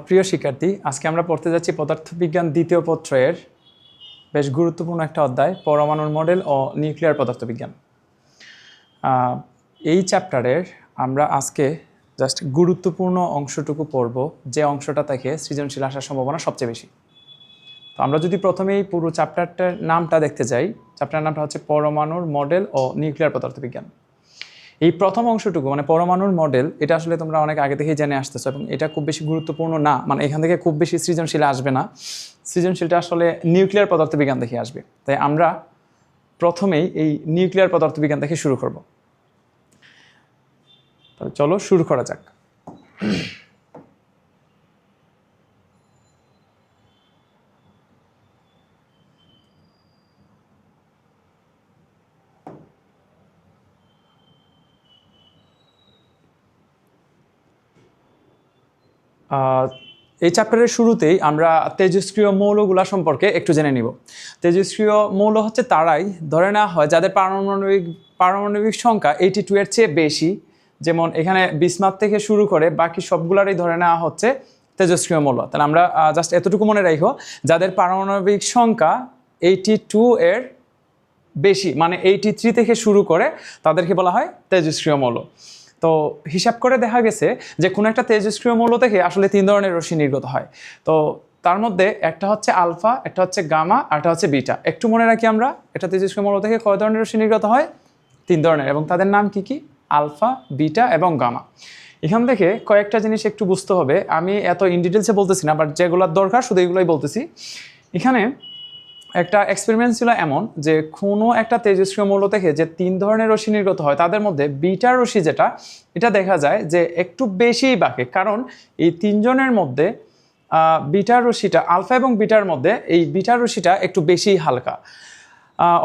প্রিয় শিক্ষার্থী, আজকে আমরা পড়তে যাচ্ছি পদার্থবিজ্ঞান দ্বিতীয় পত্রের বেশ গুরুত্বপূর্ণ একটা অধ্যায়, পরমাণুর মডেল ও নিউক্লিয়ার পদার্থবিজ্ঞান। এই চ্যাপ্টারের আমরা আজকে জাস্ট গুরুত্বপূর্ণ অংশটুকু পড়ব, যে অংশটা থেকে সৃজনশীল আসার সম্ভাবনা সবচেয়ে বেশি। তো আমরা যদি প্রথমেই পুরো চ্যাপ্টারটার নামটা দেখতে যাই, চ্যাপ্টারের নামটা হচ্ছে পরমাণুর মডেল ও নিউক্লিয়ার পদার্থবিজ্ঞান। এই প্রথম অংশটুকু মানে পরমাণুর মডেল, এটা আসলে তোমরা অনেক আগে থেকেই জেনে আসতেছো এবং এটা খুব বেশি গুরুত্বপূর্ণ না, মানে এখান থেকে খুব বেশি সৃজনশীল আসবে না। সৃজনশীলটা আসলে নিউক্লিয়ার পদার্থবিজ্ঞান থেকে আসবে। তাই আমরা প্রথমেই এই নিউক্লিয়ার পদার্থবিজ্ঞান থেকে শুরু করব। তাহলে চলো শুরু করা যাক। এই চ্যাপ্টারের শুরুতেই আমরা তেজস্ক্রিয় মৌলগুলা সম্পর্কে একটু জেনে নিব। তেজস্ক্রিয় মৌল হচ্ছে তারাই ধরে নেওয়া হয় যাদের পারমাণবিক সংখ্যা 82 এর চেয়ে বেশি। যেমন এখানে বিসমাথ থেকে শুরু করে বাকি সবগুলারই ধরে নেওয়া হচ্ছে তেজস্ক্রিয় মৌল। তাহলে আমরা জাস্ট এতটুকু মনে রাখো, যাদের পারমাণবিক সংখ্যা 82 এর বেশি, মানে 83 থেকে শুরু করে, তাদেরকে বলা হয় তেজস্ক্রিয় মৌল। তো হিসাব করে দেখা গেছে যে কোনো একটা তেজস্ক্রিয় মৌল থেকে আসলে 3 ধরনের রশ্মি নির্গত হয়। তো তার মধ্যে একটা হচ্ছে আলফা, একটা হচ্ছে গামা, আর একটা হচ্ছে বিটা। একটু মনে রাখি আমরা, একটা তেজস্ক্রিয় মৌল থেকে কয় ধরনের রশ্মি নির্গত হয়? 3 ধরনের, এবং তাদের নাম কি কি? আলফা, বিটা এবং গামা। এখান থেকে কয়েকটা জিনিস একটু বুঝতে হবে। আমি এত ইন ডিটেলসে বলতেছি না, বাট যেগুলোর দরকার শুধু এগুলোই বলতেছি। এখানে একটা এক্সপেরিমেন্ট ছিল এমন যে কোনো একটা তেজস্ক্রিয় মৌল থেকে যে 3 ধরনের রশ্মি নির্গত হয়, তাদের মধ্যে বিটা রশ্মি যেটা, এটা দেখা যায় যে একটু বেশিই বাঁকে। কারণ এই 3 জনের মধ্যে বিটা রশ্মিটা, আলফা এবং বিটার মধ্যে এই বিটা রশ্মিটা একটু বেশিই হালকা।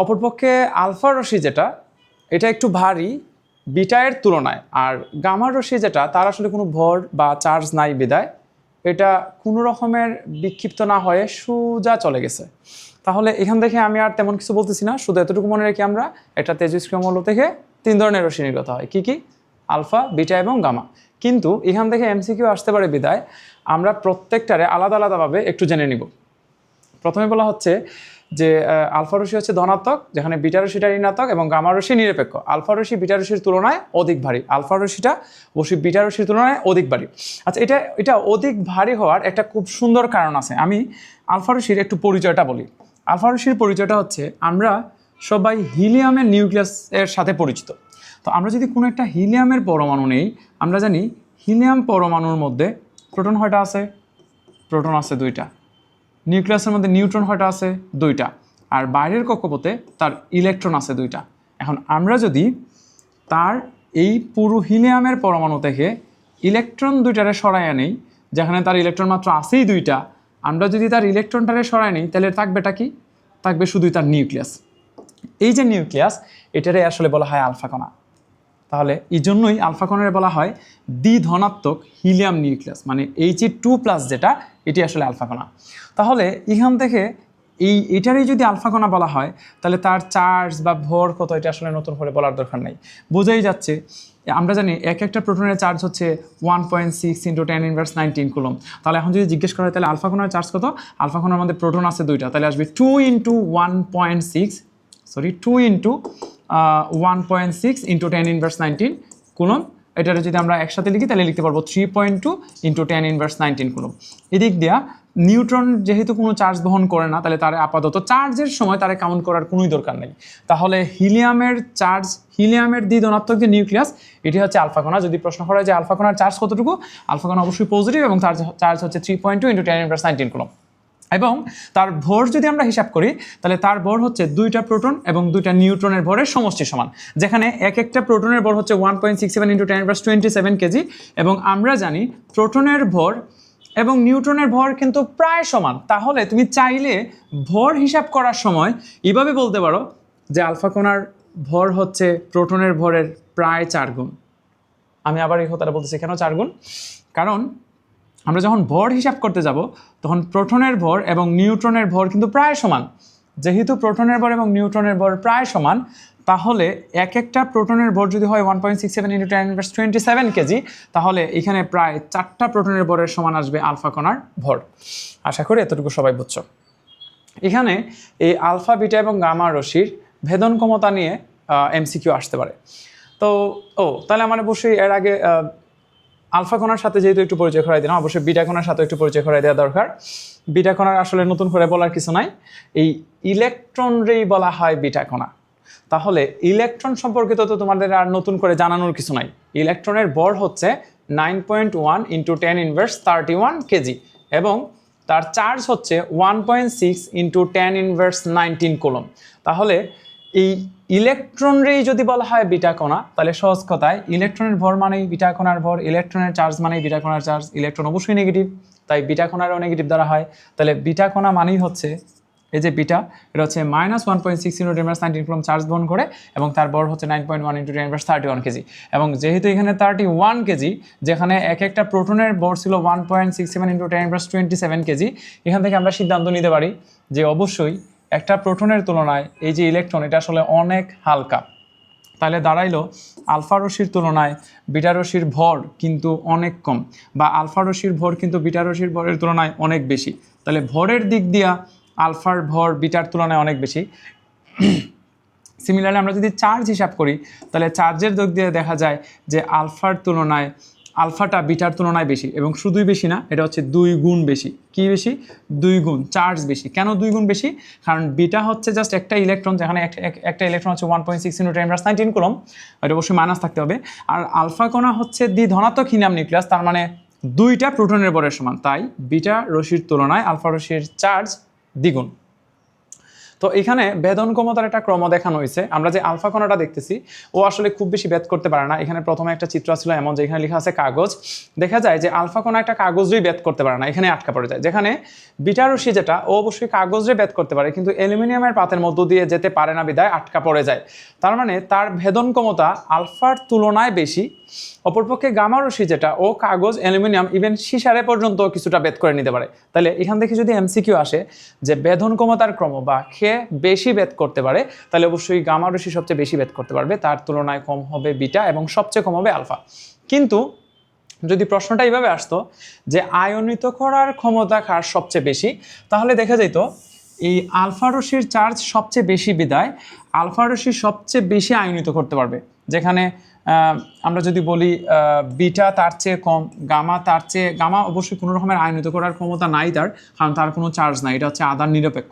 অপরপক্ষে আলফা রশ্মি যেটা, এটা একটু ভারী বিটা এর তুলনায়। আর গামা রশ্মি যেটা, তার আসলে কোনো ভর বা চার্জ নাই বিদায় এটা কোনো রকমের বিক্ষিপ্ত না হয়ে সোজা চলে গেছে। তাহলে এখান থেকে আমি আর তেমন কিছু বলতেছি না, শুধু এতটুকু মনে রাখি আমরা, একটা তেজস্ক্রিয় মৌল থেকে 3 ধরনের রশ্মি নির্গত হয়। কি কি? আলফা, বিটা এবং গামা। কিন্তু এখান থেকে এমসিকিউ আসতে পারে বিদায় আমরা প্রত্যেকটারে আলাদা আলাদাভাবে একটু জেনে নিব। প্রথমে বলা হচ্ছে যে আলফা রশ্মি হচ্ছে ধনাত্মক, যেখানে বিটা রশ্মিটা ঋণাত্মক, এবং গামা রশ্মি নিরপেক্ষ। আলফা রশ্মি বিটা রশ্মির তুলনায় অধিক ভারী, আলফা রশ্মিটা অবশ্যই বিটা রশ্মির তুলনায় অধিক ভারী। আচ্ছা, এটা অধিক ভারী হওয়ার একটা খুব সুন্দর কারণ আছে। আমি আলফা রশ্মির একটু পরিচয়টা বলি। আলফা রশ্মির পরিচয়টা হচ্ছে, আমরা সবাই হিলিয়ামের নিউক্লিয়াসের সাথে পরিচিত। তো আমরা যদি কোনো একটা হিলিয়ামের পরমাণু নেই, আমরা জানি হিলিয়াম পরমাণুর মধ্যে প্রোটন কয়টা আছে? প্রোটন আছে 2টা। নিউক্লিয়াসের মধ্যে নিউট্রন কয়টা আছে? 2টা। আর বাইরের কক্ষপথে তার ইলেকট্রন আছে 2টা। এখন আমরা যদি তার এই পুরো হিলিয়ামের পরমাণু থেকে ইলেকট্রন 2টারে সরাইয়া নেই, যেখানে তার ইলেকট্রন মাত্র আছেই 2টা, আমরা যদি তার ইলেকট্রনটারে সরাই নিই, তাহলে থাকবেটা কি? থাকবে শুধুই তার নিউক্লিয়াস। এই যে নিউক্লিয়াস, এটারে আসলে বলা হয় আলফা কণা। তাহলে এই জন্যই আলফা কণারে বলা হয় দ্বিধনাত্মক হিলিয়াম নিউক্লিয়াস, মানে He2+ যেটা, এটি আসলে আলফা কণা। তাহলে এখান থেকে এটারই যদি আলফা কণা বলা হয়, তাহলে তার চার্জ বা ভর কত, এটা আসলে নতুন করে বলার দরকার নেই, বোঝাই যাচ্ছে। আমরা জানি এক একটা প্রোটনের চার্জ হচ্ছে 1.6 × 10⁻19 কুলম। তাহলে এখন যদি জিজ্ঞেস করা হয় তাহলে আলফা কণার চার্জ কত, আলফা কণার মধ্যে প্রোটন আছে 2টা, তাহলে আসবে 2 × 10⁻19 কুলম। এটা যদি আমরা একসাথে লিখি তাহলে লিখতে পারবো 3.2 × 10⁻19 কুলম। এদিক দিয়া নিউট্রন যেহেতু কোনো চার্জ বহন করে না, তাহলে তার আপাতত চার্জের সময় তারা কাউন্ট করার কোনোই দরকার নেই। তাহলে হিলিয়ামের দ্বিধনাত্মক যে নিউক্লিয়াস, এটি হচ্ছে আলফা কণা। যদি প্রশ্ন করা হয় যে আলফা কণার চার্জ কতটুকু, আলফা কণা অবশ্যই পজিটিভ এবং তার চার্জ হচ্ছে 3.2 × 10⁻19 কুলম। এবং তার ভর যদি আমরা হিসাব করি, তাহলে তার ভর হচ্ছে 2টা প্রোটন এবং 2টা নিউট্রনের ভরের সমষ্টি সমান, যেখানে এক একটা প্রোটনের ভর হচ্ছে 1.67 × 10⁻27 কেজি। এবং আমরা জানি প্রোটনের ভর এবং নিউট্রনের ভর কিন্তু প্রায় সমান। তাহলে তুমি চাইলে ভর হিসাব করার সময় এভাবে বলতে পারো যে আলফা কণার ভর হচ্ছে প্রোটনের ভরের প্রায় 4 গুণ। আমি আবার এই কথাটা বলতেছি কেন 4 গুণ? কারণ আমরা যখন ভর হিসাব করতে যাব, তখন প্রোটনের ভর এবং নিউট্রনের ভর কিন্তু প্রায় সমান। যেহেতু প্রোটনের ভর এবং নিউট্রনের ভর প্রায় সমান, তাহলে এক একটা প্রোটনের ভর যদি হয় 1.67 × 10⁻27 কেজি, তাহলে এখানে প্রায় 4টা প্রোটনের ভরের সমান আসবে আলফা কণার ভর। আশা করি এতটুকু সবাই বুঝছো। এখানে এই আলফা, বিটা এবং গামা রশ্মির ভেদন ক্ষমতা নিয়ে এমসিকিউ আসতে পারে। তো তাহলে আমার অবশ্যই এর আগে আলফা কণার সাথে যেহেতু একটু পরিচয় করাই দিলাম, অবশ্যই বিটা কণার সাথে একটু পরিচয় করাই দেওয়া দরকার। বিটা কণার আসলে নতুন করে বলার কিছু নাই, এই ইলেকট্রনরেই বলা হয় বিটা কণা। তাহলে ইলেকট্রন সম্পর্কিত তো তোমাদের আর নতুন করে জানানোর কিছু নাই। ইলেকট্রনের ভর হচ্ছে 9.1 × 10⁻31 কেজি এবং তার চার্জ হচ্ছে 1.6 × 10⁻19 কুলম্ব। তাহলে এই ইলেকট্রনরেই যদি বলা হয় বিটা কণা, তাহলে সহজ কথায় ইলেকট্রনের ভর মানেই বিটা কণার ভর, ইলেকট্রনের চার্জ মানেই বিটা কণার চার্জ। ইলেকট্রন অবশ্যই নেগেটিভ, তাই বিটা কণারও নেগেটিভ ধরা হয়। তাহলে বিটা কণা মানেই হচ্ছে এই যে বিটা, এটা হচ্ছে -1.6 × 10⁻19 কুলম্ব চার্জ বহন করে এবং তার ভর হচ্ছে 9.1 × 10⁻31 কেজি। এবং যেহেতু এখানে 31 কেজি, যেখানে এক একটা প্রোটনের ভর ছিল 1.67 × 10⁻27 কেজি, এখান থেকে আমরা সিদ্ধান্ত নিতে পারি যে অবশ্যই একটা প্রোটনের তুলনায় এই যে ইলেকট্রন, এটা আসলে অনেক হালকা। তাহলে দাঁড়াইলো আলফা রশ্মির তুলনায় বিটা রশ্মির ভর কিন্তু অনেক কম, বা আলফা রশ্মির ভর কিন্তু বিটা রশ্মির ভরের তুলনায় অনেক বেশি। তাহলে ভরের দিক দিয়া আলফার ভর বিটার তুলনায় অনেক বেশি। সিমিলারলি আমরা যদি চার্জ হিসাব করি, তাহলে চার্জের দিক দিয়ে দেখা যায় যে আলফার তুলনায় আলফাটা বিটার তুলনায় বেশি, এবং শুধুই বেশি না, এটা হচ্ছে 2 গুণ বেশি। কি বেশি? 2 গুণ, চার্জ বেশি। কেন 2 গুণ বেশি? কারণ বিটা হচ্ছে জাস্ট একটা ইলেকট্রন, যেখানে একটা ইলেকট্রন হচ্ছে 1.6 × 10⁻19 কুলম্ব, এটা অবশ্যই মাইনাস থাকতে হবে। আর আলফা কণা হচ্ছে দ্বিধনাত্মক হীনাম নিউক্লিয়াস, তার মানে 2টা প্রোটনের ভরের সমান, তাই বিটা রশ্মির তুলনায় আলফা রশ্মির চার্জ দ্বিগুণ। তো এখানে ভেদন ক্ষমতার একটা ক্রম দেখানো হয়েছে। আমরা যে আলফা কণাটা দেখতেছি, ও আসলে খুব বেশি ভেদ করতে পারে না। এখানে প্রথমে একটা চিত্র ছিল এমন, যে এখানে লেখা আছে কাগজ। দেখা যায় যে আলফা কণা একটা কাগজই ভেদ করতে পারে না, এখানে আটকা পড়ে যায়। যেখানে বিটা রশ্মি যেটা, ও অবশ্যই কাগজে ভেদ করতে পারে, কিন্তু অ্যালুমিনিয়ামের পাতের মধ্য দিয়ে যেতে পারে না, বিদায় আটকা পড়ে যায়। তার মানে তার ভেদন ক্ষমতা আলফার তুলনায় বেশি। অপরপক্ষে গামা রশ্মি যেটা, ও কাগজ, অ্যালুমিনিয়াম, ইভেন সিসারে পর্যন্ত কিছুটা ভেদ করে নিতে পারে। তাহলে এখান থেকে যদি এমসিকিউ আসে যে ভেদন ক্ষমতার ক্রম বা কে বেশি ভেদ করতে পারে, তাহলে অবশ্যই গামা রশ্মি সবচেয়ে বেশি ভেদ করতে পারবে, তার তুলনায় কম হবে বিটা এবং সবচেয়ে কম হবে আলফা। কিন্তু যদি প্রশ্নটা এইভাবে আসতো যে আয়নিত করার ক্ষমতা কার সবচেয়ে বেশি, তাহলে দেখা যেত এই আলফা রশ্মির চার্জ সবচেয়ে বেশি বিদায় আলফা রশ্মি সবচেয়ে বেশি আয়নিত করতে পারবে। যেখানে আমরা যদি বলি বিটা তার চেয়ে কম, গামা অবশ্যই কোনো রকমের আয়নিত করার ক্ষমতা নাই তার, কারণ তার কোনো চার্জ নাই, এটা হচ্ছে আধান নিরপেক্ষ।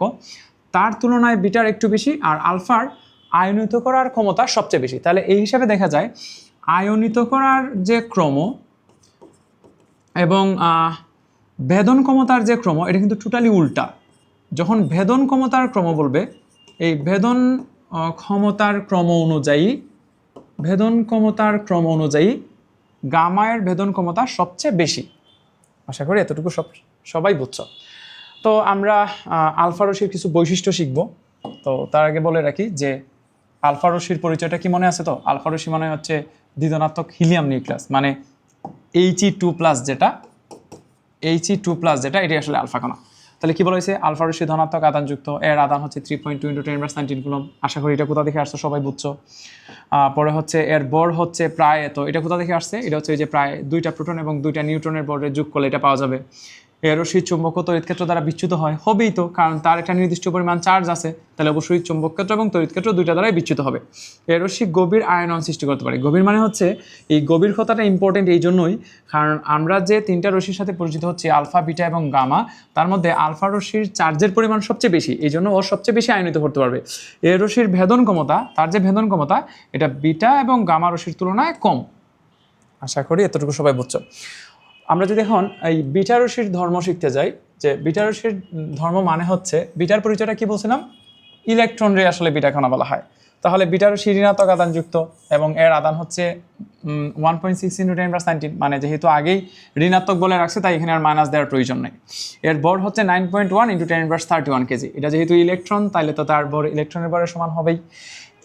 তার তুলনায় বিটার একটু বেশি, আর আলফার আয়নিত করার ক্ষমতা সবচেয়ে বেশি। তাহলে এই হিসাবে দেখা যায় আয়নিত করার যে ক্রম এবং ভেদন ক্ষমতার যে ক্রম, এটা কিন্তু টোটালি উল্টা। যখন ভেদন ক্ষমতার ক্রম বলবে, এই ভেদন ক্ষমতার ক্রম অনুযায়ী গামায়ের ভেদন ক্ষমতা সবচেয়ে বেশি। আশা করি এতটুকু সবাই বুঝছো। তো আমরা আলফা রশ্মির কিছু বৈশিষ্ট্য শিখব। তো তার আগে বলে রাখি যে আলফা রশ্মির পরিচয়টা কি মনে আছে? তো আলফা রশ্মি মানে হচ্ছে দ্বিধনাত্মক হিলিয়াম নিউক্লিয়াস, মানে He2+, যেটা এটি আসলে আলফা কণা। তাহলে কি বলা হয়েছে? আলফা রশ্মি ধনাত্মক আধানযুক্ত, এর আধান হচ্ছে 3.2 × 10⁻19 কুলম্ব। আশা করি এটা কোথা থেকে আসছে সবাই বুঝছো। পরে হচ্ছে এর ভর হচ্ছে প্রায় এত, এটা কোথা থেকে আসছে? এটা হচ্ছে এই যে প্রায় 2টা প্রোটন এবং 2টা নিউট্রনের ভরের যোগ করলে এটা পাওয়া যাবে। এর রশ্মি চুম্বক ও তড়িৎ ক্ষেত্র দ্বারা বিচ্যুত হয়, হবেই তো, কারণ তার একটা নির্দিষ্ট পরিমাণ চার্জ আছে, তাহলে অবশ্যই চুম্বক ক্ষেত্র এবং তড়িৎ ক্ষেত্র 2টা দ্বারাই বিচ্যুত হবে। এর রশ্মি গভীর আয়নন সৃষ্টি করতে পারে। গভীর মানে হচ্ছে, এই গভীর কথাটা ইম্পর্টেন্ট এই জন্যই, কারণ আমরা যে 3টা রশ্মির সাথে পরিচিত হচ্ছি, আলফা, বিটা এবং গামা, তার মধ্যে আলফা রশ্মির চার্জের পরিমাণ সবচেয়ে বেশি, এই জন্য ও সবচেয়ে বেশি আয়নিত করতে পারবে। এর রশ্মির ভেদন ক্ষমতা, তার যে ভেদন ক্ষমতা, এটা বিটা এবং গামা রশ্মির তুলনায় কম। আশা করি এতটুকু সবাই বুঝছো। আমরা যদি এখন এই বিটা রশ্মির ধর্ম শিখতে যাই, যে বিটা রশ্মির ধর্ম মানে হচ্ছে, বিটার পরিচয়টা কি বলছিলাম? ইলেকট্রন রে আসলে বিটা কণা বলা হয়। তাহলে বিটা রশ্মি ঋণাত্মক আধানযুক্ত এবং এর আধান হচ্ছে 1.6 × 10⁻19, মানে যেহেতু আগেই ঋণাত্মক বলে রাখছে, তাই এখানে আর মাইনাস দেওয়ার প্রয়োজন নেই। এর ভর হচ্ছে 9.1 × 10⁻31 কেজি। এটা যেহেতু ইলেকট্রন, তাহলে তো তার ভর ইলেকট্রনের ভরের সমান হবেই।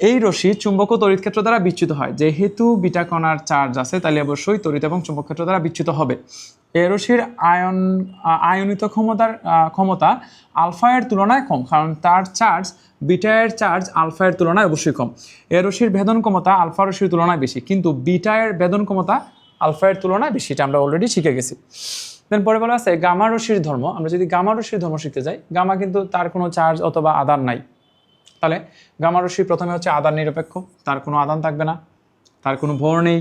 এই রশ্মি চুম্বক ও তড়িৎ ক্ষেত্র দ্বারা বিচ্যুত হয়। যেহেতু বিটা কণার চার্জ আছে, তাহলে অবশ্যই তড়িৎ এবং চুম্বক ক্ষেত্র দ্বারা বিচ্যুত হবে। এ রশ্মির আয়নিত ক্ষমতা আলফা এর তুলনায় কম, কারণ তার চার্জ বিটা এর চার্জ আলফা এর তুলনায় অবশ্যই কম। এ রশ্মির ভেদন ক্ষমতা আলফা রশ্মির তুলনায় বেশি, কিন্তু বিটা এর ভেদন ক্ষমতা আলফা এর তুলনায় বেশি, এটা আমরা অলরেডি শিখে গেছি। দেন পরে বলা আছে গামা রশ্মির ধর্ম। আমরা যদি গামা রশ্মির ধর্ম শিখতে যাই, গামা কিন্তু তার কোনো চার্জ অথবা আধান নাই, তাহলে গামা রশ্মি প্রথমে হচ্ছে আধান নিরপেক্ষ, তার কোনো আধান থাকবে না, তার কোনো ভর নেই।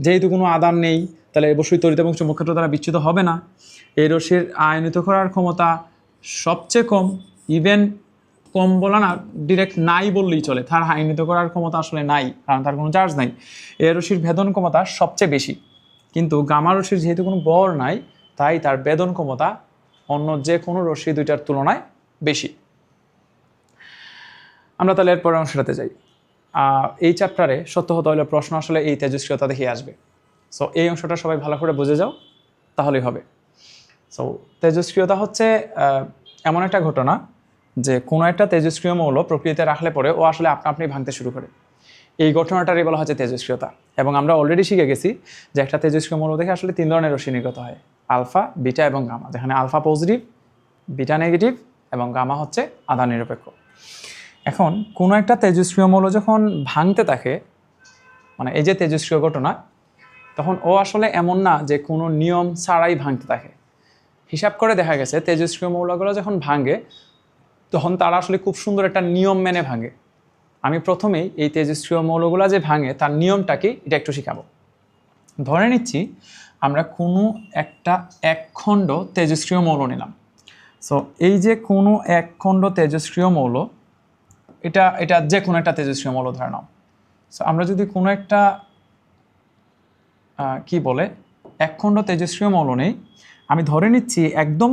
যেহেতু কোনো আধান নেই, তাহলে অবশ্যই তড়িৎ এবং চুম্বক ক্ষেত্র দ্বারা বিচ্যুত হবে না। এই রশ্মির আয়নিত করার ক্ষমতা সবচেয়ে কম, ইভেন কম বলা না, ডিরেক্ট নাই বললেই চলে, তার আয়নিত করার ক্ষমতা আসলে নাই, কারণ তার কোনো চার্জ নাই। এই রশ্মির ভেদন ক্ষমতা সবচেয়ে বেশি, কিন্তু গামা রশ্মির যেহেতু কোনো বল নাই, তাই তার ভেদন ক্ষমতা অন্য যে কোনো রশ্মি দুইটার তুলনায় বেশি। আমরা তাহলে এরপরের অংশটাতে যাই। এই চ্যাপ্টারে সত্য হতে হলে প্রশ্ন আসলে এই তেজস্ক্রিয়তা দেখে আসবে। সো এই অংশটা সবাই ভালো করে বুঝে যাও, তাহলেই হবে। সো তেজস্ক্রিয়তা হচ্ছে এমন একটা ঘটনা যে কোনো একটা তেজস্ক্রিয় মৌল প্রকৃতিতে রাখলে পরে ও আসলে আপনি ভাঙতে শুরু করে, এই ঘটনাটারই বলা হচ্ছে তেজস্ক্রিয়তা। এবং আমরা অলরেডি শিখে গেছি যে একটা তেজস্ক্রিয় মৌল দেখে আসলে 3 ধরনের রশ্মি নির্গত হয়, আলফা, বিটা এবং গামা, যেখানে আলফা পজিটিভ, বিটা নেগেটিভ এবং গামা হচ্ছে আধান নিরপেক্ষ। এখন কোনো একটা তেজস্ক্রিয় মৌল যখন ভাঙতে থাকে, মানে এই যে তেজস্ক্রিয় ঘটনা, তখন ও আসলে এমন না যে কোনো নিয়ম ছাড়াই ভাঙতে থাকে। হিসাব করে দেখা গেছে তেজস্ক্রিয় মৌলগুলো যখন ভাঙে, তখন তারা আসলে খুব সুন্দর একটা নিয়ম মেনে ভাঙে। আমি প্রথমেই এই তেজস্ক্রিয় মৌলগুলো যে ভাঙে তার নিয়মটা কি এটা একটু শিখাবো। ধরে নিচ্ছি আমরা কোনো একটা একখণ্ড তেজস্ক্রিয় মৌল নিলাম। সো এই যে কোনো একখণ্ড তেজস্ক্রিয় মৌল, এটা যে কোনো একটা তেজস্ক্রিয় মৌল ধরে নাও। সো আমরা যদি কোনো একটা কি বলে একখণ্ড তেজস্ক্রিয় মৌল নেই, আমি ধরে নিচ্ছি একদম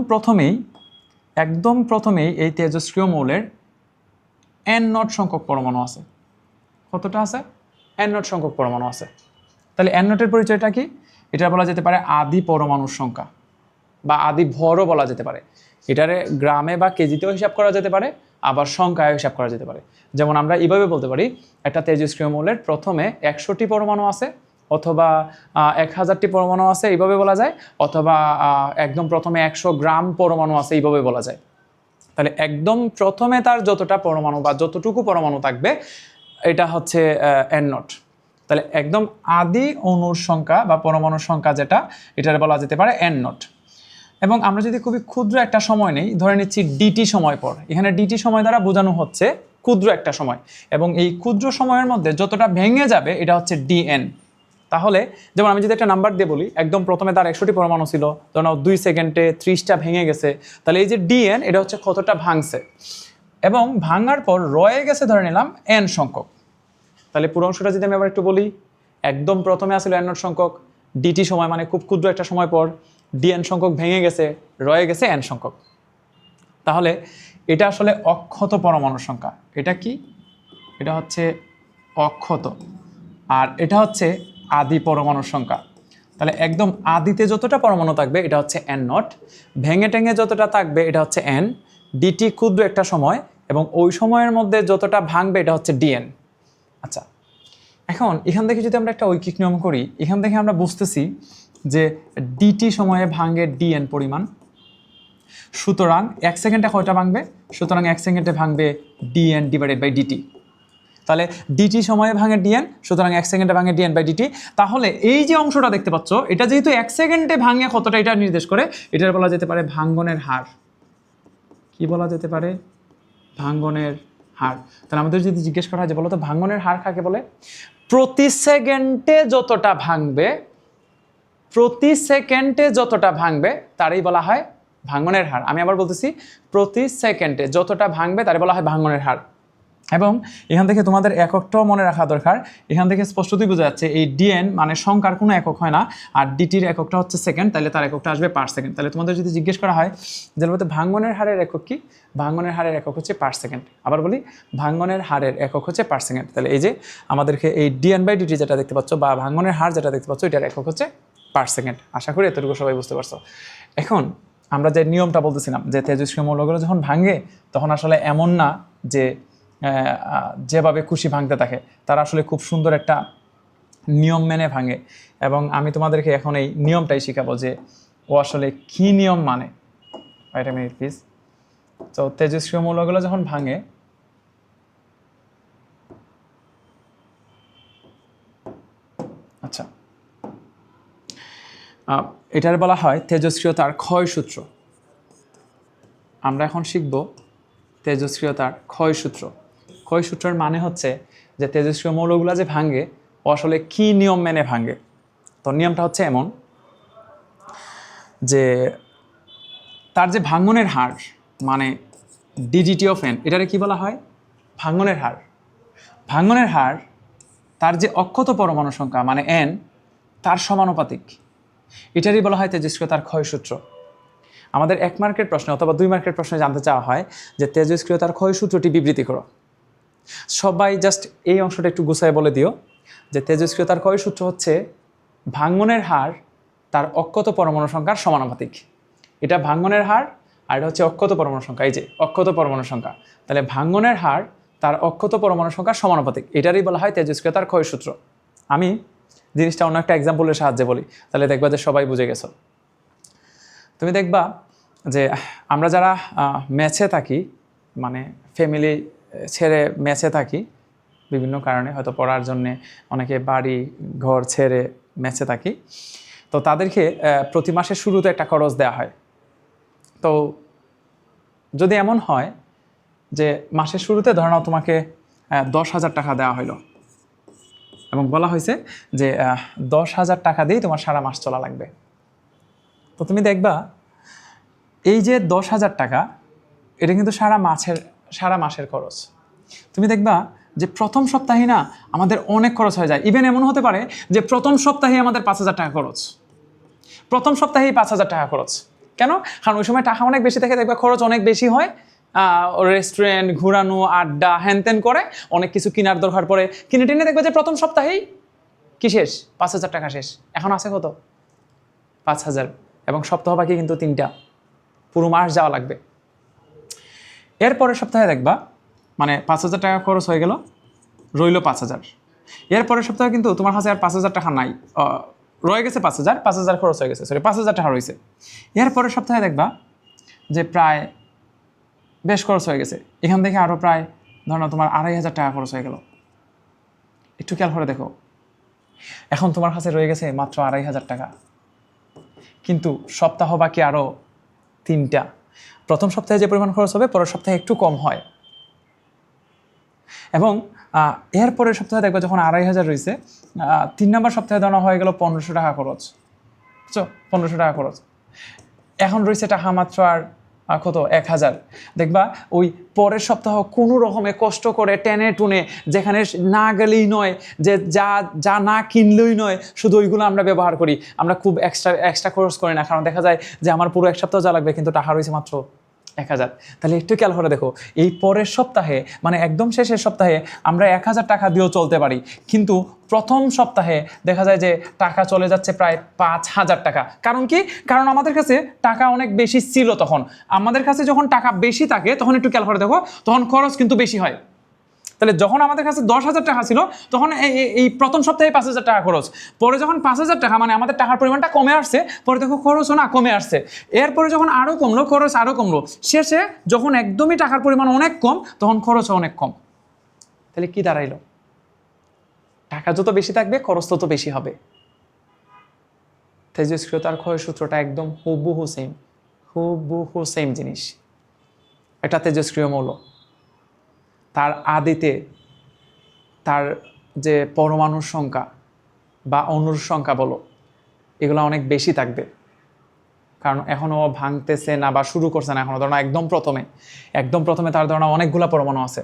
প্রথমেই এই তেজস্ক্রিয় মৌলের n0 সংখ্যক পরমাণু আছে। কতটা আছে? n0 সংখ্যক পরমাণু আছে। তাহলে n0 এর পরিচয়টা কি? এটা বলা যেতে পারে আদি পরমাণুর সংখ্যা বা আদি ভরও বলা যেতে পারে। এটারে গ্রামে বা কেজিতেও হিসাব করা যেতে পারে, আবার সংখ্যায় হিসাব করা যেতে পারে। যেমন আমরা এইভাবে বলতে পারি একটা তেজস্ক্রিয় মৌলের প্রথমে 100টি পরমাণু আছে, অথবা 1000টি পরমাণু আছে, এইভাবে বলা যায়, অথবা একদম প্রথমে 100 গ্রাম পরমাণু আছে, এইভাবে বলা যায়। তাহলে একদম প্রথমে তার যতটা পরমাণু বা যতটুকু পরমাণু থাকবে এটা হচ্ছে n0। তাহলে একদম আদি অণুর সংখ্যা বা পরমাণুর সংখ্যা যেটা, এটার বলা যেতে পারে n0। এবং আমরা যদি খুবই ক্ষুদ্র একটা সময় নেই, ধরে নিচ্ছি ডিটি সময় পর, এখানে ডিটি সময় দ্বারা বোঝানো হচ্ছে ক্ষুদ্র একটা সময়, এবং এই ক্ষুদ্র সময়ের মধ্যে যতটা ভেঙে যাবে এটা হচ্ছে ডিএন। তাহলে যেমন আমি যদি একটা নাম্বার দিয়ে বলি, একদম প্রথমে তার 100টি পরমাণু ছিল, ধরুন 2 সেকেন্ডে 30টা ভেঙে গেছে, তাহলে এই যে ডিএন এটা হচ্ছে কতটা ভাঙছে, এবং ভাঙার পর রয়ে গেছে ধরে নিলাম এন সংখ্যক। তাহলে পুরো অংশটা যদি আমি আবার একটু বলি, একদম প্রথমে আসলে n0 সংখ্যক, ডিটি সময় মানে খুব ক্ষুদ্র একটা সময় পর ডিএন সংখ্যক ভেঙে গেছে, রয়ে গেছে n সংখ্যক। তাহলে এটা আসলে অক্ষত পরমাণুর সংখ্যা। এটা কি? এটা হচ্ছে অক্ষত, আর এটা হচ্ছে আদি পরমাণুর সংখ্যা। তাহলে একদম আদিতে যতটা পরমাণু থাকবে এটা হচ্ছে n0, ভেঙে টেঙে যতটা থাকবে এটা হচ্ছে n, ডিটি ক্ষুদ্র একটা সময়, এবং ওই সময়ের মধ্যে যতটা ভাঙবে এটা হচ্ছে ডিএন। আচ্ছা, এখন এখান থেকে যদি আমরা একটা ঐকিক নিয়ম করি, এখান থেকে আমরা বুঝতেছি যে ডিটি সময়ে ভাঙে ডিএন পরিমাণ, সুতরাং 1 সেকেন্ডে কয়টা ভাঙবে? সুতরাং 1 সেকেন্ডে ভাঙবে ডিএন ডিভাইডেড বাই ডিটি। তাহলে ডিটি সময়ে ভাঙে ডিএন, সুতরাং 1 সেকেন্ডে ভাঙে ডিএন বাই ডিটি। তাহলে এই যে অংশটা দেখতে পাচ্ছ, এটা যেহেতু 1 সেকেন্ডে ভাঙে কতটা এটা নির্দেশ করে, এটার বলা যেতে পারে ভাঙ্গনের হার। কি বলা যেতে পারে? ভাঙ্গনের হার। তাহলে আমাদের যদি জিজ্ঞেস করা হয় যে বলো তো ভাঙ্গনের হার কাকে বলে? প্রতি সেকেন্ডে যতটা ভাঙবে তারই বলা হয় ভাঙ্গনের হার। আমি আবার বলতেছি, প্রতি সেকেন্ডে যতটা ভাঙবে তারই বলা হয় ভাঙ্গনের হার। এবং এখান থেকে তোমাদের এককটাও মনে রাখা দরকার। এখান থেকে স্পষ্টতই বোঝা যাচ্ছে এই ডিএন মানে সংখ্যার কোনো একক হয় না, আর ডিটির এককটা হচ্ছে সেকেন্ড, তাহলে তার এককটা আসবে পার সেকেন্ড। তাহলে তোমাদের যদি জিজ্ঞেস করা হয় যে বলতে ভাঙ্গনের হারের একক কি, ভাঙ্গনের হারের একক হচ্ছে পার সেকেন্ড। আবার বলি, ভাঙ্গনের হারের একক হচ্ছে পার সেকেন্ড। তাহলে এই যে আমাদেরকে এই ডিএন বাই ডিটি যেটা দেখতে পাচ্ছ বা ভাঙ্গনের হার যেটা দেখতে পাচ্ছ, এটার একক হচ্ছে পার সেকেন্ড। আশা করি এতটুকু সবাই বুঝতে পারছো। এখন আমরা যে নিয়মটা বলতেছিলাম যে তেজস্ক্রিয় মৌলগুলো যখন ভাঙে, তখন আসলে এমন না যে যেভাবে খুশি ভাঙতে থাকে, তারা আসলে খুব সুন্দর একটা নিয়ম মেনে ভাঙে। এবং আমি তোমাদেরকে এখন এই নিয়মটাই শেখাবো যে ও আসলে কী নিয়ম মানে। Wait a minute please. তো তেজস্ক্রিয় মৌলগুলো যখন ভাঙে, আচ্ছা, এটার বলা হয় তেজস্ক্রিয়তার ক্ষয়সূত্র। আমরা এখন শিখব তেজস্ক্রিয়তার ক্ষয়সূত্র। ক্ষয়সূত্রের মানে হচ্ছে যে তেজস্ক্রিয় মৌলগুলো যে ভাঙে ও আসলে কী নিয়ম মেনে ভাঙে। তো নিয়মটা হচ্ছে এমন যে তার যে ভাঙনের হার, মানে ডিজিটি অফ এন, এটারে কি বলা হয়? ভাঙনের হার। ভাঙনের হার তার যে অক্ষত পরমাণু সংখ্যা মানে এন, তার সমানুপাতিক। এটারই বলা হয় তেজস্ক্রিয়তার ক্ষয়সূত্র। আমাদের 1 মার্কের প্রশ্নে অথবা 2 মার্কের প্রশ্নে জানতে চাওয়া হয় যে তেজস্ক্রিয়তার ক্ষয়সূত্রটি বিবৃতি করো। সবাই জাস্ট এই অংশটা একটু গুছায় বলে দিও যে তেজস্ক্রিয়তার ক্ষয়সূত্র হচ্ছে ভাঙনের হার তার অক্ষত পরমাণু সংখ্যার সমানুপাতিক। এটা ভাঙনের হার আর এটা হচ্ছে অক্ষত পরমাণু সংখ্যা। এই যে অক্ষত পরমাণু সংখ্যা, তাহলে ভাঙনের হার তার অক্ষত পরমাণু সংখ্যার সমানুপাতিক, এটারই বলা হয় তেজস্ক্রিয়তার ক্ষয়সূত্র। আমি জিনিসটা অন্য একটা এক্সাম্পলের সাহায্যে বলি, তাহলে দেখবা যে সবাই বুঝে গেছো। তুমি দেখবা যে আমরা যারা ম্যাচে থাকি, মানে ফ্যামিলি ছেড়ে ম্যাচে থাকি বিভিন্ন কারণে, হয়তো পড়ার জন্যে অনেকে বাড়ি ঘর ছেড়ে ম্যাচে থাকি, তো তাদেরকে প্রতি মাসের শুরুতে একটা খরচ দেওয়া হয়। তো যদি এমন হয় যে মাসের শুরুতে ধরে নাও তোমাকে 10,000 টাকা দেওয়া হলো এবং বলা হয়েছে যে 10,000 টাকা দিয়েই তোমার সারা মাস চলা লাগবে। তো তুমি দেখবা এই যে 10,000 টাকা, এটা কিন্তু সারা মাসের খরচ। তুমি দেখবা যে প্রথম সপ্তাহে না আমাদের অনেক খরচ হয়ে যায়। ইভেন এমন হতে পারে যে প্রথম সপ্তাহে আমাদের 5,000 টাকা খরচ, প্রথম সপ্তাহেই 5,000 টাকা খরচ। কেন? কারণ ওই সময় টাকা অনেক বেশি থাকে, দেখবা খরচ অনেক বেশি হয়। রেস্টুরেন্ট, ঘোরানো, আড্ডা, হ্যানত্যান করে অনেক কিছু কেনার দরকার পড়ে, কিনে টেনে দেখবা যে প্রথম সপ্তাহেই কি শেষ, 5,000 টাকা শেষ। এখন আছে কত? 5,000। এবং সপ্তাহ বাকি কিন্তু 3টা, পুরো মাস যাওয়া লাগবে। এরপরের সপ্তাহে দেখবা মানে 5,000 টাকা খরচ হয়ে গেল, রইল 5,000। এরপরের সপ্তাহে কিন্তু তোমার কাছে আর 5,000 টাকা নাই, রয়ে গেছে 5,000 খরচ হয়ে গেছে, সরি 5,000 টাকা রয়েছে। এরপরের সপ্তাহে দেখবা যে প্রায় বেশ খরচ হয়ে গেছে, এখান থেকে আরও প্রায় ধরো তোমার 2,500 টাকা খরচ হয়ে গেল। একটু খেয়াল করে দেখো, এখন তোমার কাছে রয়ে গেছে মাত্র 2,500 টাকা, কিন্তু সপ্তাহ বাকি আরও 3টা। প্রথম সপ্তাহে যে পরিমাণ খরচ হবে পরের সপ্তাহে একটু কম হয়। এবং এরপরের সপ্তাহে দেখবে যখন 2,500 রয়েছে, 3 নম্বর সপ্তাহে দেওয়া হয়ে গেল 1,500 টাকা খরচ। বুঝছো? 1,500 টাকা খরচ। এখন রয়েছে টাকা মাত্র আর কত? 1,000। দেখবা ওই পরের সপ্তাহ কোনো রকমে কষ্ট করে টেনে টুনে, যেখানে না গেলেই নয়, যে যা না কিনলেই নয়, শুধু ওইগুলো আমরা ব্যবহার করি। আমরা খুব এক্সট্রা খরচ করি না, কারণ দেখা যায় যে আমার পুরো 1 সপ্তাহ যা লাগবে, কিন্তু টাকা রয়েছে মাত্র 1,000। তাহলে একটু খেয়াল করে দেখো, এই পরের সপ্তাহে মানে একদম শেষের সপ্তাহে আমরা 1,000 টাকা দিয়েও চলতে পারি, কিন্তু প্রথম সপ্তাহে দেখা যায় যে টাকা চলে যাচ্ছে প্রায় 5,000 টাকা। কারণ কি? কারণ আমাদের কাছে টাকা অনেক বেশি ছিল তখন। আমাদের কাছে যখন টাকা বেশি থাকে তখন একটু খেয়াল করে দেখো, তখন খরচ কিন্তু বেশি হয়। তাহলে যখন আমাদের কাছে 10,000 টাকা ছিল তখন এই প্রথম সপ্তাহে 5,000 টাকা খরচ, পরে যখন 5,000 টাকা মানে আমাদের টাকার পরিমাণটা কমে আসছে, পরে দেখো খরচও না কমে আসছে। এরপরে যখন আরও কমলো, খরচ আরও কমলো, শেষে যখন একদমই টাকার পরিমাণ অনেক কম, তখন খরচও অনেক কম। তাহলে কি দাঁড়াইলো? টাকা যত বেশি থাকবে খরচ তত বেশি হবে। তেজস্ক্রিয়তার ক্ষয়সূত্রটা একদম হুবহু সেম জিনিস। একটা তেজস্ক্রিয় মৌল, তার আদিতে তার যে পরমাণুর সংখ্যা বা অণুর সংখ্যা বলো, এগুলো অনেক বেশি থাকবে, কারণ এখনও ভাঙতেছে না বা শুরু করছে না এখনও। ধরো একদম প্রথমে তার ধরো অনেকগুলো পরমাণু আছে।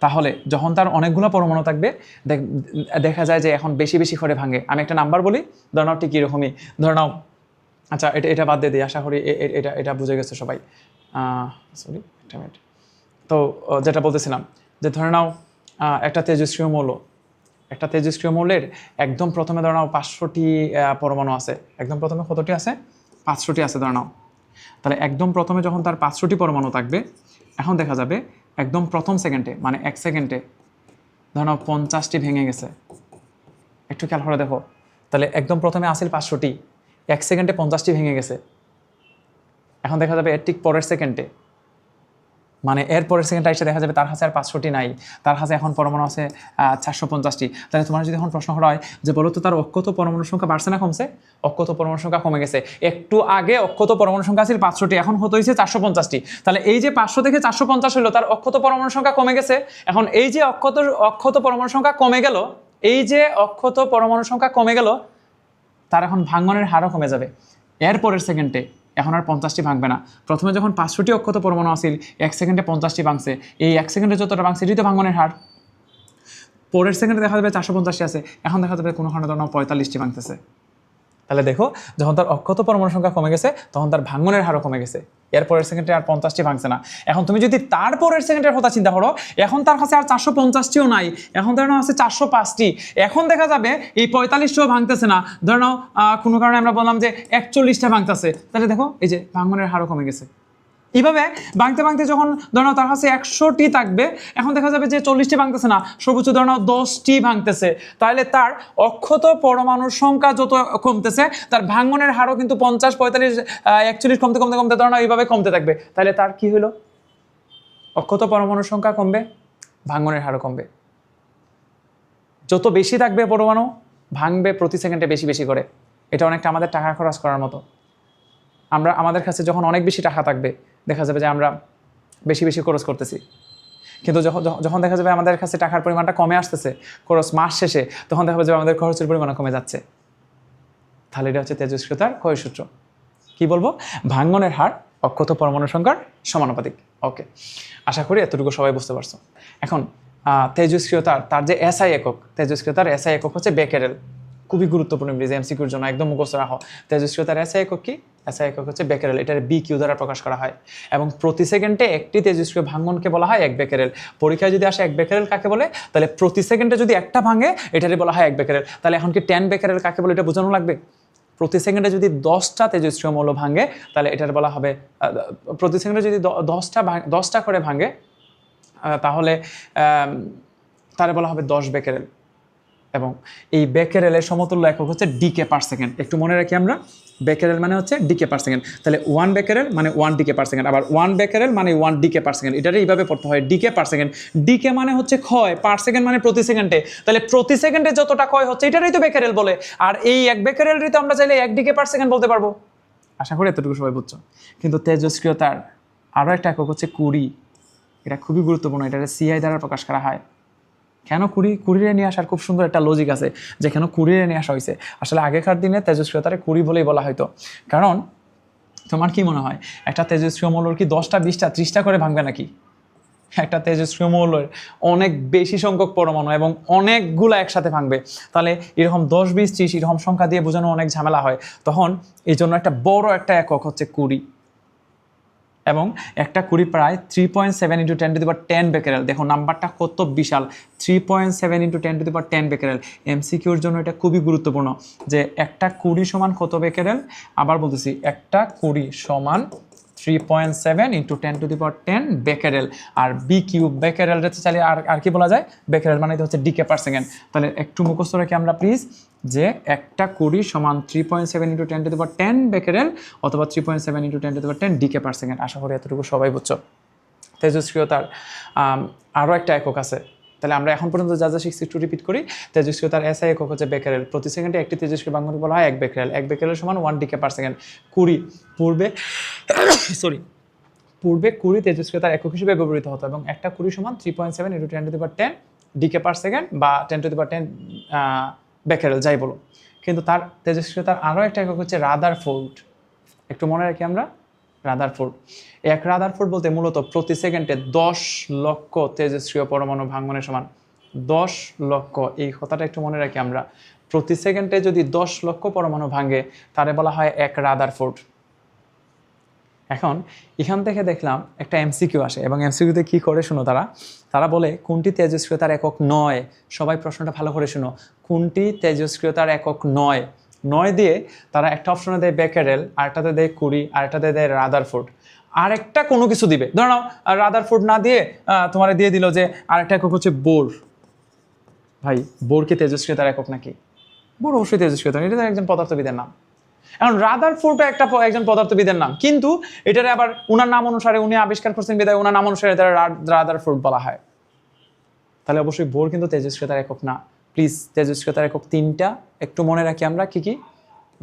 তাহলে যখন তার অনেকগুলো পরমাণু থাকবে, দেখা যায় যে এখন বেশি বেশি করে ভাঙে। আমি একটা নাম্বার বলি, ধরে নাও ঠিক এরকমই, ধরে নাও, আচ্ছা এটা বাদ দিয়ে দিই, আশা করি এটা বুঝে গেছে সবাই। সরি একটা মিনিট। তো যেটা বলতেছিলাম যে ধরে নাও একটা তেজস্ক্রিয় মৌলের একদম প্রথমে ধরে নাও 500টি পরমাণু আছে। একদম প্রথমে কতটি আছে? 500টি আছে ধরে নাও। তাহলে একদম প্রথমে যখন তার 500টি পরমাণু থাকবে, এখন দেখা যাবে একদম প্রথম সেকেন্ডে মানে 1 সেকেন্ডে ধরে নাও 50টি ভেঙে গেছে। একটু খেয়াল করে দেখো, তাহলে একদম প্রথমে আসিল 500টি, 1 সেকেন্ডে 50টি ভেঙে গেছে। এখন দেখা যাবে এর ঠিক পরের সেকেন্ডে, মানে এর পরের সেকেন্ডটা এসে দেখা যাবে তার কাছে আর 500টি নাই, তার কাছে এখন পরমাণু আছে 450টি। তাহলে তোমার যদি এখন প্রশ্ন করা হয় যে বলো তো তার অক্ষত পরমাণুর সংখ্যা বাড়ছে না কমছে? অক্ষত পরমাণুর সংখ্যা কমে গেছে। একটু আগে অক্ষত পরমাণুর সংখ্যা ছিল 500টি, এখন হতে হয়েছে 450টি। তাহলে এই যে 500 থেকে 450 হলো, তার অক্ষত পরমাণুর সংখ্যা কমে গেছে। এখন এই যে অক্ষত পরমাণুর সংখ্যা কমে গেল, এই যে অক্ষত পরমাণুর সংখ্যা কমে গেল, তার এখন ভাঙনের হারও কমে যাবে। এর পরের সেকেন্ডে এখন আর 50টি ভাঙবে না। প্রথমে যখন 500টি অক্ষত পরমাণু আসিল, 1 সেকেন্ডে 50টি ভাঙছে, এই 1 সেকেন্ডে যতটা ভাঙছে এটি তো ভাঙনের হার। পরের সেকেন্ডে দেখা যাবে 450টি আছে, এখন দেখা যাবে কোনো কারণে ধরো 45টি ভাঙতেছে। তাহলে দেখো, যখন তার অক্ষত পরমাণু সংখ্যা কমে গেছে তখন তার ভাঙনের হারও কমে গেছে। এর পরের সেকেন্ডে আর 50টি ভাঙছে না। এখন তুমি যদি তার পরের সেকেন্ডের কথা চিন্তা করো, এখন তার কাছে আর 450টিও নাই, এখন ধরে নাও আছে 405টি। এখন দেখা যাবে এই 45টাও ভাঙতেছে না, ধরে নাও কোনো কারণে আমরা বললাম যে 41টা ভাঙতেছে, তাহলে দেখো এই যে ভাঙনের হারও কমে গেছে। এইভাবে ভাঙতে ভাঙতে যখন ধরো তার কাছে 100টি থাকবে, এখন দেখা যাবে যে 40টি ভাঙতেছে না, সর্বোচ্চ ধরো 10টি ভাঙতেছে। তাহলে তার অক্ষত পরমাণুর সংখ্যা যত কমতেছে, তার ভাঙনের হারও কিন্তু 50, 45, 41 কমতে কমতে কমতে ধরো এইভাবে কমতে থাকবে। তাহলে তার কি হলো? অক্ষত পরমাণুর সংখ্যা কমবে, ভাঙনের হারও কমবে। যত বেশি থাকবে পরমাণু, ভাঙবে প্রতি সেকেন্ডে বেশি বেশি করে। এটা অনেকটা আমাদের টাকা খরচ করার মতো। আমাদের কাছে যখন অনেক বেশি টাকা থাকবে, দেখা যাবে যে আমরা বেশি বেশি খরচ করতেছি, কিন্তু যখন দেখা যাবে আমাদের কাছে টাকার পরিমাণটা কমে আসতেছে খরচ মাস শেষে, তখন দেখা যাবে আমাদের খরচের পরিমাণ কমে যাচ্ছে। তাহলে এটা হচ্ছে তেজস্ক্রিয়তার ক্ষয়সূত্র। কি বলবো? ভাঙনের হার অক্ষত পরমাণু সংখ্যার সমানুপাতিক। ওকে, আশা করি এতটুকু সবাই বুঝতে পারছো। এখন তেজস্ক্রিয়তার তার যে এসআই একক, তেজস্ক্রিয়তার এসআই একক হচ্ছে বেকেরেল। খুবই গুরুত্বপূর্ণ ব্রিজ, এমসিকিউর জন্য একদম মুখস্থ রাখো। তেজস্ক্রিয়তার এসআই একক কি? এসআই একক হচ্ছে বেকেরেল। এটার বিকিউ দ্বারা প্রকাশ করা হয় এবং প্রতি সেকেন্ডে একটি তেজস্ক্রিয় ভাঙনকে বলা হয় 1 বেকেরেল। পরীক্ষায় যদি আসে 1 বেকেরেল কাকে বলে, তাহলে প্রতি সেকেন্ডে যদি একটা ভাঙে এটারই বলা হয় 1 বেকেরেল। তাহলে এখন কি 10 বেকেরেল কাকে বলে এটা বোঝানো লাগবে? প্রতি সেকেন্ডে যদি 10টা তেজস্ক্রিয় মৌল ভাঙে, তাহলে এটার বলা হবে প্রতি সেকেন্ডে যদি 10টা করে ভাঙে, তাহলে তারে বলা হবে 10 বেকেরেল। এবং এই বেকেরেলের সমতুল্য একক হচ্ছে ডিকে পার সেকেন্ড। একটু মনে রাখি আমরা, বেকেরেল মানে হচ্ছে ডিকে পার সেকেন্ড। তাহলে 1 বেকেরেল মানে 1 ডিকে পার সেকেন্ড, আবার 1 বেকেরেল মানে 1 ডিকে পার সেকেন্ড। এটারে এইভাবে পড়তে হয়, ডিকে পার সেকেন্ড। ডিকে মানে হচ্ছে ক্ষয়, পার সেকেন্ড মানে প্রতি সেকেন্ডে। তাহলে প্রতি সেকেন্ডে যতটা ক্ষয় হচ্ছে এটারই তো বেকেরেল বলে। আর এই 1 বেকেরেলই তো আমরা চাইলে 1 ডিকে পার সেকেন্ড বলতে পারবো। আশা করি এতটুকু সবাই বুঝছো। কিন্তু তেজস্ক্রিয়তার আরও একটা একক হচ্ছে কুড়ি। এটা খুবই গুরুত্বপূর্ণ, এটা সিআই দ্বারা প্রকাশ করা হয়। কেন কুড়িরে নিয়ে আসার খুব সুন্দর একটা লজিক আছে যে কেন কুড়িরে নিয়ে আসা হয়েছে। আসলে আগেকার দিনে তেজস্ক্রিয়তারে কুড়ি বলেই বলা হয়তো, কারণ তোমার কি মনে হয় একটা তেজস্ক্রিয় মৌলর কি 10টা, 20টা, 30টা করে ভাঙবে নাকি? একটা তেজস্ক্রিয় মৌলের অনেক বেশি সংখ্যক পরমাণু এবং অনেকগুলো একসাথে ভাঙবে। তাহলে এরকম 10, 20, 30 এরকম সংখ্যা দিয়ে বোঝানো অনেক ঝামেলা হয়। তখন এই জন্য একটা বড় একটা একক হচ্ছে কুড়ি। এবং একটা কুড়ি প্রায় 3.7 × 10⁻10 বেকেরেল। দেখো নাম্বারটা কত বিশাল, 3.7 × 10⁻10 বেকেরেল। এমসিকিউর জন্য এটা খুবই গুরুত্বপূর্ণ যে একটা কুড়ি সমান কত বেকেরেল। আবার বলতেছি, একটা কুড়ি সমান 3.7 × 10⁻10 বেকেরেল। আর বি কিউব বেকেরেল চাইলে আর কি বলা যায়, বেকেরেল মানে হচ্ছে ডিকে পার সেকেন্ড। তাহলে একটু মুখস্থ রাখি আমরা প্লিজ, যে একটা কুড়ি সমান 3.7 × 10⁻10 বেকেরেল অথবা 3.7 × 10⁻10 ডিকে পার সেকেন্ড। আশা করি এতটুকু সবাই বুঝছো। তেজস্ক্রিয়তার আরও একটা একক আছে। তাহলে আমরা এখন পর্যন্ত যা যা শিখছি একটু রিপিট করি। তেজস্ক্রিয়তার এসআই একক হচ্ছে বেকেরেল। প্রতি সেকেন্ডে একটি তেজস্ক্রিয় ভাঙনকে বলা হয় 1 বেকেরেল। 1 বেকেরেল সমান 1 ডিকে পার সেকেন্ড। কুড়ি পূর্বে কুড়ি তেজস্ক্রিয়তার একক হিসেবে ব্যবহৃত হতো এবং একটা কুড়ি সমান 3.7 × 10⁻10 ডিকে পার সেকেন্ড বা 10⁻10 বেকেরেল যাই বলো। কিন্তু তার তেজস্ক্রিয়তার আরও একটা একক হচ্ছে রাদারফোর্ড। একটু মনে রাখি আমরা, রাদারফোর্ড। এক রাদারফোর্ড বলতে মূলত প্রতি সেকেন্ডে 10 লক্ষ তেজস্ক্রিয় পরমাণু ভাঙনের সমান। 10 লক্ষ, এই কথাটা একটু মনে রাখি আমরা। প্রতি সেকেন্ডে যদি 10 লক্ষ পরমাণু ভাঙে তারে বলা হয় এক রাদারফোর্ড। এখন এখান থেকে দেখলাম একটা এমসিকিউ আসে এবং এমসিকিউতে কী করে শুনো, তারা বলে কোনটি তেজস্ক্রিয়তার একক নয়। সবাই প্রশ্নটা ভালো করে শুনো, কোনটি তেজস্ক্রিয়তার একক নয়। 9 দিয়ে তারা একটা অপশনে দেয় বেকেরেল, আরেকটাতে দেয় কুড়ি, আরেকটাতে দেয় রাদারফোর্ড, আরেকটা কোনো কিছু দিবে। ধরো নাও রাদারফোর্ড না দিয়ে তোমার দিয়ে দিল যে আরেকটা একক হচ্ছে বোর। ভাই বোর কি তেজস্ক্রিয়তার একক নাকি? বোর অবশ্যই তেজস্ক্রিয় ত্বরণ, এটা একজন পদার্থবিদের নাম। এখন রাদারফোর্ড একজন পদার্থবিদের নাম, কিন্তু এটারে আবার উনার নাম অনুসারে উনি আবিষ্কার করছেন বিধায় উনার নাম অনুসারে এটা রাদারফোর্ড বলা হয়। তাহলে অবশ্যই বোর কিন্তু তেজস্ক্রিয়তার একক না। প্লিজ তেজস্ক্রিয়তার একক তিনটা একটু মনে রাখি আমরা, কি কি?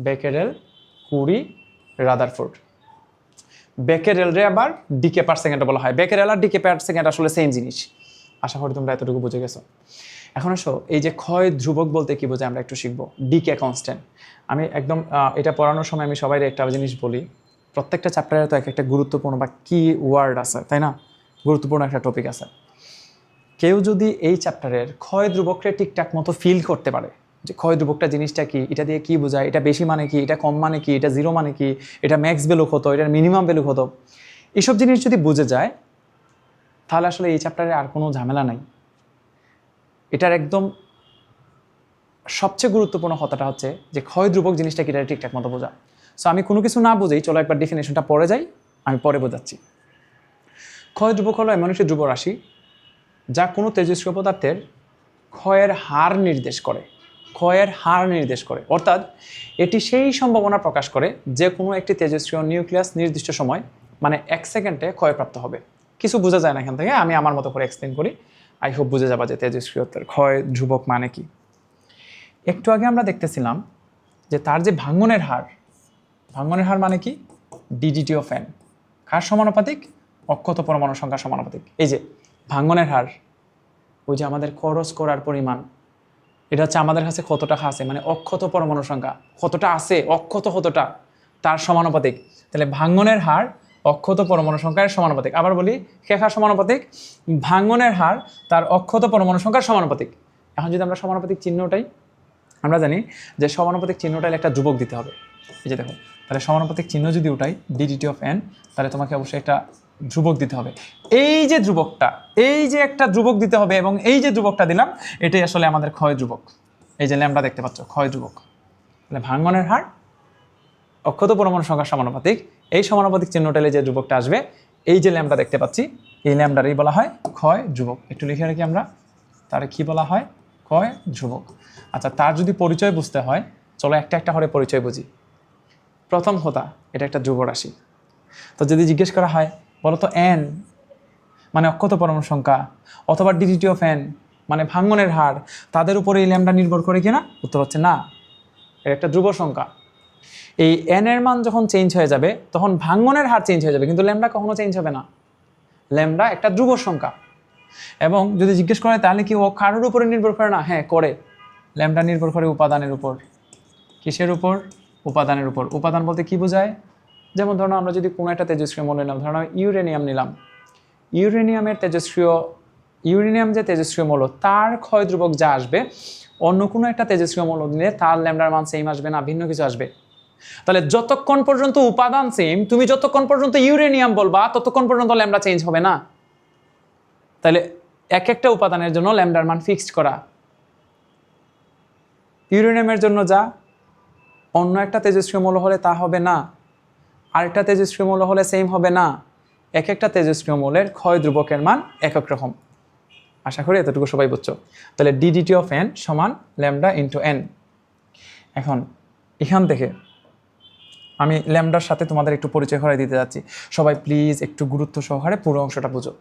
বেকেরেল, কুরি, রাদারফোর্ড। বেকেরেল রে আবার ডিকে পার সেকেন্ড বলা হয়। বেকেরেল আর ডিকে পার সেকেন্ড আসলে সেম জিনিস। আশা করি তোমরা এতটুকু বুঝে গেছো। এখন আসো, এই যে ক্ষয় ধ্রুবক বলতে কি বোঝায় আমরা একটু শিখবো। Decay constant. আমি একদম এটা পড়ানোর সময় আমি সবাই একটা জিনিস বলি, প্রত্যেকটা চ্যাপ্টারে তো একটা গুরুত্বপূর্ণ বা কি ওয়ার্ড আছে, তাই না? গুরুত্বপূর্ণ একটা টপিক আছে। কেউ যদি এই চ্যাপ্টারের ক্ষয় ধ্রুবককে ঠিকঠাক মতো ফিল করতে পারে, যে ক্ষয় ধ্রুবকটা জিনিসটা কি, এটা দিয়ে কি বোঝায়, এটা বেশি মানে কি, এটা কম মানে কি, এটা জিরো মানে কি, এটা ম্যাক্স ভ্যালু কত, এটার মিনিমাম ভ্যালু কত, এইসব জিনিস যদি বুঝে যায়, তাহলে আসলে এই চ্যাপ্টারে আর কোনো ঝামেলা নাই। এটার একদম সবচেয়ে গুরুত্বপূর্ণ কথাটা হচ্ছে যে ক্ষয় ধ্রুবক জিনিসটা কি, এটা ঠিকঠাক মতো বোঝা। সো আমি কোনো কিছু না বুঝেই চলো একবার ডেফিনেশনটা পড়ে যাই, আমি পরে বোঝাচ্ছি। ক্ষয় ধ্রুবক হলো এমন একটি ধ্রুব রাশি যা কোনো তেজস্ক্রিয় পদার্থের ক্ষয়ের হার নির্দেশ করে। ক্ষয়ের হার নির্দেশ করে, অর্থাৎ এটি সেই সম্ভাবনা প্রকাশ করে যে কোনো একটি তেজস্ক্রিয় নিউক্লিয়াস নির্দিষ্ট সময়, মানে 1 সেকেন্ডে ক্ষয়প্রাপ্ত হবে। কিছু বোঝা যায় না এখান থেকে, আমি আমার মতো করে এক্সপ্লেন করি, আই হোপ বুঝে যাবা যে তেজস্ক্রিয়তার ক্ষয় ধ্রুবক মানে কি। একটু আগে আমরা দেখতেছিলাম যে তার যে ভাঙ্গনের হার, ভাঙ্গনের হার মানে কি? ডিজিটি অফ এন। কার সমানুপাতিক? অক্ষত পরমাণু সংখ্যার সমানুপাতিক। এই যে ভাঙ্গনের হার, ওই যে আমাদের খরচ করার পরিমাণ, এটা হচ্ছে আমাদের কাছে কত টাকা আছে, মানে অক্ষত পরমাণু সংখ্যা কতটা আছে, অক্ষত কতটা, তার সমানুপাতিক। তাহলে ভাঙ্গনের হার অক্ষত পরমাণু সংখ্যার সমানুপাতিক। আবার বলি, কে কার সমানুপাতিক? ভাঙ্গনের হার তার অক্ষত পরমাণু সংখ্যার সমানুপাতিক। এখন যদি আমরা সমানুপাতিক চিহ্নটাই, আমরা জানি যে সমানুপাতিক চিহ্নটাই একটা ধ্রুবক দিতে হবে। এই যে দেখো, তাহলে সমানুপাতিক চিহ্ন যদি উঠাই ডিডিটি অফ এন, তাহলে তোমাকে অবশ্যই একটা ধ্রুবক দিতে হবে। এই যে ধ্রুবকটা, এই যে একটা ধ্রুবক দিতে হবে, এবং এই যে ধ্রুবকটা দিলাম, এটাই আসলে আমাদের ক্ষয় ধ্রুবক। এই যে ল্যাম্বডা দেখতে পাচ্ছ, ক্ষয় ধ্রুবক। তাহলে ভাঙ্গনের হার অক্ষত পরমাণু সংখ্যার সমানুপাতিক, এই সমানুপাতিক চিহ্নটালে যে ধ্রুবকটা আসবে, এই যে ল্যাম্বডা দেখতে পাচ্ছি, এই ল্যাম্বডারই বলা হয় ক্ষয় ধ্রুবক। একটু লিখে রাখি আমরা, তার কি বলা হয়? ক্ষয় ধ্রুবক। আচ্ছা, তার যদি পরিচয় বুঝতে হয়, চলো একটা একটা করে পরিচয় বুঝি। প্রথম কথা, এটা একটা ধ্রুব রাশি। তো যদি জিজ্ঞেস করা হয়, বলো তো এন মানে অক্ষত পরমাণু সংখ্যা, অথবা ডিজিটি অফ এন মানে ভাঙ্গনের হার, তাদের উপরে এই ল্যাম্বডা নির্ভর করে কিনা? উত্তর হচ্ছে না, এটা একটা ধ্রুব সংখ্যা। এই এন এর মান যখন চেঞ্জ হয়ে যাবে, তখন ভাঙ্গনের হার চেঞ্জ হয়ে যাবে, কিন্তু ল্যাম্বডা কখনো চেঞ্জ হবে না। ল্যাম্বডা একটা ধ্রুব সংখ্যা। এবং যদি জিজ্ঞেস করে তাহলে কি ও কারোর উপরে নির্ভর করে না? হ্যাঁ করে। ল্যাম্বডা নির্ভর করে উপাদানের উপর। কিসের উপর? উপাদানের উপর। উপাদান বলতে কি বোঝায়? যেমন ধরো আমরা যদি কোনো একটা তেজস্ক্রিয় মৌল নিলাম, ধরো ইউরেনিয়াম নিলাম, ইউরেনিয়ামের ইউরেনিয়াম যে তেজস্ক্রিয় মৌল, তার ক্ষয় ধ্রুবক যা আসবে, অন্য কোনো একটা তেজস্ক্রিয় মৌল নিলে তার ল্যাম্বডার মান সেম আসবে না, ভিন্ন কিছু আসবে। তাহলে যতক্ষণ পর্যন্ত উপাদান সেম, তুমি যতক্ষণ পর্যন্ত ইউরেনিয়াম বলবা, ততক্ষণ পর্যন্ত ল্যাম্বডা চেঞ্জ হবে না। তাহলে এক একটা উপাদানের জন্য ল্যাম্বডার মান ফিক্সড করা। ইউরেনিয়ামের জন্য যা, অন্য একটা তেজস্ক্রিয় মৌল হলে তা হবে না, আরেকটা তেজস্ক্রিয় মৌল হলে সেম হবে না। এক একটা তেজস্ক্রিয় মৌলের ক্ষয় ধ্রুবকের মান এক এক রকম। আশা করি এতটুকু সবাই বুঝছো। তাহলে ডিডিটি অফ এন সমান ল্যাম্বডা ইন্টু এন। এখন এখান থেকে আমি ল্যাম্বডার সাথে তোমাদের একটু পরিচয় করে দিতে যাচ্ছি। সবাই প্লিজ একটু গুরুত্ব সহকারে পুরো অংশটা বুঝো।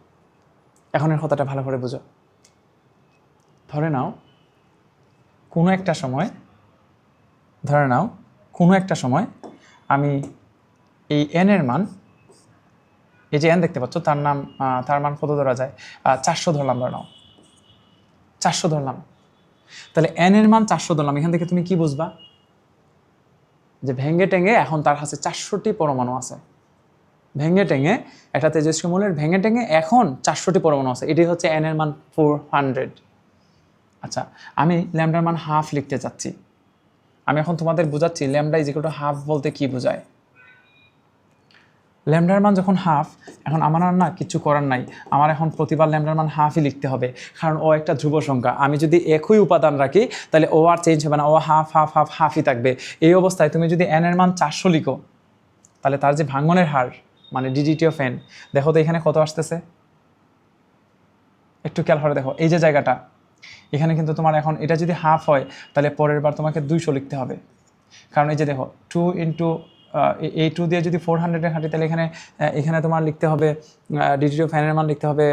এখনের কথাটা ভালো করে বুঝো। ধরে নাও কোনো একটা সময় আমি এই এন এর মান, এই যে এন দেখতে পাচ্ছ, তার মান কত ধরা যায়? 400 ধরলাম। ধরে নাও 400 ধরলাম। তাহলে এন এর মান 400 ধরলাম। এখান থেকে তুমি কি বুঝবা? যে ভেঙে টেঙে এখন তার কাছে 400টি পরমাণু আছে। ভেঙে টেঙে একটা তেজস্ক্রিয় মৌলের ভেঙে টেঙে এখন 400টি পরমাণু আছে। এটি হচ্ছে এন এর মান 400। আচ্ছা, আমি ল্যাম্বডার মান হাফ লিখতে চাচ্ছি। আমি এখন তোমাদের বোঝাচ্ছি lambda is equal to half বলতে কি বোঝায়। ল্যাম্বডার মান যখন হাফ, এখন আমার আর না কিছু করার নাই, আমার এখন প্রতিবার ল্যাম্বডার মান হাফই লিখতে হবে, কারণ ও একটা ধ্রুব সংখ্যা। আমি যদি একই উপাদান রাখি, তাহলে ও আর চেঞ্জ হবে না, ও হাফই থাকবে। এই অবস্থায় তুমি যদি এন এর মান 400 লিখো, তাহলে তার যে ভাঙ্গনের হার মানে ডিডিটি অফ এন, দেখো তো এখানে কত আসতেছে, একটু খেয়াল করে দেখো। এই যে জায়গাটা, এখানে কিন্তু তোমার এখন এটা যদি হাফ হয় তাহলে পরের বার তোমাকে 200 লিখতে হবে, কারণ এই যে দেখো 2 ইন্টু এই 2 দিয়ে যদি 400 হাঁটি তাহলে এখানে তোমার লিখতে হবে ডিজিটাল ফ্যানের মান লিখতে হবে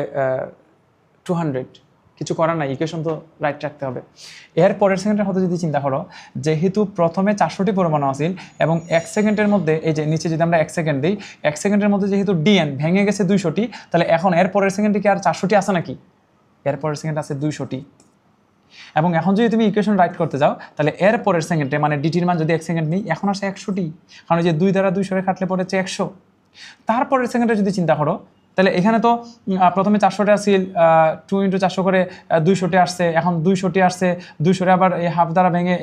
200। কিছু করার নাই, ইকুয়েশন তো রাইট রাখতে হবে। এর পরের সেকেন্ডের মধ্যে যদি চিন্তা করো, যেহেতু প্রথমে 400টি পরমাণু আছিল এবং 1 সেকেন্ডের মধ্যে এই যে নিচে যদি আমরা 1 সেকেন্ড দিই, 1 সেকেন্ডের মধ্যে যেহেতু ডিএন ভেঙে গেছে 200টি, তাহলে এখন এর পরের সেকেন্ডে কি আর 400টি আছে নাকি? এর পরের সেকেন্ড আছে 200টি। এবং এখন যদি তুমি ইকুয়েশন রাইট করতে যাও তাহলে এর পরের সেকেন্ডে মানে ডিটির মান যদি 1 সেকেন্ড নেই, এখন আসে 100টি, কারণ যে 2 দ্বারা 200 কাটলে পড়েছে 100। তারপরের সেকেন্ডে যদি চিন্তা করো তাহলে এখানে তো প্রথমে 400টা ছিল, 2 ইন্টু 400 করে 200টি আসছে, এখন 200টি আসছে, 200 আবার এই হাফ দ্বারা ভেঙে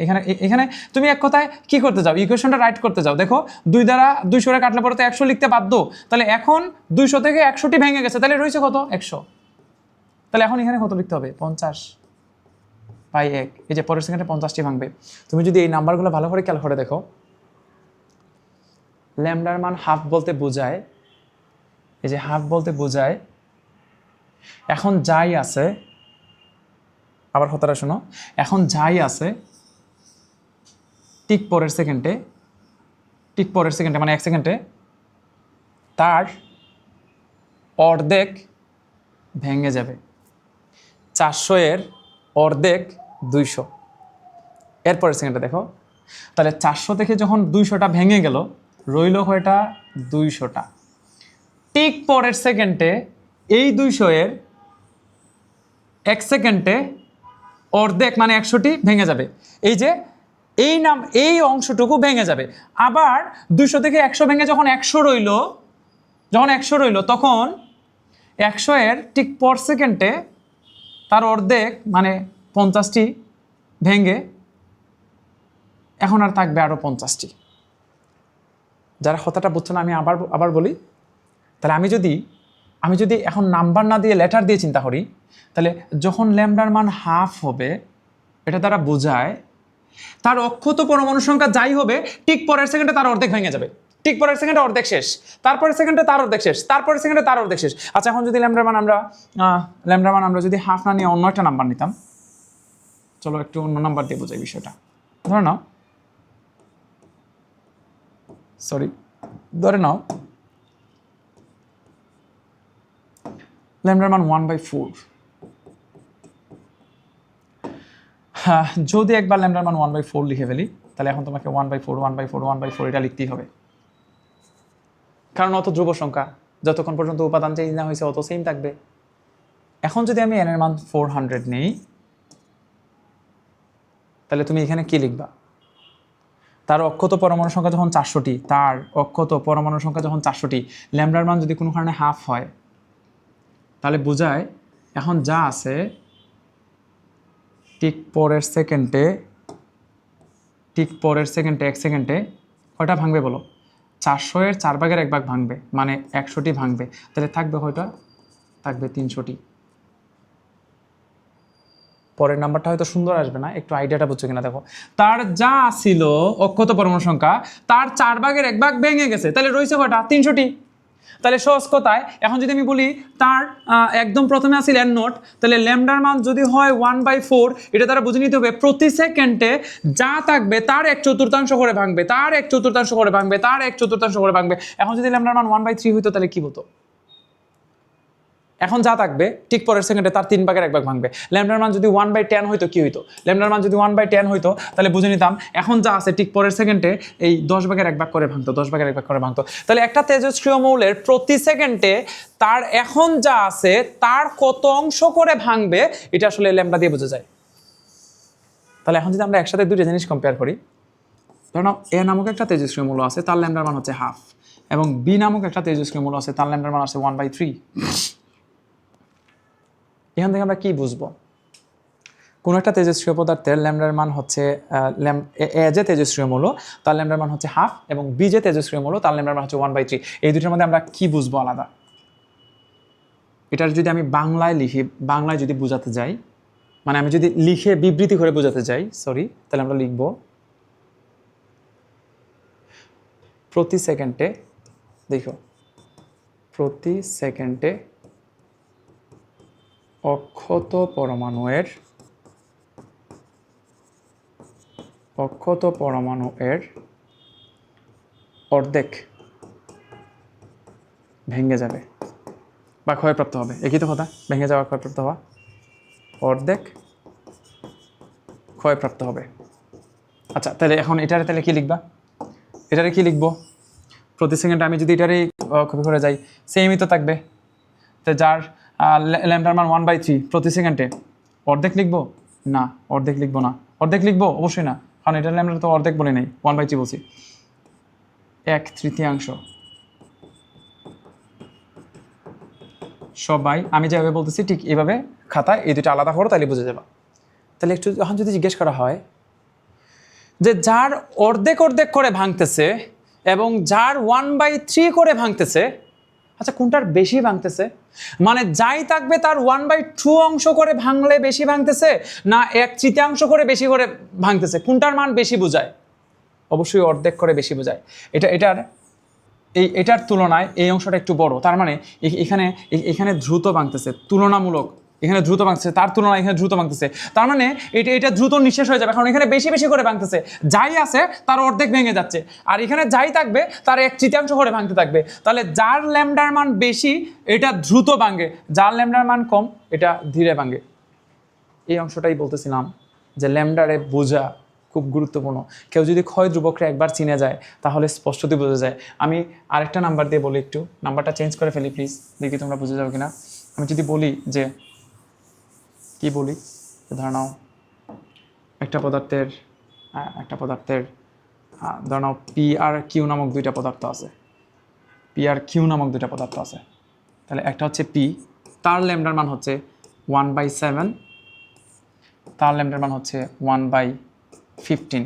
এখানে তুমি এক কথায় কি করতে যাও, ইকুয়েশনটা রাইট করতে যাও। দেখো 2 দ্বারা 200 কাটলে পরে তো 100 লিখতে বাধ্য, তাহলে এখন 200 থেকে 100টি ভেঙে গেছে, তাহলে রয়েছে কত? 100। তাহলে এখন এখানে কত লিখতে হবে? 50/1। এই যে পরের সেকেন্ডে 50টি ভাঙবে। তুমি যদি এই নাম্বারগুলো ভালো করে খেয়াল করে দেখো, ল্যামডার মান হাফ বলতে বোঝায়, এই যে হাফ বলতে বোঝায় এখন যাই আছে, আবার কথাটা শোনো, এখন যাই আছে ঠিক পরের সেকেন্ডে মানে 1 সেকেন্ডে তার অর্ধেক ভেঙে যাবে। 400 এর অর্ধেক 200। এরপরের সেকেন্ডে দেখো, তাহলে 400 থেকে যখন 200টা ভেঙে গেল, রইল কয়টা? 200টা। ঠিক পরের সেকেন্ডে এই 200 এর 1 সেকেন্ডে অর্ধেক মানে 100টি ভেঙে যাবে। এই যে এই অংশটুকু ভেঙে যাবে। আবার 200 থেকে 100 ভেঙে যখন 100 রইল, তখন 100 এর ঠিক পর সেকেন্ডে তার অর্ধেক মানে 50টি ভেঙে এখন আর থাকবে আরও 50টি। যারা কথাটা বুঝছো না, আমি আবার বলি। তাহলে আমি যদি এখন নাম্বার না দিয়ে লেটার দিয়ে চিন্তা করি, তাহলে যখন ল্যামডার মান হাফ হবে, এটা দ্বারা বোঝায় তার অক্ষত পরমাণু সংখ্যা যাই হবে ঠিক পরের সেকেন্ডে তার অর্ধেক ভেঙে যাবে। ঠিক পরের সেকেন্ডে অর্ধেক শেষ, তারপরের সেকেন্ডে তার অর্ধেক শেষ, তারপরের সেকেন্ডে তার অর্ধেক শেষ। আচ্ছা, এখন যদি ল্যামডার মান আমরা যদি হাফ না নিয়ে অন্য একটা নাম্বার নিতাম, চলো একটু অন্য নাম্বার দিয়ে বোঝাই বিষয়টা। ধরে নাও ল্যামডার মান 1/4। হ্যাঁ, যদি একবার ল্যামডার মান 1/4 লিখে ফেলি, তাহলে এখন তোমাকে 1/4 এটা লিখতেই হবে, কারণ অত ধ্রুব সংখ্যা, যতক্ষণ পর্যন্ত উপাদান চেঞ্জ না হয়েছে অত সেম থাকবে। এখন যদি আমি এন এর মান 400 নেই, তাহলে তুমি এখানে কি লিখবা? তার অক্ষত পরমাণু সংখ্যা যখন 400টি, ল্যামডার মান যদি কোনো কারণে হাফ হয়, তাহলে বোঝায় এখন যা আছে ঠিক পরের সেকেন্ডে 1 সেকেন্ডে কয়টা ভাঙবে বলো? 400 এর 4/1 ভাঙবে, মানে 100টি ভাঙবে। তাহলে থাকবে কয়টা? থাকবে 300টি। পরের নাম্বারটা হয়তো সুন্দর আসবে না, একটু আইডিয়াটা বুঝছো কিনা দেখো। তার যা ছিল অক্ষত পরমাণু সংখ্যা, তার 4/1 ভেঙে গেছে, তাহলে রয়েছে কয়টা? 300টি। তাহলে সহজ কথায় এখন যদি আমি বলি তার একদম প্রথমে আসিল এন নট, তাহলে ল্যামডার মান যদি হয় 1/4, এটা দ্বারা বুঝে নিতে হবে প্রতি সেকেন্ডে যা থাকবে তার 1/4 করে ভাঙবে, তার 1/4 করে ভাঙবে, তার 1/4 করে ভাঙবে। এখন যদি ল্যামডার মান 1/3 হইতো তাহলে কি হতো? এখন যা থাকবে ঠিক পরের সেকেন্ডে তার 3/1 ভাঙবে। ল্যামডার মান যদি 1/10 হইতো কি হইতো? ল্যামডার মান যদি 1/10 হইতো তাহলে বুঝে নিতাম এখন যা আছে ঠিক পরের সেকেন্ডে এই 10/1 করে ভাঙতো, 10/1 করে ভাঙতো। তাহলে একটা তেজস্ক্রিয় মৌলের প্রতি সেকেন্ডে তার এখন যা আছে তার কত অংশ করে ভাঙবে, এটা আসলে ল্যামডা দিয়ে বোঝা যায়। তাহলে এখন যদি আমরা একসাথে দুইটা জিনিস কম্পেয়ার করি, ধরো এ নামক একটা তেজস্ক্রিয় মৌল আছে, তার ল্যামডার মান হচ্ছে হাফ, এবং বি নামক একটা তেজস্ক্রিয় মৌল আছে, তার ল্যামডার মান আছে 1/3। এখান থেকে আমরা কি বুঝবো? কোনো একটা তেজস্ক্রিয় পদার্থের ল্যামডার মান হচ্ছে এ যে তেজস্ক্রিয় মৌল তার ল্যামডার মান হচ্ছে হাফ, এবং বি যে তেজস্ক্রিয় মৌল তার ল্যামডার মান হচ্ছে 1/3। এই দুটোর মধ্যে আমরা কি বুঝবো আলাদা? এটার যদি আমি বাংলায় যদি বোঝাতে যাই, মানে আমি যদি লিখে বিবৃতি করে বোঝাতে যাই, তাহলে আমরা লিখব প্রতি সেকেন্ডে, দেখো প্রতি সেকেন্ডে অক্ষত পরমাণুর অক্ষত পরমাণু এর অর্ধেক ভেঙে যাবে বা ক্ষয়প্রাপ্ত হবে, একই তো কথা, ভেঙে যাওয়া ক্ষয়প্রাপ্ত হওয়া, অর্ধেক ক্ষয়প্রাপ্ত হবে। আচ্ছা তাহলে এখন এটারে তাহলে কি লিখবা, এটারে কি লিখবো, প্রতি সেকেন্ডে আমি যদি এটারই কপি করে যাই সেমই তো থাকবে। তো যার ল্যামডার মান 1/3 প্রতি সেকেন্ডে অর্ধেক লিখবো না, অর্ধেক লিখবো না, অর্ধেক লিখবো অবশ্যই না, কারণ এটার ল্যামডার তো অর্ধেক বলি নাই, 1/3 বলছি, 1/3 সবাই আমি যেভাবে বলতেছি ঠিক এইভাবে খাতায় এই দুটো আলাদা করো, তাহলে বুঝে যাবা। তাহলে একটু এখন যদি জিজ্ঞেস করা হয় যে যার অর্ধেক অর্ধেক করে ভাঙতেছে এবং যার 1/3 করে ভাঙতেছে, আচ্ছা কোনটার বেশি ভাঙতেছে, মানে যাই থাকবে তার 1/2 অংশ করে ভাঙলে বেশি ভাঙতেছে না 1/3 করে বেশি করে ভাঙতেছে, কোনটার মান বেশি বোঝায়? অবশ্যই অর্ধেক করে বেশি বোঝায়। এটার তুলনায় এই অংশটা একটু বড়, তার মানে এখানে দ্রুত ভাঙতেছে, তুলনামূলক এখানে দ্রুত ভাঙতেছে, তার তুলনায় এখানে দ্রুত ভাঙতেছে, তার মানে এটা দ্রুত নিঃশেষ হয়ে যাবে, কারণ এখানে বেশি বেশি করে ভাঙতেছে, যাই আছে তার অর্ধেক ভেঙে যাচ্ছে, আর এখানে যাই থাকবে তার 1/3 করে ভাঙতে থাকবে। তাহলে যার ল্যামডার মান বেশি এটা দ্রুত ভাঙে, যার ল্যামডার মান কম এটা ধীরে ভাঙে। এই অংশটাই বলতেছিলাম যে ল্যামডারে বোঝা খুব গুরুত্বপূর্ণ। কেউ যদি ক্ষয় ধ্রুবকরে একবার চিনে যায় তাহলে স্পষ্টতই বোঝা যায়। আমি আরেকটা নাম্বার দিয়ে বলি, একটু নাম্বারটা চেঞ্জ করে ফেলি প্লিজ, দেখি তোমরা বুঝে যাও কিনা। আমি যদি বলি যে কি বলি, ধরে নাও একটা পদার্থের ধরে নাও পি আর কিউ নামক দুইটা পদার্থ আছে, পি আর কিউ নামক দুইটা পদার্থ আছে। তাহলে একটা হচ্ছে পি, তার ল্যামডার মান হচ্ছে 1/7, তার ল্যামডার মান হচ্ছে 1/15।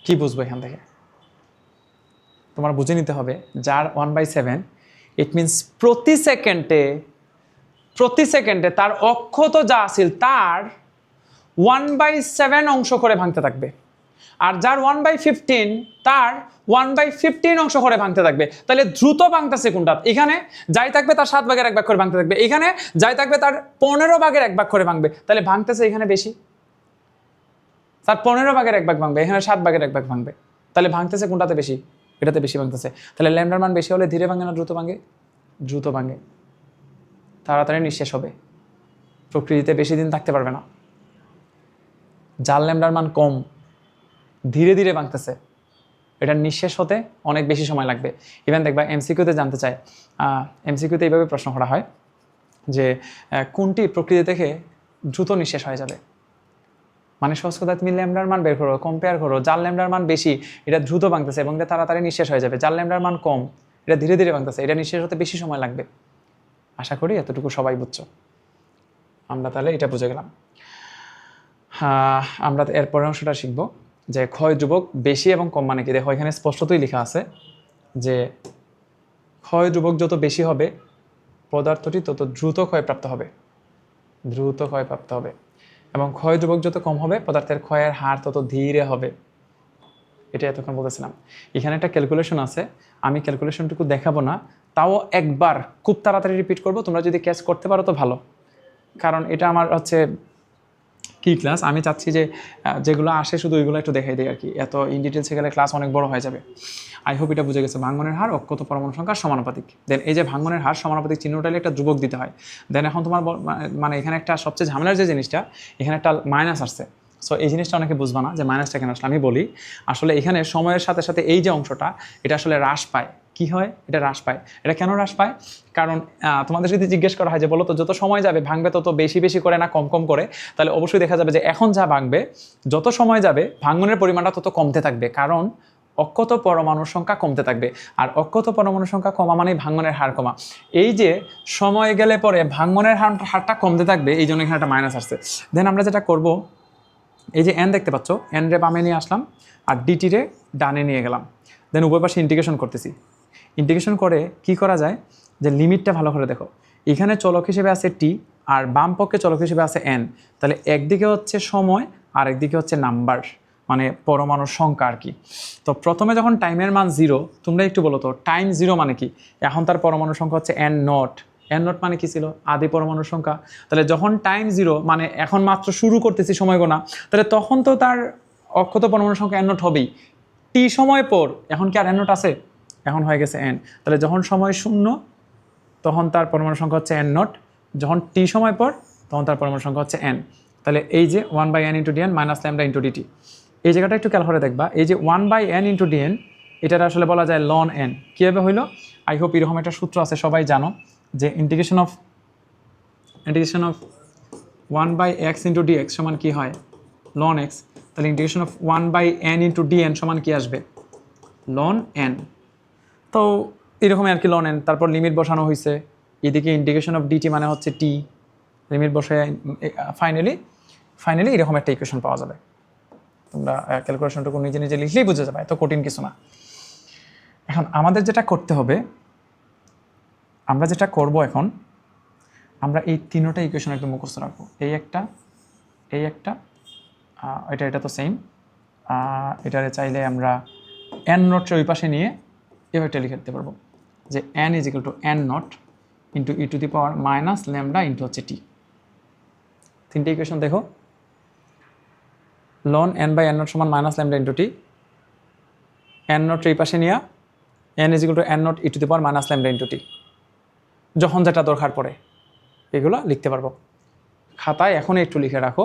কি বুঝবো এখান থেকে? তোমার বুঝে নিতে হবে যার 1/7 ইট মিনস প্রতি সেকেন্ডে তার অক্ষত যা আছিল তার 1/7 অংশ করে ভাঙতে থাকবে, আর যার 1/15 তার 1/15 অংশ করে ভাঙতে থাকবে। তাহলে দ্রুত ভাঙতেছে কোনটা? এখানে যাই থাকবে তার 7/1 করে ভাঙতে থাকবে, এখানে যাই থাকবে তার 15/1 করে ভাঙবে, তাহলে ভাঙতেছে এখানে বেশি, তার 15/1 ভাঙবে, এখানে 7/1 ভাঙবে, তাহলে ভাঙতেছে কোনটাতে বেশি? এটাতে বেশি ভাঙতেছে। তাহলে ল্যামডার মান বেশি হলে ধীরে ভাঙে না দ্রুত ভাঙে? দ্রুত ভাঙে, তাড়াতাড়ি নিঃশেষ হবে, প্রকৃতিতে বেশি দিন থাকতে পারবে না। যার ল্যামডার মান কম ধীরে ধীরে ভাঙতেছে, এটা নিঃশেষ হতে অনেক বেশি সময় লাগবে। ইভেন দেখবা এমসিকিউতে জানতে চায়, এমসিকিউতে এইভাবে প্রশ্ন করা হয় যে কোনটি প্রকৃতি থেকে দ্রুত নিঃশেষ হয়ে যাবে, মানে সহজ কথা তুমি ল্যামডার মান বের করো, কম্পেয়ার করো, যার ল্যামডার মান বেশি এটা দ্রুত ভাঙতেছে এবং এটা তাড়াতাড়ি নিঃশেষ হয়ে যাবে, যার ল্যামডার মান কম এটা ধীরে ধীরে ভাঙতেছে, এটা নিঃশেষ হতে বেশি সময় লাগবে। আশা করি এতটুকু সবাই বুঝছো। আমরা তাহলে এটা বুঝে গেলাম। আমরা এরপরের অংশটা শিখবো যে ক্ষয় ধ্রুবক বেশি এবং কম মানে কি। দেখো এখানে স্পষ্টতই লেখা আছে যে ক্ষয় ধ্রুবক যত বেশি হবে পদার্থটি তত দ্রুত ক্ষয়প্রাপ্ত হবে, এবং ক্ষয় ধ্রুবক যত কম হবে পদার্থের ক্ষয়ের হার তত ধীরে হবে। এটা এতক্ষণ বলেছিলাম। এখানে একটা ক্যালকুলেশন আছে, আমি ক্যালকুলেশনটুকু দেখাবো না, তাও একবার খুব তাড়াতাড়ি রিপিট করবো, তোমরা যদি ক্যাচ করতে পারো তো ভালো, কারণ এটা আমার হচ্ছে কি ক্লাস, আমি চাচ্ছি যে যেগুলো আসে শুধু ওইগুলো একটু দেখাই দিই আর কি, এত ইন ডিটেলসে গেলে ক্লাস অনেক বড় হয়ে যাবে। আই হোপ এটা বুঝে গেছে। ভাঙ্গনের হার অক্ষত পরমাণু সংখ্যার সমানুপাতিক। দেন এই যে ভাঙ্গনের হার সমানুপাতিক চিহ্নটালে একটা ধ্রুবক দিতে হয়। দেন এখন তোমার মানে এখানে একটা সবচেয়ে ঝামেলার যে জিনিসটা, এখানে একটা মাইনাস আসছে। সো এই জিনিসটা অনেকে বুঝবা না যে মাইনাসটা কেন আসলে। আমি বলি আসলে এখানে সময়ের সাথে সাথে এই যে অংশটা এটা আসলে হ্রাস পায়। কি হয়? এটা হ্রাস পায়। এটা কেন হ্রাস পায়? কারণ তোমাদের যদি জিজ্ঞেস করা হয় যে বলো তো যত সময় যাবে ভাঙবে তত বেশি বেশি করে না কম কম করে, তাহলে অবশ্যই দেখা যাবে যে এখন যা ভাঙবে যত সময় যাবে ভাঙনের পরিমাণটা তত কমতে থাকবে, কারণ অক্ষত পরমাণুর সংখ্যা কমতে থাকবে। আর অক্ষত পরমাণুর সংখ্যা কমা মানেই ভাঙনের হার কমা। এই যে সময় গেলে পরে ভাঙনের হারটা কমতে থাকবে, এই জন্য এখানে একটা মাইনাস আসছে। দেন আমরা যেটা করব, এই যে এন দেখতে পাচ্ছ, এন রে বামে নিয়ে আসলাম আর ডিটি রে ডানে নিয়ে গেলাম। দেন উভয় পাশে ইন্টিগ্রেশন করতেছি। ইন্টিগ্রেশন করে কি করা যায় যে লিমিটটা ভালো করে দেখো, এখানে চলক হিসেবে আছে টি আর বাম পক্ষে চলক হিসেবে আছে এন। তাহলে একদিকে হচ্ছে সময় আর একদিকে হচ্ছে নাম্বার, মানে পরমাণুর সংখ্যা আর কি। তো প্রথমে যখন টাইমের মান 0, তোমরা একটু বলো তো টাইম 0 মানে কি? এখন তার পরমাণুর সংখ্যা হচ্ছে এন নট। এন নট মানে কি ছিল? আদি পরমাণুর সংখ্যা। তাহলে যখন টাইম 0 মানে এখন মাত্র শুরু করতেছি সময় গোনা, তাহলে তখন তো তার অক্ষত পরমাণু সংখ্যা n নট হবেই। টি সময় পর এখন কি আর n নট আছে? এখন হয়ে গেছে n। তাহলে যখন সময় 0 তখন তার পরমাণু সংখ্যা হচ্ছে n নট, যখন টি সময় পর তখন তার পরমাণু সংখ্যা হচ্ছে n। তাহলে এই যে 1/n × dn minus lambda × dt, এই জায়গাটা একটু খেয়াল করে দেখবা। এই যে 1/n × dn, এটার আসলে বলা যায় ln n। কীভাবে হইলো? আই হোপ এরকম একটা সূত্র আছে, সবাই জানো যে ইন্টিগ্রেশন অফ 1/x × dx সমান কি হয়? ln x। তাহলে ইন্টিগ্রেশন অফ 1/n × dn সমান কি আসবে? ln n। তো এরকমই আর কি ln n। তারপর লিমিট বসানো হয়েছে, এদিকে ইন্টিগ্রেশন অফ dt মানে হচ্ছে t, লিমিট বসে ফাইনালি এরকম একটা ইকুয়েশন পাওয়া যাবে। তোমরা ক্যালকুলেশনটুকু নিজে নিজে লিখলেই বুঝে যাবে, এত কঠিন কিছু না। এখন আমাদের যেটা করতে হবে, আমরা যেটা করব এখন, আমরা এই তিনটা ইকুয়েশন একটু মুখস্থ রাখবো। এই একটা, এটা তো সেম। এটারে চাইলে আমরা n নটের ওই পাশে নিয়ে এভাবে লিখে দিতে পারবো যে n = n not into e to the power minus lambda into হচ্ছে t। তিনটে ইকুয়েশন দেখো, ln n/n নট সমান minus lambda into t, n not এই পাশে নিয়ে n = n not e to the power minus lambda into t। যখন যেটা দরকার পড়ে এগুলো লিখতে পারবো। খাতায় এখন একটু লিখে রাখো,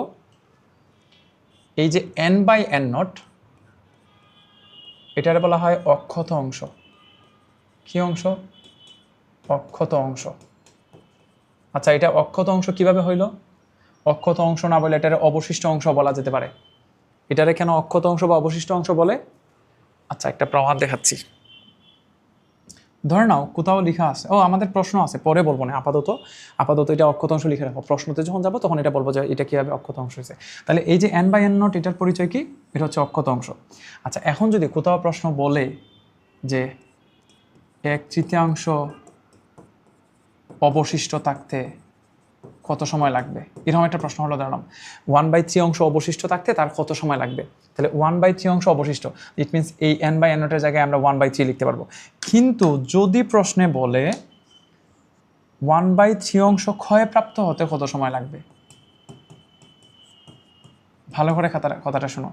এই যে n/n নট, এটার বলা হয় অক্ষত অংশ। কি অংশ? অক্ষত অংশ। আচ্ছা, এটা অক্ষত অংশ কিভাবে হইল? অক্ষত অংশ না বলে এটার অবশিষ্ট অংশ বলা যেতে পারে। এটারে কেন অক্ষত অংশ বা অবশিষ্ট অংশ বলে? আচ্ছা, একটা প্রমাণ দেখাচ্ছি। ধরে নাও কোথাও লেখা আছে, আমাদের প্রশ্ন আছে, পরে বলবো না, আপাতত এটা অক্ষত অংশ লিখে রাখো। প্রশ্নতে যখন যাবো তখন এটা বলবো যে এটা কীভাবে অক্ষত অংশ হয়েছে। তাহলে এই যে n/n নট, এটার পরিচয় কি? এটা হচ্ছে অক্ষত অংশ। আচ্ছা, এখন যদি কোথাও প্রশ্ন বলে যে 1/3 অবশিষ্ট থাকতে কত সময় লাগবে, এরকম একটা প্রশ্ন হলো, দাঁড়ালাম 1/3 অংশ অবশিষ্ট থাকতে তার কত সময় লাগবে। তাহলে 1/3 অংশ অবশিষ্ট, ইট মিনস এই n/n নটের জায়গায় আমরা 1/3 লিখতে পারবো। কিন্তু যদি প্রশ্নে বলে 1/3 অংশ ক্ষয়প্রাপ্ত হতে কত সময় লাগবে, ভালো করে কথাটা শোনো।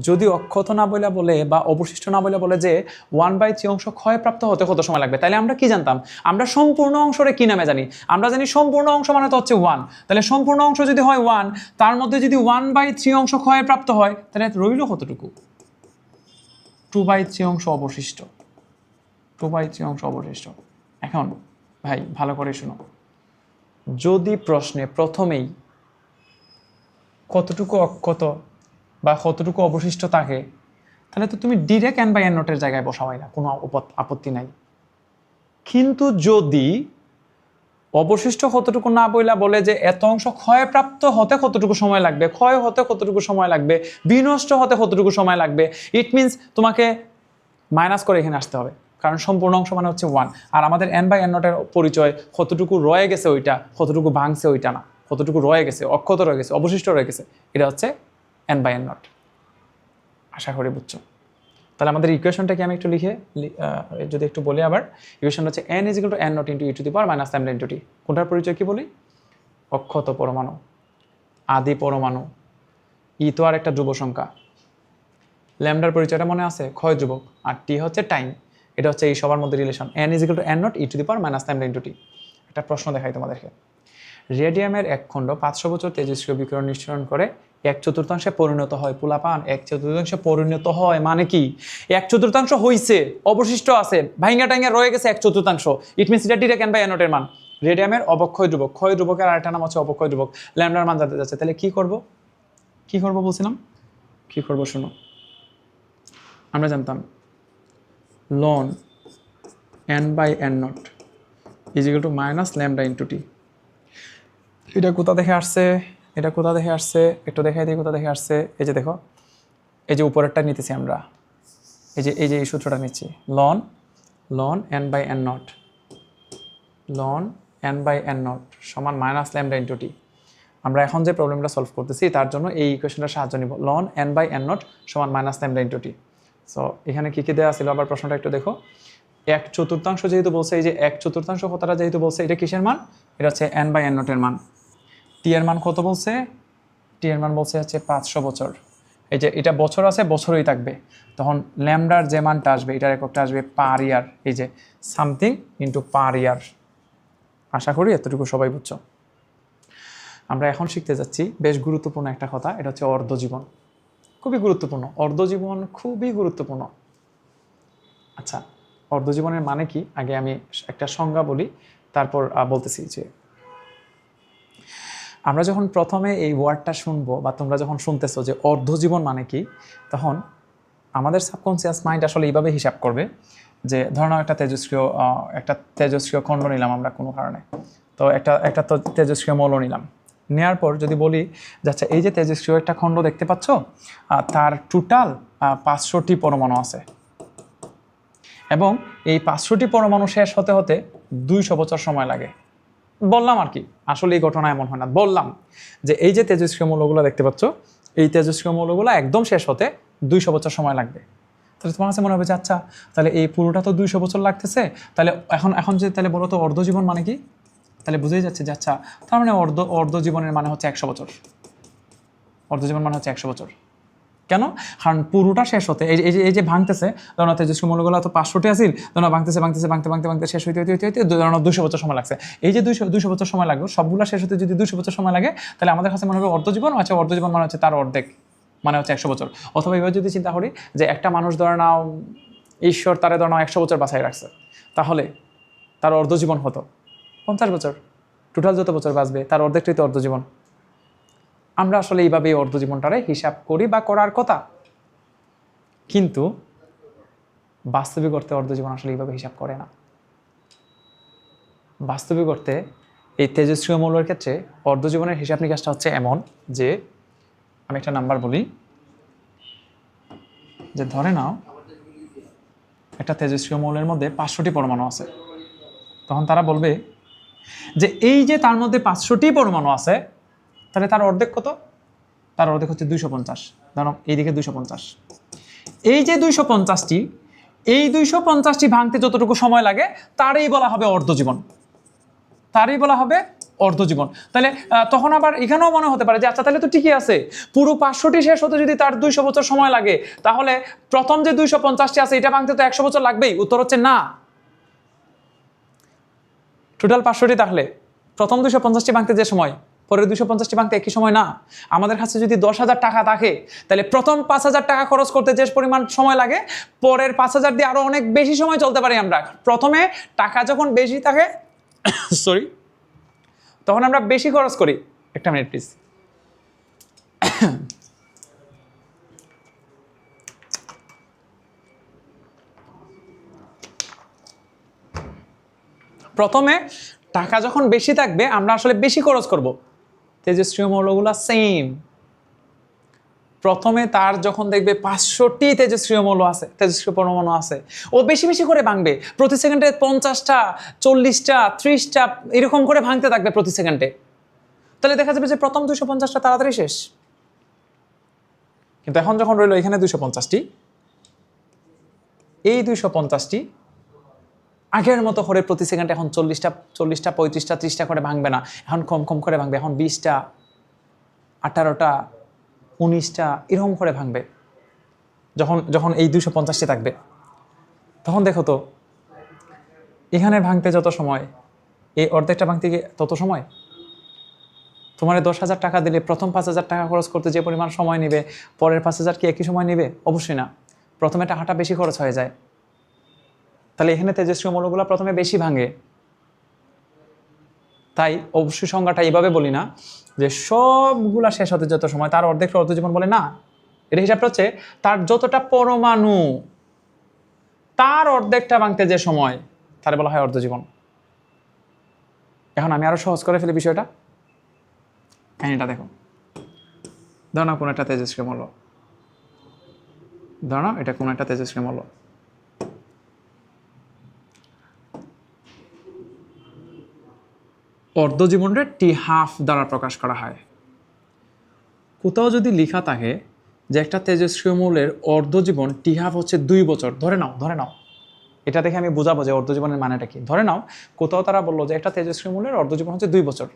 যদি অক্ষত না বলে বা অবশিষ্ট না বলে যে 1/3 অংশ ক্ষয়প্রাপ্ত হতে কত সময় লাগবে, তাহলে আমরা কি জানতাম? আমরা সম্পূর্ণ অংশরে কি নামে জানি? আমরা জানি সম্পূর্ণ অংশ মানে তো হচ্ছে 1। তাহলে সম্পূর্ণ অংশ যদি হয় 1, তার মধ্যে যদি 1/3 অংশ ক্ষয়প্রাপ্ত হয়, তাহলে রইল কতটুকু? 2/3 অংশ অবশিষ্ট। 2/3 অংশ অবশিষ্ট। এখন ভাই ভালো করে শোনো, যদি প্রশ্নে প্রথমেই কতটুকু অক্ষত বা কতটুকু অবশিষ্ট থাকে, তাহলে তো তুমি ডিরেক্ট n/n নটের জায়গায় বসাওয়াই না, কোনো আপত্তি নাই। কিন্তু যদি অবশিষ্ট কতটুকু না বলে যে এত অংশ ক্ষয়প্রাপ্ত হতে কতটুকু সময় লাগবে, ক্ষয় হতে কতটুকু সময় লাগবে, বিনষ্ট হতে কতটুকু সময় লাগবে, ইট মিনস তোমাকে মাইনাস করে এখানে আসতে হবে, কারণ সম্পূর্ণ অংশ মানে হচ্ছে 1। আর আমাদের n/n নটের পরিচয় কতটুকু রয়ে গেছে ওইটা, কতটুকু ভাঙছে ওইটা না, কতটুকু রয়ে গেছে, অক্ষত রয়ে গেছে, অবশিষ্ট রয়ে গেছে, এটা হচ্ছে n/n নট। আশা করি বুঝছো। তাহলে আমাদের ইকুয়েশনটাকে আমি একটু যদি একটু বলি আবার, ইকুয়েশন হচ্ছে n = n not into e to the power minus lambda into t। কোনটার পরিচয় কি বলি? অক্ষত পরমাণু, আদি পরমাণু। ই তো আর একটা ধ্রুব সংখ্যা, ল্যামডার পরিচয়টা মনে আছে, ক্ষয় ধ্রুবক, আর টি হচ্ছে টাইম। এটা হচ্ছে এই সবার মধ্যে relation, n = n not e to the power minus lambda into t। একটা প্রশ্ন দেখাই তোমাদেরকে। রেডিয়ামের এক খণ্ড 500 বছর তেজস্ক্রিয় বিকিরণ নিঃসরণ করে 1/4 পরিণত হয়। পোলাপান 1/4 পরিণত হয় মানে কি? 1/4 হইছে, অবশিষ্ট আছে, ভাইঙ্গা টাইঙ্গা রয়ে গেছে 1/4। ইট মিনস এটা ডিরেক্ট n/n নটের মান। রেডিয়ামের অবক্ষয় ধ্রুবক, ক্ষয় ধ্রুবকের আরেকটা নাম হচ্ছে অবক্ষয় ধ্রুবক, ল্যামডার মান জানতে যাচ্ছে। তাহলে কি করব বলছিলাম, কি করব শোনো। আমরা জানতাম ln n/n not = minus lambda into t। এটা কোথা দেখে আসছে, একটু দেখাই দিই কোথা দেখে আসছে। এই যে দেখো, এই যে উপরেরটা নিতেছি আমরা, এই যে এই সূত্রটা নিচ্ছি, ln n/n not, ln n/n not সমান মাইনাস ল্যামডা ইন্টু t। আমরা এখন যে প্রবলেমটা সলভ করতেছি তার জন্য এই ইকুয়েশনটার সাহায্য নিব। ln n/n নট সমান minus lambda into t। So এখানে কী কী দেওয়া ছিল আবার প্রশ্নটা একটু দেখো। 1/4 যেহেতু বলছে, এই যে 1/4 কথাটা যেহেতু বলছে, এটা কিসের মান? এটা হচ্ছে n/n নটের মান। টি এর মান কত বলছে? টি এর মান বলছে হচ্ছে 500 বছর। এই যে এটা বছর আছে, বছরই থাকবে, তখন ল্যামডার যে মানটা আসবে এটার এককটা আসবে পার ইয়ার। এই যে সামথিং ইন্টু পার ইয়ার। আশা করি এতটুকু সবাই বুঝছো। আমরা এখন শিখতে যাচ্ছি বেশ গুরুত্বপূর্ণ একটা কথা, এটা হচ্ছে অর্ধজীবন। খুবই গুরুত্বপূর্ণ, অর্ধজীবন খুবই গুরুত্বপূর্ণ। আচ্ছা, অর্ধজীবনের মানে কি আগে আমি একটা সংজ্ঞা বলি, তারপর বলতেছি যে আমরা যখন প্রথমে এই ওয়ার্ডটা শুনবো বা তোমরা যখন শুনতেছো যে অর্ধজীবন মানে কি, তখন আমাদের সাবকনসিয়াস মাইন্ড আসলে এইভাবে হিসাব করবে যে ধরো একটা তেজস্ক্রিয় খণ্ড নিলাম আমরা কোনো কারণে, তো একটা তো তেজস্ক্রিয় মৌল নিলাম, নেওয়ার পর যদি বলি যে আচ্ছা এই যে তেজস্ক্রিয় একটা খণ্ড দেখতে পাচ্ছ, তার টোটাল 500টি পরমাণু আছে এবং এই 500টি পরমাণু শেষ হতে হতে 200 বছর সময় লাগে। বললাম আর কি, আসলে এই ঘটনা এমন হয় না, বললাম যে এই যে তেজস্ক্রিয় মৌলগুলো দেখতে পাচ্ছ, এই তেজস্ক্রিয় মৌলগুলো একদম শেষ হতে 200 বছর সময় লাগবে। তাহলে তোমার কাছে মনে হবে যে আচ্ছা তাহলে এই পুরোটা তো 200 বছর লাগতেছে, তাহলে এখন যে তাহলে বলো তো অর্ধজীবন মানে কি, তাহলে বুঝেই যাচ্ছে যে আচ্ছা তার মানে অর্ধজীবনের মানে হচ্ছে 100 বছর। অর্ধজীবন মানে হচ্ছে 100 বছর। কেন? কারণ পুরোটা শেষ হতে এই যে ভাঙতেছে, ধরো তেজস্ক্রিয় মৌলগুলো তো 500টি আসিল, ধরো ভাঙতে শেষ হইতে ধরো 200 বছর সময় লাগছে। এই যে 200 বছর সময় লাগবে, সবগুলো শেষ হতে যদি 200 বছর সময় লাগে, তাহলে আমাদের কাছে মনে হবে অর্ধজীবন। আচ্ছা অর্ধজীবন মানে হচ্ছে তার অর্ধেক, মানে হচ্ছে 100 বছর। অথবা এবার যদি চিন্তা করি যে একটা মানুষ ধরে নাও ঈশ্বর তারে ধরে নাও 100 বছর বাঁচাই রাখছে, তাহলে তার অর্ধজীবন হতো 50 বছর। টোটাল যত বছর বাঁচবে তার অর্ধেকটাই তো অর্ধজীবন। আমরা আসলে এইভাবে অর্ধজীবনটারে হিসাব করি বা করার কথা, কিন্তু বাস্তবিক অর্থে অর্ধজীবন আসলে এইভাবে হিসাব করে না। বাস্তবিক অর্থে এই তেজস্ক্রিয় মৌলের ক্ষেত্রে অর্ধজীবনের হিসাব নিকাশটা হচ্ছে এমন যে, আমি একটা নাম্বার বলি, যে ধরে নাও একটা তেজস্ক্রিয় মৌলের মধ্যে 500টি পরমাণু আছে, তখন তারা বলবে যে এই যে তার মধ্যে 500টি পরমাণু আছে, তাহলে তার অর্ধেক কত? তার অর্ধেক হচ্ছে 250। ধরো এইদিকে 250, এই যে 250টি, এই 250টি ভাঙতে যতটুকু সময় লাগে তারই বলা হবে অর্ধজীবন, তারই বলা হবে অর্ধজীবন। তাহলে তখন আবার এখানেও মনে হতে পারে যে আচ্ছা তাহলে তো ঠিকই আছে, পুরো 500টি শেষ হতে যদি তার 200 বছর সময় লাগে, তাহলে প্রথম যে 250টি আছে এটা ভাঙতে তো 100 বছর লাগবেই। উত্তর হচ্ছে না। টোটাল 500টি থাকলে প্রথম 250টি ভাঙতে যে সময়, পরের 250টি ভাঙতে একই সময় না। আমাদের কাছে যদি 10,000 টাকা থাকে, তাহলে প্রথম 5,000 টাকা খরচ করতে যে পরিমাণ সময় লাগে, পরের 5,000 দিয়ে আরো অনেক বেশি সময় চলতে পারি আমরা। প্রথমে টাকা যখন বেশি থাকে সরি, তখন আমরা বেশি খরচ করি। একটা মিনিট প্লিজ। প্রথমে টাকা যখন বেশি থাকবে আমরা আসলে বেশি খরচ করব। তেজস্ক্রিয় মৌলগুলো সেম, প্রথমে তার যখন দেখবে 500টি তেজস্ক্রিয় মৌল আছে, তেজস্ক্রিয় পরমাণু আছে, ও বেশি বেশি করে ভাঙবে। প্রতি সেকেন্ডে 50টা 40টা 30টা এরকম করে ভাঙতে থাকবে প্রতি সেকেন্ডে। তাহলে দেখা যাবে যে প্রথম 250টা তাড়াতাড়ি শেষ। কিন্তু এখন যখন রইল এখানে 250টি, এই 250টি আগের মতো করে প্রতি সেকেন্ডে এখন 40টা 35টা 30টা করে ভাঙবে না, এখন কম কম করে ভাঙবে। এখন 20টা 18টা 19টা এরকম করে ভাঙবে। যখন এই 250টি থাকবে, তখন দেখো তো এখানে ভাঙতে যত সময়, এই অর্ধেকটা ভাঙতে গিয়ে তত সময়। তোমার 10,000 টাকা দিলে প্রথম 5,000 টাকা খরচ করতে যে পরিমাণ সময় নেবে, পরের 5,000 কি একই সময় নেবে? অবশ্যই না। প্রথমে টাকাটা বেশি খরচ হয়ে যায়। তাহলে এখানে তেজস্ক্রিয় মৌলগুলো প্রথমে বেশি ভাঙে। তাই অবশ্যই সংজ্ঞাটা এইভাবে বলি না যে সবগুলা শেষ হতে যত সময় তার অর্ধেক অর্ধজীবন বলে না। এটা হিসাবটা হচ্ছে তার যতটা পরমাণু, তার অর্ধেকটা ভাঙতে যে সময়, তার বলা হয় অর্ধজীবন। এখন আমি আরো সহজ করে ফেলি বিষয়টা। কাহিনীটা দেখো, ধরো না কোনো একটা তেজস্ক্রিয় মৌল, ধরো না এটা কোনো একটা তেজস্ক্রিয় মৌল, অর্ধজীবনটা T½ দ্বারা প্রকাশ করা হয়। কোথাও যদি লেখা থাকে যে একটা তেজস্ক্রিয় মৌলের অর্ধজীবন T½ হচ্ছে 2 বছর, ধরে নাও এটা দেখে আমি বোঝাবো যে অর্ধজীবনের মানেটা কি। ধরে নাও কোথাও তারা বললো যে একটা তেজস্ক্রিয় মৌলের অর্ধজীবন হচ্ছে 2 বছর।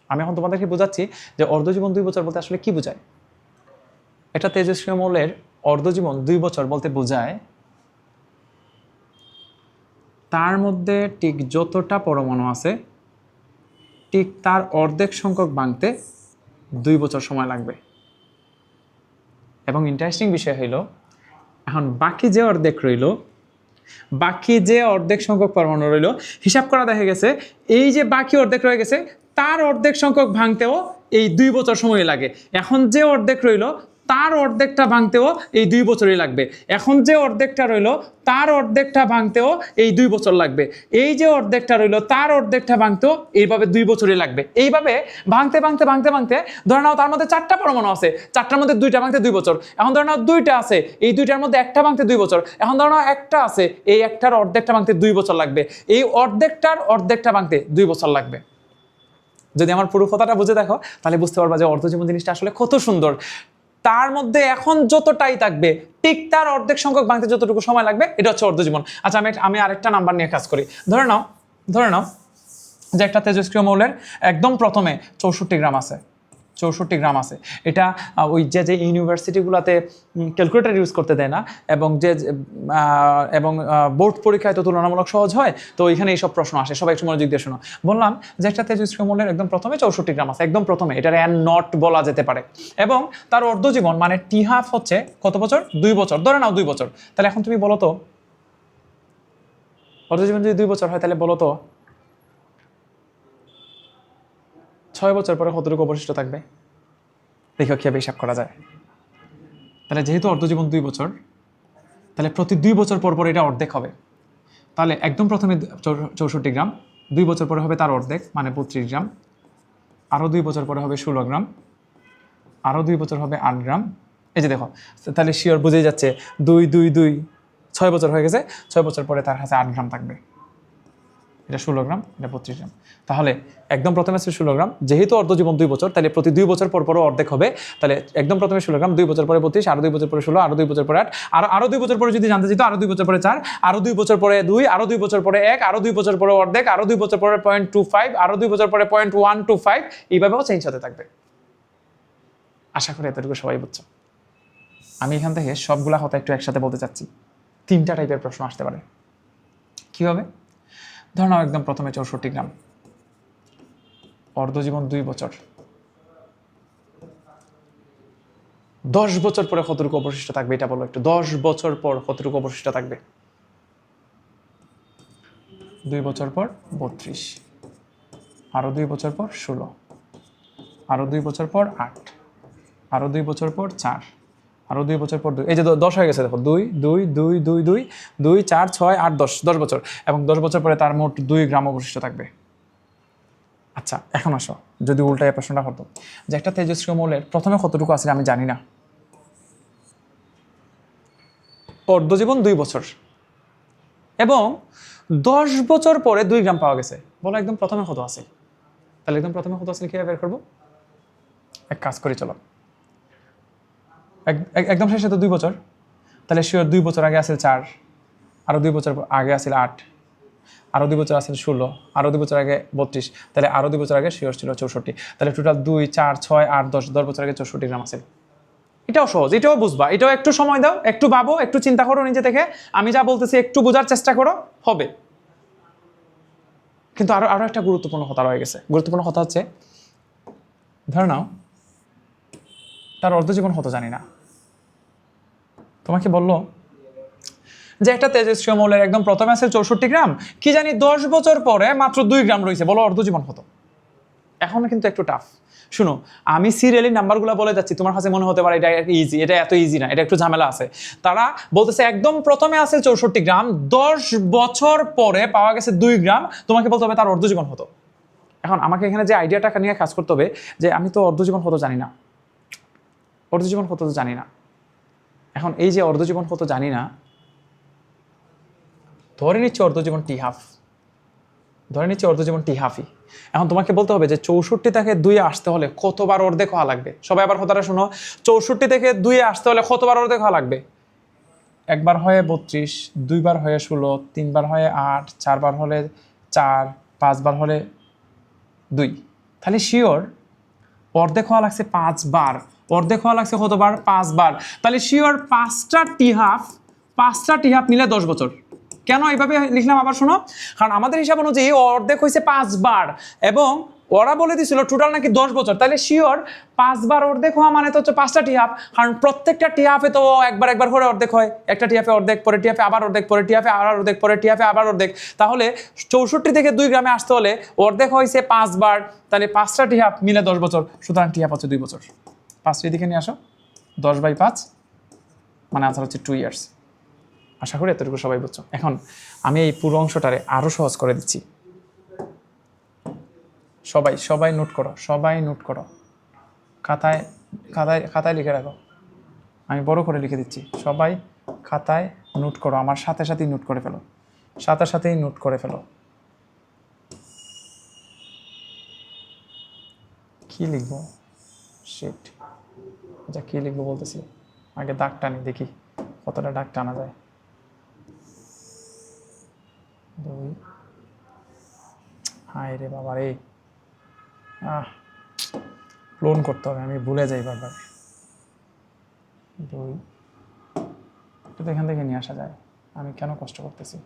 আমি এখন তোমাদেরকে বোঝাচ্ছি যে অর্ধজীবন 2 বছর বলতে আসলে কি বোঝায়। একটা তেজস্ক্রিয় মৌলের অর্ধজীবন 2 বছর বলতে বোঝায় তার মধ্যে ঠিক যতটা পরমাণু আছে ঠিক তার অর্ধেক সংখ্যক ভাঙতে 2 বছর সময় লাগবে। এবং ইন্টারেস্টিং বিষয় হইল, এখন বাকি যে অর্ধেক সংখ্যক পরমাণু রইল, হিসাব করা দেখা গেছে এই যে বাকি অর্ধেক রয়ে গেছে তার অর্ধেক সংখ্যক ভাঙতেও এই 2 বছর সময় লাগে। এখন যে অর্ধেক রইল তার অর্ধেকটা ভাঙতেও এই 2 বছরই লাগবে। এখন যে অর্ধেকটা রইল তার অর্ধেকটা ভাঙতেও এই 2 বছর লাগবে। এই যে অর্ধেকটা রইল তার অর্ধেকটা ভাঙতেও এইভাবে 2 বছরই লাগবে। এইভাবে ভাঙতে ধরে নাও তার মধ্যে 4টা পরমাণু আছে, 4টার মধ্যে 2টা ভাঙতে 2 বছর। এখন ধরে নাও 2টা আছে, এই 2টার মধ্যে একটা ভাঙতে 2 বছর। এখন ধরে নাও একটা আছে, এই একটার অর্ধেকটা ভাঙতে 2 বছর লাগবে। এই অর্ধেকটা ভাঙতে 2 বছর লাগবে। যদি আমার পুরো কথাটা বুঝে দেখো তাহলে বুঝতে পারবা যে অর্ধজীবন জিনিসটা আসলে কত সুন্দর। তার মধ্যে এখন যতটাই থাকবে ঠিক তার অর্ধেক সংখ্যক ভাঙতে যতটুকু সময় লাগবে, এটা হচ্ছে অর্ধজীবন। আচ্ছা, আমি আরেকটা নাম্বার নিয়ে কাজ করি। ধরে নাও যে একটা তেজস্ক্রিয় মৌলের একদম প্রথমে 64 গ্রাম আছে। 64 গ্রাম আছে। এটা ওই যে ইউনিভার্সিটিগুলোতে ক্যালকুলেটর ইউজ করতে দেয় না, এবং বোর্ড পরীক্ষায় তো তুলনামূলক সহজ হয়, তো এখানে এইসব প্রশ্ন আসে। সবাই একটু মনোযোগ দিয়ে শোনো। বললাম যে একটা তেজস্ক্রিয় মৌলের একদম প্রথমে 64 গ্রাম আছে, একদম প্রথমে। এটার N নট বলা যেতে পারে। এবং তার অর্ধজীবন মানে টি হাফ হচ্ছে কত বছর? 2 বছর। ধরে নাও 2 বছর। তাহলে এখন তুমি বলো তো, অর্ধজীবন যদি 2 বছর হয় তাহলে বলো তো 6 বছর পরে কতটুকু অবশিষ্ট থাকবে? দেখো কীভাবে হিসাব করা যায়। তাহলে যেহেতু অর্ধজীবন 2 বছর, তাহলে প্রতি 2 বছর পর পর এটা অর্ধেক হবে। তাহলে একদম প্রথমে 64 গ্রাম, 2 বছর পরে হবে তার অর্ধেক মানে 32 গ্রাম, আরও 2 বছর পরে হবে 16 গ্রাম, আরও 2 বছর হবে 8 গ্রাম। এই যে দেখো, তাহলে শিওর বুঝেই যাচ্ছে 2 2 2 6 বছর হয়ে গেছে। 6 বছর পরে তার কাছে 8 গ্রাম থাকবে। এটা 16 গ্রাম, এটা 32 গ্রাম। তাহলে একদম প্রথমে ছিল 16 গ্রাম, যেহেতু অর্ধজীবন 2 বছর, তাহলে প্রতি 2 বছর পর পরও অর্ধেক হবে। তাহলে একদম প্রথমে 16 গ্রাম, 2 বছর পরে 32, আরও 2 বছর পরে 16, আরও 2 বছর পরে 8, আরও 2 বছর পরে যদি জানতে চাইতো আরও 2 বছর পরে 4, আরও 2 বছর পরে 2, আরও 2 বছর পরে 1, আরও 2 বছর পরে অর্ধেক, আরও 2 বছর পরে 0.25, আরও 2 বছর পরে 0.125, এইভাবেও চেঞ্জ হতে থাকবে। আশা করি এতটুকু সবাই বুঝছো। আমি এখান থেকে সবগুলা কথা একটু একসাথে বলতে চাচ্ছি। 3টা টাইপের প্রশ্ন আসতে পারে। কীভাবে? ধর নাও একদম প্রথমে 64 গ্রাম, অর্ধজীবন 2 বছর, 10 বছর পরে কতটুকু অবশিষ্ট থাকবে এটা বলো একটু। 10 বছর পর কতটুকু অবশিষ্ট থাকবে? 2 বছর পর 32, আরও 2 বছর পর 16, আরও 2 বছর পর 8, আরও 2 বছর পর 4, আরও 2 বছর পর 2। এই যে 10 হয়ে গেছে দেখো, 2 2 2 2 2 2 4 6 8 10 বছর। এবং 10 বছর পরে তার মোট 2 গ্রাম অবশিষ্ট থাকবে। আচ্ছা, এখন আসো, যদি উল্টায় প্রশ্নটা হতো যে একটা তেজস্ক্রিয় মৌলের প্রথমে কতটুকু আছে আমি জানি না, অর্ধজীবন 2 বছর এবং 10 বছর পরে 2 গ্রাম পাওয়া গেছে, বলো একদম প্রথমে কত আছে? তাহলে একদম প্রথমে কত আছে কীভাবে বের করবো? এক কাজ করি, চলো। একদম শেষে তো 2 বছর, তাহলে শিওর 2 বছর আগে আসছিল 4, আরও 2 বছর আগে আসছিল 8, আরও 2 বছর আসছিল 16, আরও 2 বছর আগে 32, তাহলে আরও 2 বছর আগে শিওর ছিল 64। তাহলে টোটাল 2 4 6 8 10 বছর আগে 64 গ্রাম আছে। এটাও সহজ, এটাও বুঝবা। এটাও একটু সময় দাও, একটু ভাবো, একটু চিন্তা করো নিজে থেকে। আমি যা বলতেছি একটু বোঝার চেষ্টা করো, হবে। কিন্তু আরো একটা গুরুত্বপূর্ণ কথা রয়ে গেছে। গুরুত্বপূর্ণ কথা হচ্ছে, ধরে নাও তার অর্ধজীবন কত জানি না। তোমাকে বললো যে একটা তেজস্ক্রিয় মৌলের একদম প্রথমে আছে 64 গ্রাম, কি জানি 10 বছর পরে মাত্র 2 গ্রাম রয়েছে, বলো অর্ধজীবন কত? এখন কিন্তু একটু টাফ। শুনো, আমি সিরিয়ালি নাম্বারগুলো বলে যাচ্ছি, তোমার কাছে মনে হতে পারে এটা ইজি, এটা এত ইজি না, এটা একটু ঝামেলা আছে। তারা বলতেছে একদম প্রথমে আছে 64 গ্রাম, 10 বছর পরে পাওয়া গেছে 2 গ্রাম, তোমাকে বলতে হবে তার অর্ধজীবন হতো। এখন আমাকে এখানে যে আইডিয়াটা নিয়ে কাজ করতে হবে যে আমি তো অর্ধজীবন কত জানি না, অর্ধজীবন কত জানি না। এখন এই যে অর্ধজীবন কত জানি না, ধরে নিচ্ছি অর্ধজীবন টি হাফ, ধরে নিচ্ছি অর্ধজীবন টি হাফই। এখন তোমাকে বলতে হবে যে 64 থেকে 2 আসতে হলে কতবার অর্ধেক হওয়া লাগবে। সবাই আবার কথাটা শুনো, 64 থেকে 2 আসতে হলে কতবার অর্ধেক হওয়া লাগবে? একবার হয়ে 32, 2 বার হয়ে 16, 3 বার হয়ে 8, 4 বার হলে 4, 5 বার হলে 2। তাহলে শিওর অর্ধেক হওয়া লাগছে 5 বার। অর্ধেক হওয়া লাগছে কতবার? 5 বার। তাহলে শিওর 5টা টি হাফ মিলে 10 বছর। কেন এইভাবে লিখলাম আবার শোনো, কারণ আমাদের হিসাব অনুযায়ী অর্ধেক হয়েছে 5 বার এবং ওরা বলে দিছিল টোটাল নাকি 10 বছর। তাহলে শিওর 5 বার অর্ধেক হওয়া মানে তো হচ্ছে 5টা টি হাফ, কারণ প্রত্যেকটা টি হাফে তো একবার করে অর্ধেক হয়। একটা টি হাফে অর্ধেক, পরে টি হাফে আবার অর্ধেক, পরে টি হাফে আবার অর্ধেক, পরে টি হাফে আবার অর্ধেক। তাহলে 64 থেকে 2 গ্রামে আসতে হলে অর্ধেক হয়েছে 5 বার, তাহলে 5টা টি হাফ মিলে 10 বছর, সুতরাং টি হাফ হচ্ছে 2 বছর। 5 এদিকে নিয়ে আসো, 10/5 মানে আনসার হচ্ছে 2 ইয়ার্স। আশা করি এতটুকু সবাই বুঝছো। এখন আমি এই পুরো অংশটারে আরো সহজ করে দিচ্ছি। সবাই নোট করো, খাতায় লিখে রাখো। আমি বড় করে লিখে দিচ্ছি, সবাই খাতায় নোট করো, আমার সাথেই নোট করে ফেলো, সাথেই নোট করে ফেলো। কি লিখবো? শিট, আচ্ছা কি লিখবো বলতেছি, আগে দাগ টানি, দেখি কতটা দাগ টানা যায়। 2, হায় রে বাবা রে, লোন করতে হবে, আমি ভুলে যাই বারবার। 2, একটু এখান থেকে নিয়ে আসা যায়, আমি কেন কষ্ট করতেছি,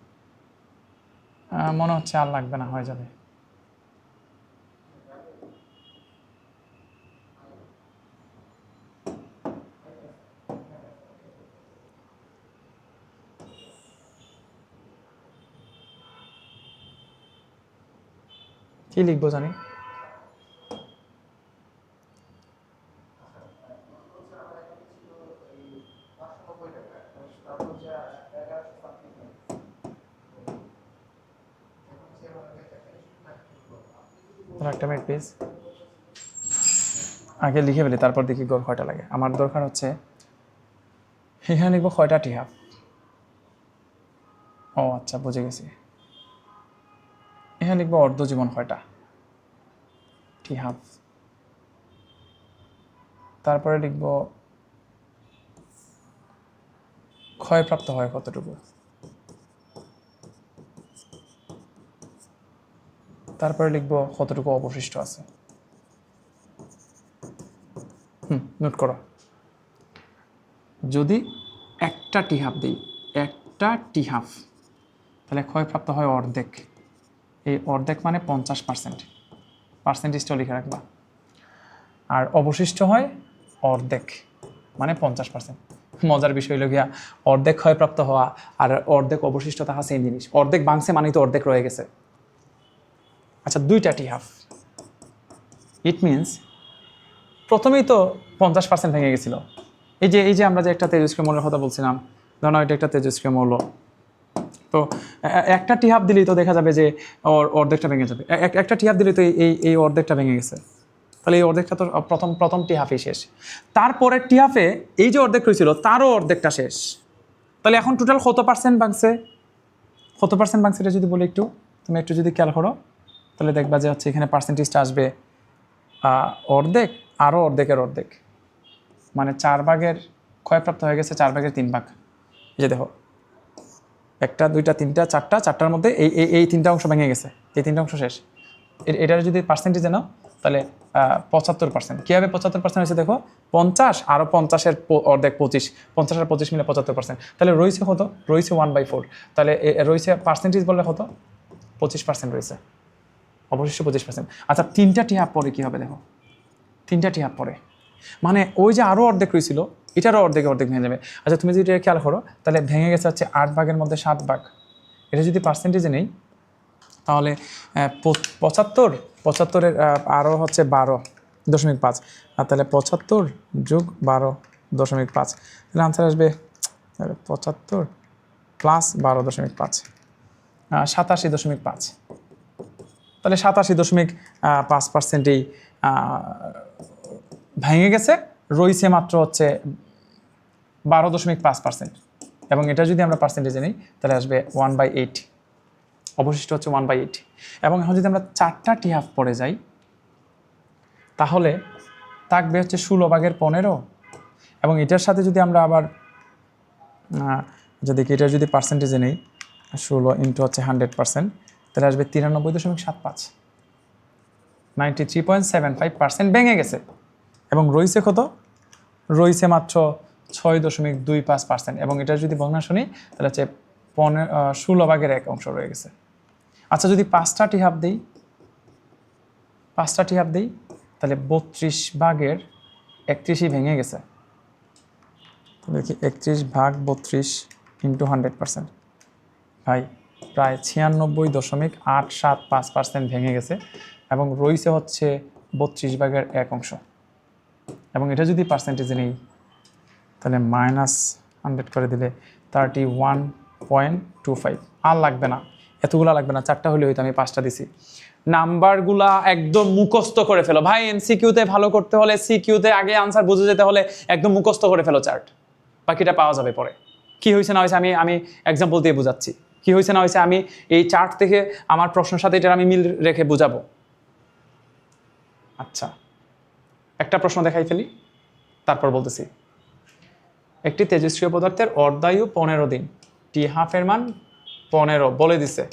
মনে হচ্ছে আর লাগবে না, হয়ে যাবে। কি লিখবো জানি, একটা মিনিট প্লিজ, আগে লিখে ফেলি তারপর দেখি গোল কয়টা লাগে। আমার দরকার হচ্ছে এখানে লিখবো কয়টা টি হাফ। ও আচ্ছা, বুঝে গেছি। এখানে লিখবো অর্ধ জীবন কয়টা টি হাফ। তারপরে লিখবো ক্ষয়প্রাপ্ত হয় কতটুকু। তারপরে লিখবো কতটুকু অবশিষ্ট আছে। নোট করো, যদি একটা টি হাফ দিই, একটা টি হাফ, তাহলে ক্ষয়প্রাপ্ত হয় অর্ধেক। এই অর্ধেক মানে 50%, পার্সেন্টেজটাও লিখে রাখবা। আর অবশিষ্ট হয় অর্ধেক মানে 50%। মজার বিষয় হলো গিয়া অর্ধেক ক্ষয়প্রাপ্ত হওয়া আর অর্ধেক অবশিষ্ট থাকা সেম জিনিস। অর্ধেক ভাঙছে মানে তো অর্ধেক রয়ে গেছে। আচ্ছা, 2টা টি হাফ, ইট মিনস প্রথমেই তো 50% ভেঙে গেছিল। এই যে আমরা যে একটা তেজস্ক্রিয় মৌলের কথা বলছিলাম, ধরো এটা একটা তেজস্ক্রিয় মৌল, তো একটা টি হাফ দিলেই তো দেখা যাবে যে অর্ধেকটা ভেঙে যাবে। একটা টি হাফ দিলেই তো এই অর্ধেকটা ভেঙে গেছে, তাহলে এই অর্ধেকটা তো প্রথম টি হাফই শেষ। তারপরে টি হাফে এই যে অর্ধেক হয়েছিল তারও অর্ধেকটা শেষ। তাহলে এখন টোটাল কত পার্সেন্ট ভাঙছে এটা যদি বলি, তুমি একটু যদি খেয়াল করো, তাহলে দেখবা যে হচ্ছে এখানে পার্সেন্টেজটা আসবে অর্ধেক আরও অর্ধেকের অর্ধেক, মানে 4 ভাগের ক্ষয়প্রাপ্ত হয়ে গেছে 4 ভাগের 3 ভাগ। এই যে দেখো, 1, 2, 3, 4, 4টার মধ্যে এই 3টা অংশ ভেঙে গেছে, এই 3টা অংশ শেষ। এটার যদি পার্সেন্টেজে নাও তাহলে 75%। কীভাবে 75% হয়েছে দেখো, 50 আরও 50-এর অর্ধেক 25, 50 আর 25 মিলে 75%। তাহলে রয়েছে কত? রয়েছে 1/4। তাহলে রয়েছে পার্সেন্টেজ বললে কত? 25% রয়েছে, অবশিষ্ট 25%। আচ্ছা, 3টা টি হাফ পরে কী হবে দেখো, 3টা টি হাফ পরে মানে ওই যে আরও অর্ধেক রয়েছিল এটারও অর্ধেক ভেঙে যাবে। আচ্ছা, তুমি যদি এটা খেয়াল করো, তাহলে ভেঙে গেছে হচ্ছে 8 ভাগের মধ্যে 7 ভাগ। এটা যদি পার্সেন্টেজে নেই তাহলে 75-এর আরও হচ্ছে 12.5, আর তাহলে 75 যোগ 12.5, তাহলে আনসার আসবে 75 প্লাস 12.5, 87.5। তাহলে 87.5%ই ভেঙে গেছে, রয়েছে মাত্র হচ্ছে 12.5%। এবং এটা যদি আমরা পার্সেন্টেজে নিই তাহলে আসবে 1/8, অবশিষ্ট হচ্ছে 1/8। এবং এখন যদি আমরা 4টা টি হাফ পরে যাই তাহলে থাকবে হচ্ছে 16 ভাগের 15। এবং এটার সাথে যদি আমরা আবার যদি এটার যদি পার্সেন্টেজে নেই 16 ইন্টু হচ্ছে 100%, তাহলে আসবে 93.75, 93.75% ভেঙে গেছে। এবং রয়েছে কত? রয়েছে মাত্র 6.25%, এবং এটা যদি ভগ্নাংশ নিই তাহলে হচ্ছে 16 ভাগের 1 অংশ রয়ে গেছে। আচ্ছা যদি 5টা টিহাফ দিই, 5টা টিহাফ দিই তাহলে 32/31ই ভেঙে গেছে। দেখি 31/32 × 100%, ভাই প্রায় 96.875% ভেঙে গেছে, এবং রয়েছে হচ্ছে 32/1 অংশ। এবং এটা যদি পার্সেন্টেজে নেই তাহলে -100 করে দিলে 31.25। আর লাগবে না, এতগুলো লাগবে না, 4টা হলে হয়তো, আমি 5টা দিছি। নাম্বারগুলা একদম মুখস্থ করে ফেলো ভাই। এমসিকিউতে ভালো করতে হলে, সিকিউতে আগে আনসার বুঝে যেতে হলে একদম মুখস্থ করে ফেলো চার্ট, বাকিটা পাওয়া যাবে পরে। কি হয়েছে না হয়েছে আমি এক্সাম্পল দিয়ে বোঝাচ্ছি। কি হয়েছে না হয়েছে আমি এই চার্ট থেকে আমার প্রশ্নের সাথে এটার আমি মিল রেখে বোঝাবো। আচ্ছা একটা প্রশ্ন দেখাই ফেলি, তারপর বলতেছি। একটি তেজস্ক্রিয় পদার্থের অর্ধায়ু 15 দিন, টি-হাফের মান 15 বলে দিছে,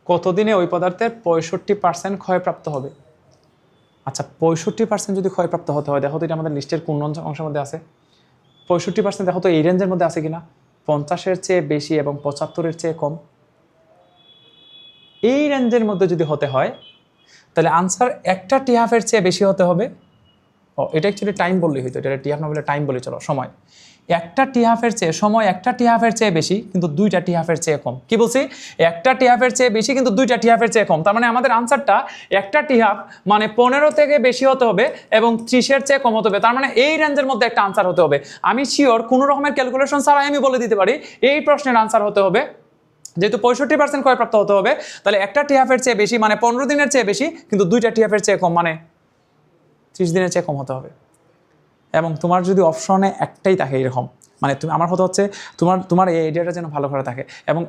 কতদিনে ওই পদার্থের 65% ক্ষয়প্রাপ্ত হবে? আচ্ছা 65% যদি ক্ষয়প্রাপ্ত হতে হয়, দেখো তো এটা আমাদের লিস্টের কোন অংশের মধ্যে আছে? 65% দেখো তো এই রেঞ্জের মধ্যে আছে কিনা? 50-এর চেয়ে বেশি এবং 75-এর চেয়ে কম। এই রেঞ্জের মধ্যে যদি হতে হয় তাহলে আনসার একটা টি-হাফের চেয়ে বেশি হতে হবে। এটা অ্যাকচুয়ালি টাইম বললেই হইতো, এটা টি-হাফ না বলে টাইম বলে চলো। সময় একটা টি-হাফের চেয়ে, সময় একটা টি-হাফের চেয়ে বেশি কিন্তু 2টা টি-হাফের চেয়ে কম। কি বলছি? একটা টি-হাফের চেয়ে বেশি কিন্তু 2টা টি-হাফের চেয়ে কম। তার মানে আমাদের আনসারটা একটা টি-হাফ মানে 15 থেকে বেশি হতে হবে এবং 30-এর চেয়ে কম হতে হবে। তার মানে এই রেঞ্জের মধ্যে একটা আনসার হতে হবে। আমি শিওর কোনো রকমের ক্যালকুলেশন ছাড়াই আমি বলে দিতে পারি এই প্রশ্নের আনসার হতে হবে, যেহেতু 65% ক্ষয়প্রাপ্ত হতে হবে, তাহলে একটা টি-হাফের চেয়ে বেশি মানে 15 দিনের চেয়ে বেশি কিন্তু 2টা টি-হাফের চেয়ে কম মানে 30 দিনের চেয়ে কম হতে হবে। এবং তোমার যদি অপশনে একটাই থাকে এরকম, মানে তুমি, আমার কথা হচ্ছে তোমার এই আইডিয়াটা যেন ভালো করে থাকে, এবং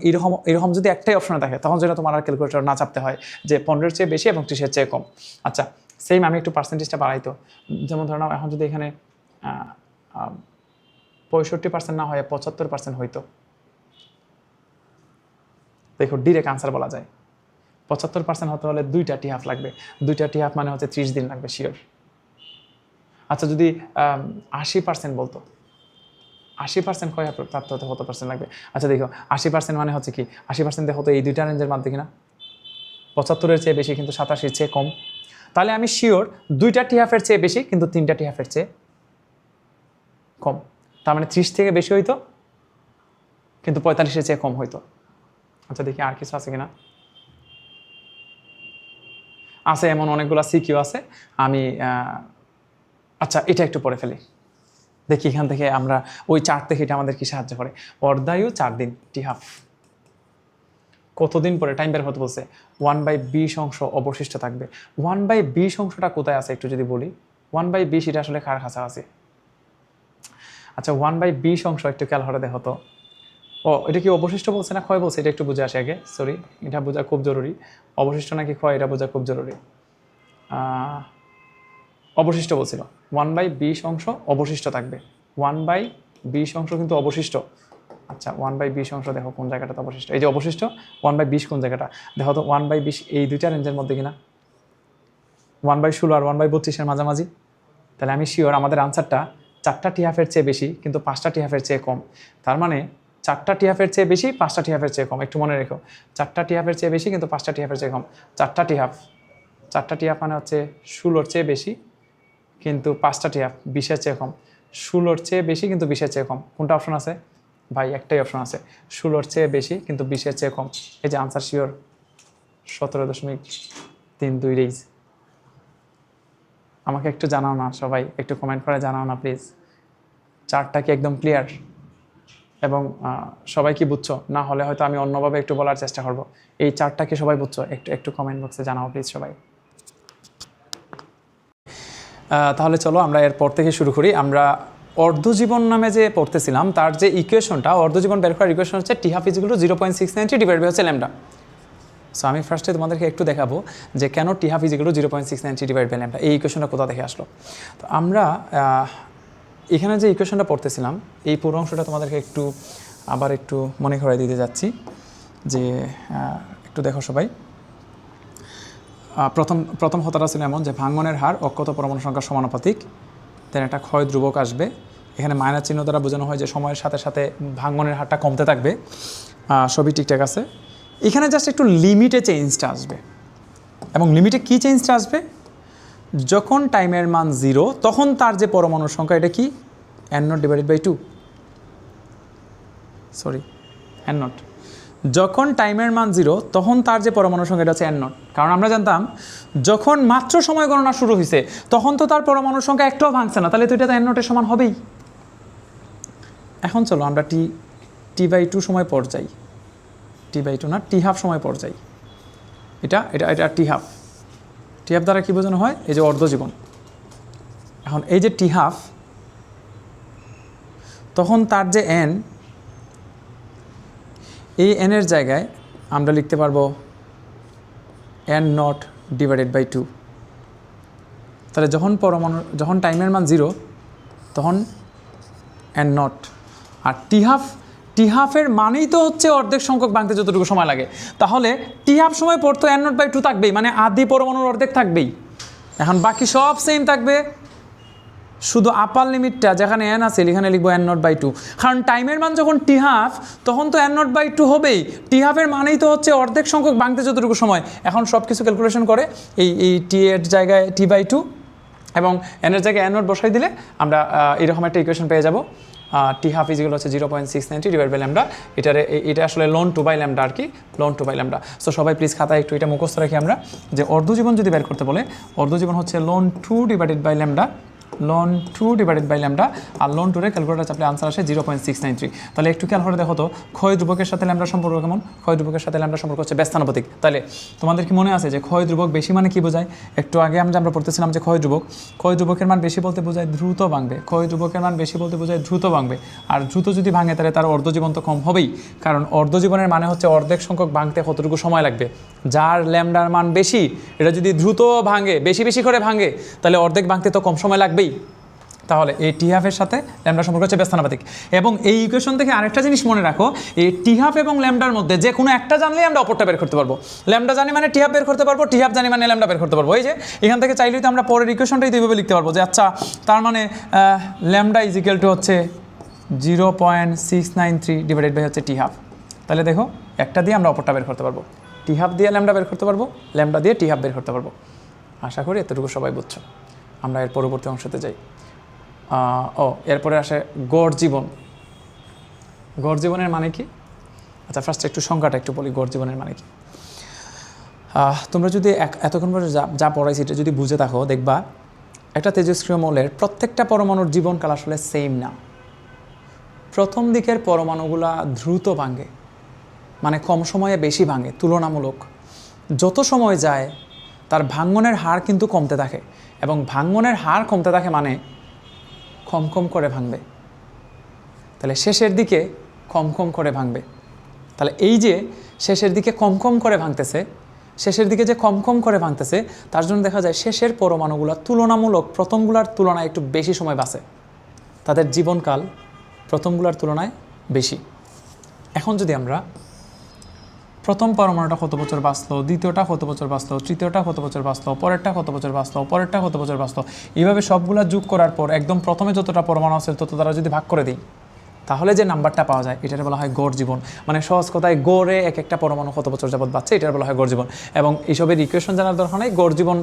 এরকম যদি একটাই অপশনে থাকে তখন যেন তোমার আর ক্যালকুলেটর না চাপতে হয় যে 15-এর চেয়ে বেশি এবং 30-এর চেয়ে কম। আচ্ছা সেম আমি একটু পার্সেন্টেজটা বাড়াইতো, যেমন ধরো এখন যদি এখানে 65% না হয় 75% হইতো, দেখো ডিরেক্ট আনসার বলা যায়। 75% হতে হলে 2টা টি-হাফ লাগবে, 2টা টি-হাফ মানে হচ্ছে 30 দিন লাগবে শিওর। আচ্ছা যদি 80% বলতো, 80% ক্ষয়প্রাপ্ত হতে কত পার্সেন্ট লাগবে? আচ্ছা দেখো 80% মানে হচ্ছে কি, 80% দেখো তো এই 2টা রেঞ্জের মধ্যে কিনা, 75-এর চেয়ে বেশি কিন্তু 87-এর চেয়ে কম। তাহলে আমি শিওর 2টা টি-হাফের চেয়ে বেশি কিন্তু 3টা টি-হাফের চেয়ে কম। তার মানে 30 থেকে বেশি হইতো কিন্তু 45-এর চেয়ে কম হইতো। আচ্ছা দেখি আর কিছু আছে কিনা। আছে এমন অনেকগুলো সিকিউ আছে, আমি আচ্ছা এটা একটু পরে ফেলি, দেখি এখান থেকে আমরা ওই চার্ট থেকে এটা আমাদের কি সাহায্য করে। অর্ধায়ু 4 দিন, টি-হাফ কতদিন পরে টাইম বের হতে বলছে? 1/20 অংশ অবশিষ্ট থাকবে। 1/20 অংশটা কোথায় আছে একটু যদি বলি। 1/20 এটা আসলে কার কাছে আছে? আচ্ছা 1/20 অংশ একটু খেয়াল করে দেখো তো। এটা কি অবশিষ্ট বলছে না ক্ষয় বলছে? এটা একটু বুঝে আসে আগে, সরি, এটা বোঝা খুব জরুরি। অবশিষ্ট নাকি ক্ষয় এটা বোঝা খুব জরুরি। অবশিষ্ট বলছিল, 1/20 অংশ অবশিষ্ট থাকবে। 1/20 অংশ কিন্তু অবশিষ্ট। আচ্ছা 1/20 অংশ দেখো কোন জায়গাটাতে অবশিষ্ট, এই যে অবশিষ্ট 1/20 কোন জায়গাটা দেখো তো। 1/20 এই 2টা রেঞ্জের মধ্যে কিনা, 1/16 আর 1/32-এর মাঝামাঝি। তাহলে আমি শিওর আমাদের আনসারটা 4টা টি-হাফের চেয়ে বেশি কিন্তু 5টা টি-হাফের চেয়ে কম। তার মানে 4টা টি-হাফের চেয়ে বেশি 5টা টি-হাফের চেয়ে কম। একটু মনে রেখো, 4টা টি-হাফের চেয়ে বেশি কিন্তু 5টা টি-হাফের চেয়ে কম। 4টা টি-হাফ মানে হচ্ছে 16-এর চেয়ে বেশি কিন্তু 5টা টি-হাফ 20-এর চেয়ে কম। 16-এর চেয়ে বেশি কিন্তু 20-এর চেয়ে কম। কোনটা অপশন আছে ভাই? একটাই অপশন আছে, 16-এর চেয়ে বেশি কিন্তু 20-এর চেয়ে কম। এই যে আনসার শিওর 17.32 রেঞ্জ। আমাকে একটু জানাও না সবাই, একটু কমেন্ট করে জানাও না প্লিজ, চার্টটা কি একদম ক্লিয়ার এবং সবাই কি বুঝছো? না হলে হয়তো আমি অন্যভাবে একটু বলার চেষ্টা করব। এই চার্টটা কি সবাই বুঝছো? একটু কমেন্ট বক্সে জানাও প্লিজ সবাই। তাহলে চলো আমরা এরপর থেকে শুরু করি। আমরা অর্ধজীবন নামে যে পড়তেছিলাম তার যে ইকুয়েশনটা, অর্ধজীবন বের করার ইকুয়েশন হচ্ছে টি-হাফ = 0.693 ডিভাইড বাই হচ্ছে ল্যামডা। সো আমি ফার্স্টে তোমাদেরকে একটু দেখাবো যে কেন টি-হাফ = 0.693 ডিভাইড বাই ল্যামডা। এই ইকুয়েশনটা কোথা থেকে আসলো। তো আমরা এখানে যে ইকুয়েশনটা পড়তেছিলাম এই পুরো অংশটা তোমাদেরকে আবার একটু মনে করাই দিতে যাচ্ছি যে একটু দেখো সবাই। প্রথম হতাটা ছিল এমন যে ভাঙ্গনের হার অক্ষত পরমাণু সংখ্যার সমানুপাতিক, দেন একটা ক্ষয় ধ্রুবক আসবে। এখানে মাইনাস চিহ্ন দ্বারা বোঝানো হয় যে সময়ের সাথে সাথে ভাঙনের হারটা কমতে থাকবে। সবই ঠিকঠাক আছে। এখানে জাস্ট একটু লিমিটে চেঞ্জটা আসবে, এবং লিমিটে কী চেঞ্জটা আসবে, যখন টাইমের মান 0 তখন তার যে পরমাণুর সংখ্যা এটা কি n0/2, সরি n0। যখন টাইমের মান 0 তখন তার যে পরমাণুর সংখ্যা এটা হচ্ছে n0। কারণ আমরা জানতাম যখন মাত্র সময় গণনা শুরু হয়েছে তখন তো তার পরমাণুর সংখ্যা একটাও ভাঙছে না, তাহলে তো এটা তো n0 সমান হবেই। এখন চলো আমরা t/2 সময় পর যাই, t/2 না t½ সময় পর যাই। এটা t½ দ্বারা কী বোঝানো হয়, এই যে অর্ধজীবন। এখন এই যে t½ তখন তার যে n, এই n-এর জায়গায় আমরা লিখতে পারবো n0/2। তাহলে যখন টাইমের মান 0 তখন n0। আর t½ মানেই তো হচ্ছে অর্ধেক সংখ্যক ভাঙতে যতটুকু সময় লাগে, তাহলে t½ সময় পর তো n0/2 থাকবেই, মানে আদি পরমাণুর অর্ধেক থাকবেই। এখন বাকি সব সেম থাকবে, শুধু আপার লিমিটটা যেখানে n আছে এখানে লিখবো n0/2। কারণ টাইমের মান যখন t½ তখন তো n0/2 হবেই। t½ মানেই তো হচ্ছে অর্ধেক সংখ্যক ভাঙতে যতটুকু সময়। এখন সব কিছু ক্যালকুলেশন করে এই t এর জায়গায় t/2 এবং n এর জায়গায় n0 বসাই দিলে আমরা এরকম একটা ইকুয়েশন পেয়ে যাব। t½ ইজিক্যাল হচ্ছে 0.690/λ। এটা আসলে ln 2/λ আর কি, ln 2/λ। সো সবাই প্লিজ খাতায় একটু এটা মুখস্থ রাখি আমরা, যে অর্ধজীবন যদি বের করতে বলে, অর্ধজীবন হচ্ছে ln 2/λ, ln 2/λ। আর ln 2 এর ক্যালকুলেটর চাপলে আনসার আসে 0.693। তাহলে একটু খেয়াল করে দেখো তো, ক্ষয় ধ্রুবকের সাথে ল্যামডা সম্পর্ক কেমন। ক্ষয় ধ্রুবকের সাথে ল্যামডা সম্পর্ক হচ্ছে ব্যস্তানুপাতিক। তাহলে তোমাদের কি মনে আছে যে ক্ষয় ধ্রুবক বেশি মানে কি বোঝায়? একটু আগে আমরা পড়তেছিলাম যে ক্ষয় ধ্রুবকের মান বেশি বলতে বোঝায় দ্রুত ভাঙবে। ক্ষয় ধ্রুবকের মান বেশি বলতে বোঝায় দ্রুত ভাঙবে। আর দ্রুত যদি ভাঙে তাহলে তার অর্ধজীবন তো কম হবেই, কারণ অর্ধজীবনের মানে হচ্ছে অর্ধেক সংখ্যক ভাঙতে কতটুকু সময় লাগবে। যার ল্যামডার মান বেশি, এটা যদি দ্রুত ভাঙে, বেশি করে ভাঙে, তাহলে অর্ধেক ভাঙতে তো কম সময় লাগবেই। তাহলে এই t½ এর সাথে ল্যামডা সম্পর্ক হচ্ছে ব্যস্তানুপাতিক। এবং এই ইকুয়েশন থেকে আরেকটা জিনিস মনে রাখো, এই t½ এবং ল্যামডার মধ্যে যে কোনো একটা জানলেই আমরা অপরটা বের করতে পারবো। ল্যামডা জানি মানে t½ বের করতে পারবো, t½ জানি মানে ল্যামডা বের করতে পারবো। এই যে এখান থেকে চাইলেই তো আমরা পরের ইকুয়েশনটাই এইভাবে লিখতে পারবো যে আচ্ছা তার মানে ল্যামডা ইজিক্যাল টু হচ্ছে 0.693 হচ্ছে t½ তাহলে দেখো একটা দিয়ে আমরা অপরটা বের করতে পারবো, t½ দিয়ে ল্যামডা বের করতে পারবো, ল্যামডা দিয়ে t½ বের করতে পারবো। আশা করি এতটুকু সবাই বুঝছো। আমরা এর পরবর্তী অংশতে যাই। এরপরে আসে গড় জীবন। গড় জীবনের মানে কি? আচ্ছা ফার্স্ট একটু সংখ্যাটা একটু বলি, গড় জীবনের মানে কি। তোমরা যদি এতক্ষণ পর্যন্ত যা পড়াইছি এটা যদি বুঝে থাকো, দেখবা একটা তেজস্ক্রিয় মৌলের প্রত্যেকটা পরমাণুর জীবনকাল আসলে সেম না। প্রথম দিকের পরমাণুগুলা দ্রুত ভাঙে, মানে কম সময়ে বেশি ভাঙে তুলনামূলক। যত সময় যায় তার ভাঙনের হার কিন্তু কমতে থাকে, এবং ভাঙনের হার কমতে থাকে মানে কম করে ভাঙবে। তাহলে শেষের দিকে কম করে ভাঙবে। তাহলে এই যে শেষের দিকে কম করে ভাঙতেছে, শেষের দিকে যে কম করে ভাঙতেছে, তার জন্য দেখা যায় শেষের পরমাণুগুলো তুলনামূলক প্রথমগুলোর তুলনায় একটু বেশি সময় বাঁচে, তাদের জীবনকাল প্রথমগুলোর তুলনায় বেশি। এখন যদি আমরা প্রথম পরমাণুটা কত বছর বাঁচলো, দ্বিতীয়টা কত বছর বাঁচলো, তৃতীয়টা কত বছর বাঁচলো, পরেরটা কত বছর বাঁচলো, পরেরটা কত বছর বাঁচলো, এইভাবে সবগুলা যোগ করার পর একদম প্রথমে যতটা পরমাণু আছে তত তারা যদি ভাগ করে দিই, তাহলে যে নাম্বারটা পাওয়া যায় এটার বলা হয় গড় জীবন। মানে সহজ কথায় গড়ে এক একটা পরমাণু কত বছর যাবত বাঁচছে এটার বলা হয় গড় জীবন। এবং এইসবের ইকুয়েশন জানার দরকার নেই, গড় জীবন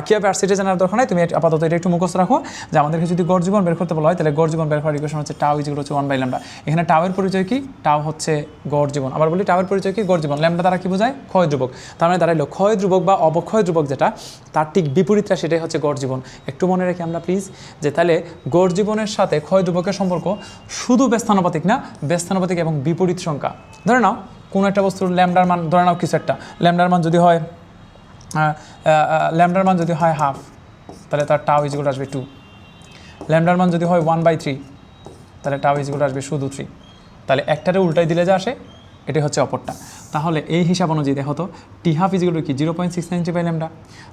কীভাবে আসছে এটা জানার দরকার নেই। তুমি আপাতত এটা একটু মুখস্থ রাখো যে আমাদেরকে যদি গড় জীবন বের করতে বলা হয় তাহলে গড় জীবন বের করার ইকুয়েশন হচ্ছে টাউ ইজিক্যাল হচ্ছে 1/λ। এখানে টাউয়ের পরিচয় কি? টাউ হচ্ছে গড় জীবন। আবার বলি টাউয়ের পরিচয় কি? গড় জীবন। ল্যামডা দ্বারা কি বোঝায়? ক্ষয় ধ্রুবক। তার মানে দাঁড়াইলো ক্ষয় ধ্রুবক বা অবক্ষয় ধ্রুবক যেটা, তার ঠিক বিপরীতটা সেটাই হচ্ছে গড় জীবন। একটু মনে রাখি আমরা প্লিজ, যে তাহলে গড় জীবনের সাথে ক্ষয় ধ্রুবকের সম্পর্ক শুধু ব্যস্তানুপাতিক না, ব্যস্তানুপাতিক এবং বিপরীত সংখ্যা। ধরে নাও কোনো একটা বস্তুর ল্যামডার মান, ধরে নাও কিছু একটা ল্যামডার মান যদি হয় হাফ, তাহলে তার টাউ ইজিক্যাল আসবে 2। ল্যামডার মান যদি হয় 1/3, তাহলে টাউ ইজিক্যাল আসবে শুধু 3। তাহলে একটারে উল্টাই দিলে যা আসে এটাই হচ্ছে অপরটা। তাহলে এই হিসাব অনুযায়ী দেখো তো t½ ইজিক্যাল কি 0.693/λ।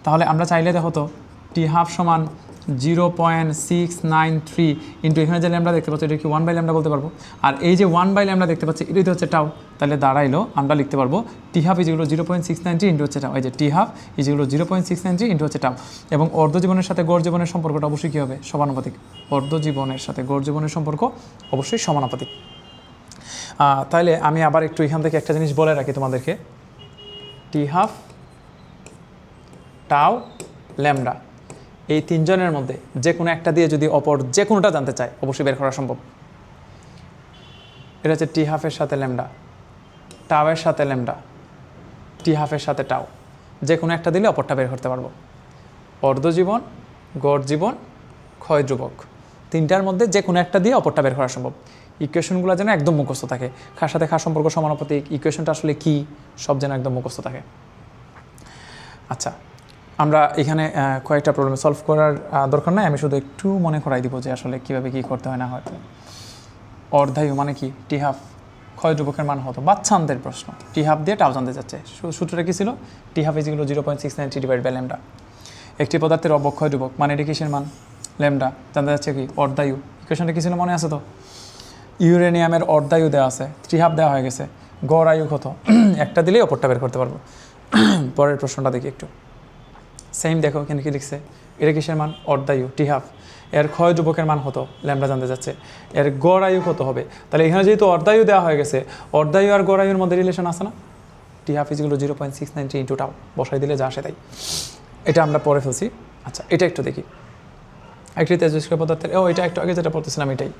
তাহলে আমরা চাইলে দেখো তো t½ সমান 0.693 ইন্টু এখানে যে ল্যামডা দেখতে পাচ্ছি এটা কি 1/λ বলতে পারবো। আর এই যে 1/λ দেখতে পাচ্ছি এটাই তো হচ্ছে টাউ, তাহলে দাঁড়াইলো আমরা লিখতে পারবো t half is equal to 0.693 into হচ্ছে টাউ। এই যে t half is equal to 0.693 into হচ্ছে টাউ। এবং অর্ধজীবনের সাথে গড় জীবনের সম্পর্কটা অবশ্যই কী হবে? সমানুপাতিক। অর্ধজীবনের সাথে গড় জীবনের সম্পর্ক অবশ্যই সমানুপাতিক। তাহলে আমি আবার একটু এখান থেকে একটা জিনিস বলে রাখি তোমাদেরকে, টি হাফ, টাউ, ল্যামডা এই তিনজনের মধ্যে যে কোনো একটা দিয়ে যদি অপর যে কোনোটা জানতে চায় অবশ্যই বের করা সম্ভব। এটা হচ্ছে টি হাফের সাথে ল্যামডা, টাওয়ের সাথে ল্যামডা, টি হাফের সাথে টাউ, যে কোনো একটা দিলে অপরটা বের করতে পারবো। অর্ধজীবন, গড় জীবন, ক্ষয় ধ্রুবক তিনটার মধ্যে যে কোনো একটা দিয়ে অপরটা বের করা সম্ভব। ইকুয়েশনগুলো যেন একদম মুখস্থ থাকে, খার সাথে খার সম্পর্ক সমানুপাতিক, ইকুয়েশনটা আসলে কী সব যেন একদম মুখস্থ থাকে। আচ্ছা, আমরা এখানে কয়েকটা প্রবলেম সলভ করার দরকার নাই, আমি শুধু একটু মনে করাই দিব যে আসলে কীভাবে কী করতে হয় না হয়। অর্ধায়ু মানে কি? টি হাফ, ক্ষয় ধ্রুবকের মান হতো বাচ্চাদের প্রশ্ন, টি হাফ দিয়ে টাউ জানতে যাচ্ছে। সূত্রটা কী ছিল? T half is equal to 0.693 divide by lambda. একটি পদার্থের অবক্ষয় ধ্রুবক মানে এটি কিসের মান? ল্যামডা। জানতে যাচ্ছে কি? অর্ধায়ু। ইকুয়েশনটা কী ছিল মনে আছে তো? ইউরেনিয়ামের অর্ধায়ু দেওয়া আছে, টি হাফ দেওয়া হয়ে গেছে, গড় আয়ু কত? একটা দিলেই অপরটা বের করতে পারবো। পরের প্রশ্নটা দেখি একটু, সেম দেখো এখানে কী লিখছে, এটা কিসের মান? অর্ধায়ু, টি হাফ। এর ক্ষয় ধ্রুবকের মান হতো, ল্যামডা জানতে যাচ্ছে। এর গড় আয়ু কত হবে? তাহলে এখানে যেহেতু অর্ধায়ু দেওয়া হয়ে গেছে, অর্ধায়ু আর গড় আয়ুর মধ্যে রিলেশন আছে না? T half is equal to 0.693 into tau, বসাই দিলে যা আসে তাই। এটা আমরা পরে ফেলছি। আচ্ছা, এটা একটু দেখি। একটি তেজস্ক্রিয় পদার্থের, এটা একটু আগে যেটা পড়তেছিলাম এটাই।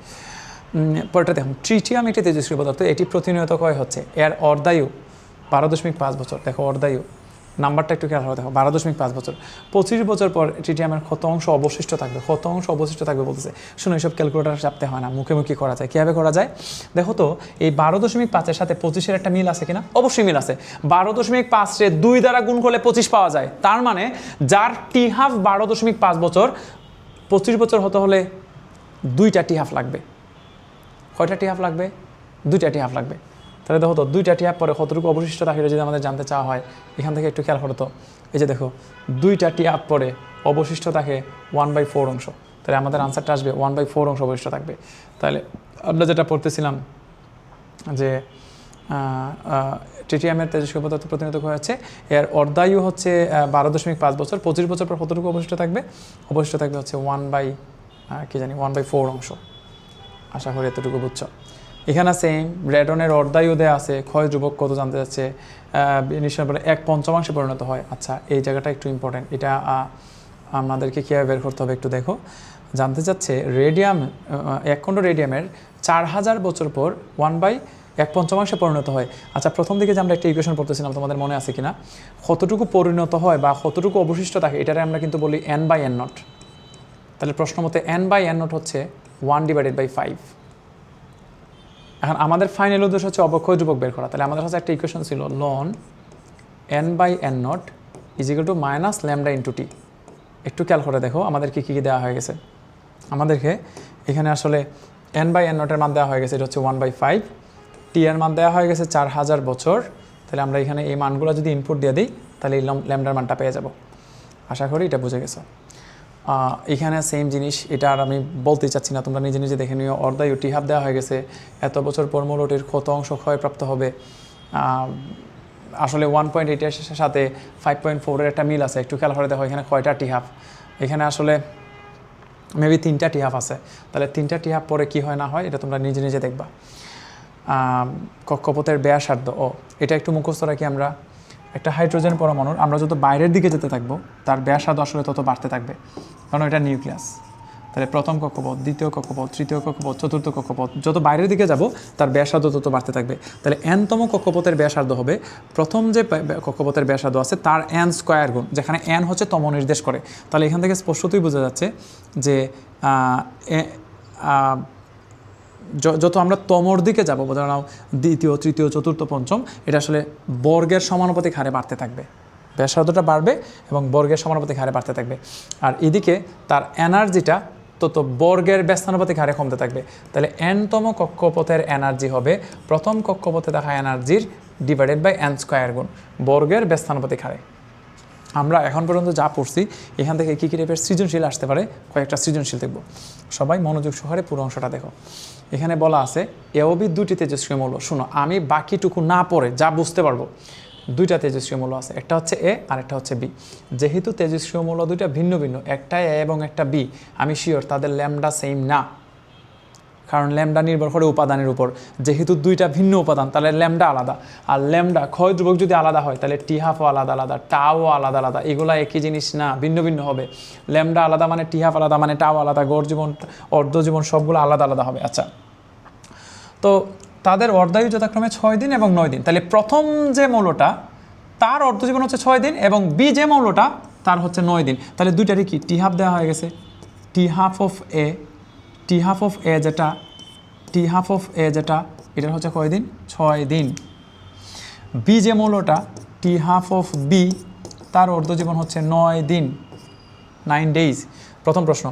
পরেরটা দেখুন, ট্রিটিয়াম একটি তেজস্ক্রিয় পদার্থ, এটি প্রতিনিয়ত ক্ষয় হচ্ছে। এর অর্ধায়ু 12.5 বছর। দেখো অর্ধায়ু নাম্বারটা একটু খেয়াল করে দেখো, 12.5 বছর। 25 বছর পর ট্রিটিয়ামের কত অংশ অবশিষ্ট থাকবে? কত অংশ অবশিষ্ট থাকবে বলতেছে। শুনো, এইসব ক্যালকুলেটার চাপতে হয় না, মুখে মুখে করা যায়। কীভাবে করা যায় দেখো তো, এই 12.5-এর সাথে 25-এর একটা মিল আছে কিনা? অবশ্যই মিল আছে। 12.5-রে 2 দ্বারা গুণ করলে 25 পাওয়া যায়। তার মানে যার টি হাফ 12.5 বছর, 25 বছর হতে হলে 2টা টি হাফ লাগবে। কয়টা টি হাফ লাগবে? 2টা টি হাফ লাগবে। তাহলে দেখো তো 2টা টি হাফ পরে কতটুকু অবশিষ্ট থাকে যদি আমাদের জানতে চাওয়া হয়, এখান থেকে একটু খেয়াল করো তো। এই যে দেখো, 2টা টি হাফ পরে অবশিষ্ট থাকে 1/4 অংশ। তাহলে আমাদের আনসারটা আসবে 1/4 অংশ অবশিষ্ট থাকবে। তাহলে আমরা যেটা পড়তেছিলাম যে ট্রিটিয়ামের তেজস্ক্রিয় পদার্থ প্রতিনিয়ত ক্ষয় হচ্ছে, এর অর্ধায়ু হচ্ছে 12.5 বছর। 25 বছর পর কতটুকু অবশিষ্ট থাকবে? অবশিষ্ট থাকবে হচ্ছে 1/4 অংশ। আশা করি এতটুকু বুঝছো। এখানে সেম রেডনের অর্ধায়ু দেওয়া আছে, ক্ষয় ধ্রুবক কত জানতে যাচ্ছে, নিশ্চয় বলে 1/5 পরিণত হয়। আচ্ছা, এই জায়গাটা একটু ইম্পর্টেন্ট, এটা আমাদেরকে কীভাবে বের করতে হবে একটু দেখো। জানতে চাচ্ছে রেডিয়াম, 1 খণ্ড রেডিয়ামের 4000 বছর পর 1/1/5 পরিণত হয়। আচ্ছা, প্রথম দিকে যে আমরা একটা ইকুয়েশন পড়তেছিলাম, তোমাদের মনে আছে কিনা? কতটুকু পরিণত হয় বা কতটুকু অবশিষ্ট থাকে এটারে আমরা কিন্তু বলি n/n0। তাহলে প্রশ্ন মতে n/n0 হচ্ছে 1/5। এখন আমাদের ফাইনাল উদ্দেশ্য হচ্ছে অবক্ষয় ধ্রুবক বের করা। তাহলে আমাদের কাছে একটা ইকুয়েশন ছিল লন n/n0 is equal to minus lambda into t. একটু খেয়াল করে দেখো আমাদেরকে কী কী দেওয়া হয়ে গেছে। আমাদেরকে এখানে আসলে n/n0 এর মান দেওয়া হয়ে গেছে, এটা হচ্ছে 1/5। টি এর মান দেওয়া হয়ে গেছে 4000 বছর। তাহলে আমরা এখানে এই মানগুলো যদি ইনপুট দিয়ে দিই তাহলে এই ল্যামডার মানটা পেয়ে যাব। আশা করি এটা বুঝে গেছো। এখানে সেম জিনিস, এটা আর আমি বলতে চাচ্ছি না, তোমরা নিজে নিজে দেখে নিও। অর্ধায়ু টি হাফ দেওয়া হয়ে গেছে, এত বছর পর মৌলটির কত অংশ ক্ষয়প্রাপ্ত হবে। আসলে 1.8 এর সাথে 5.4-এর একটা মিল আছে, একটু খেয়াল করে দেখো এখানে কয়টা টি হাফ। এখানে আসলে মেবি 3টা টি হাফ আছে। তাহলে 3টা টি হাফ পরে কী হয় না হয় এটা তোমরা নিজে নিজে দেখবা। কক্ষপথের ব্যাসার্ধ, এটা একটু মুখস্থ রাখি আমরা। একটা হাইড্রোজেন পরমাণুর আমরা যত বাইরের দিকে যেতে থাকবো তার ব্যাসার্ধ আসলে তত বাড়তে থাকবে, কারণ এটা নিউক্লিয়াস। তাহলে প্রথম কক্ষপথ, দ্বিতীয় কক্ষপথ, তৃতীয় কক্ষপথ, চতুর্থ কক্ষপথ, যত বাইরের দিকে যাব তার ব্যাসার্ধ তত বাড়তে থাকবে। তাহলে n-তম কক্ষপথের ব্যাসার্ধ হবে প্রথম যে কক্ষপথের ব্যাসার্ধ আছে তার n² গুণ, যেখানে n হচ্ছে তম নির্দেশ করে। তাহলে এখান থেকে স্পষ্টতই বোঝা যাচ্ছে যে যত আমরা তমর দিকে যাব, ধরো দ্বিতীয়, তৃতীয়, চতুর্থ, পঞ্চম, এটা আসলে বর্গের সমানুপাতিক হারে বাড়তে থাকবে। ব্যাসার্ধটা বাড়বে এবং বর্গের সমানুপাতিক হারে বাড়তে থাকবে। আর এদিকে তার এনার্জিটা তত বর্গের ব্যস্তানুপাতিক হারে কমতে থাকবে। তাহলে n-তম কক্ষপথের এনার্জি হবে প্রথম কক্ষপথে থাকা এনার্জির ডিভাইডেড বাই n² গুণ বর্গের ব্যস্তানুপাতিক হারে। আমরা এখন পর্যন্ত যা পড়ছি এখান থেকে কী কী টাইপের সৃজনশীল আসতে পারে কয়েকটা সৃজনশীল দেখব। সবাই মনোযোগ সহকারে পুরো অংশটা দেখো। এখানে বলা আছে এ ও বি দুটি তেজস্ক্রিয় মৌল। শোনো, আমি বাকিটুকু না পড়ে যা বুঝতে পারবো, দুইটা তেজস্ক্রিয় মৌল আছে, একটা হচ্ছে এ আর একটা হচ্ছে বি। যেহেতু তেজস্ক্রিয় মৌল দুইটা ভিন্ন ভিন্ন, একটা এ এবং একটা বি, আমি শিওর তাদের ল্যামডা সেম না, কারণ ল্যামডা নির্ভর করে উপাদানের উপর। যেহেতু দুইটা ভিন্ন উপাদান তাহলে ল্যামডা আলাদা, আর ল্যামডা ক্ষয় ধ্রুবক যদি আলাদা হয় তাহলে টি হাফও আলাদা আলাদা, টাও আলাদা আলাদা, এগুলো একই জিনিস না, ভিন্ন ভিন্ন হবে। ল্যামডা আলাদা মানে টি হাফ আলাদা মানে টাও আলাদা, গড় জীবন অর্ধ জীবন সবগুলো আলাদা আলাদা হবে। আচ্ছা, তো তাদের অর্ধায়ু যথাক্রমে 6 দিন এবং 9 দিন। তাহলে প্রথম যে মৌলটা তার অর্ধজীবন হচ্ছে 6 দিন এবং বি যে মৌলটা তার হচ্ছে 9 দিন। তাহলে দুইটারই কি টি হাফ দেওয়া হয়ে গেছে। T half of a, t half of a যেটা, টি হাফ অফ এ যেটা, এটার হচ্ছে কয় দিন? 6 দিন। বি যে মৌলটা টি হাফ অফ বি, তার অর্ধজীবন হচ্ছে 9 দিন, 9 ডেইজ। প্রথম প্রশ্ন,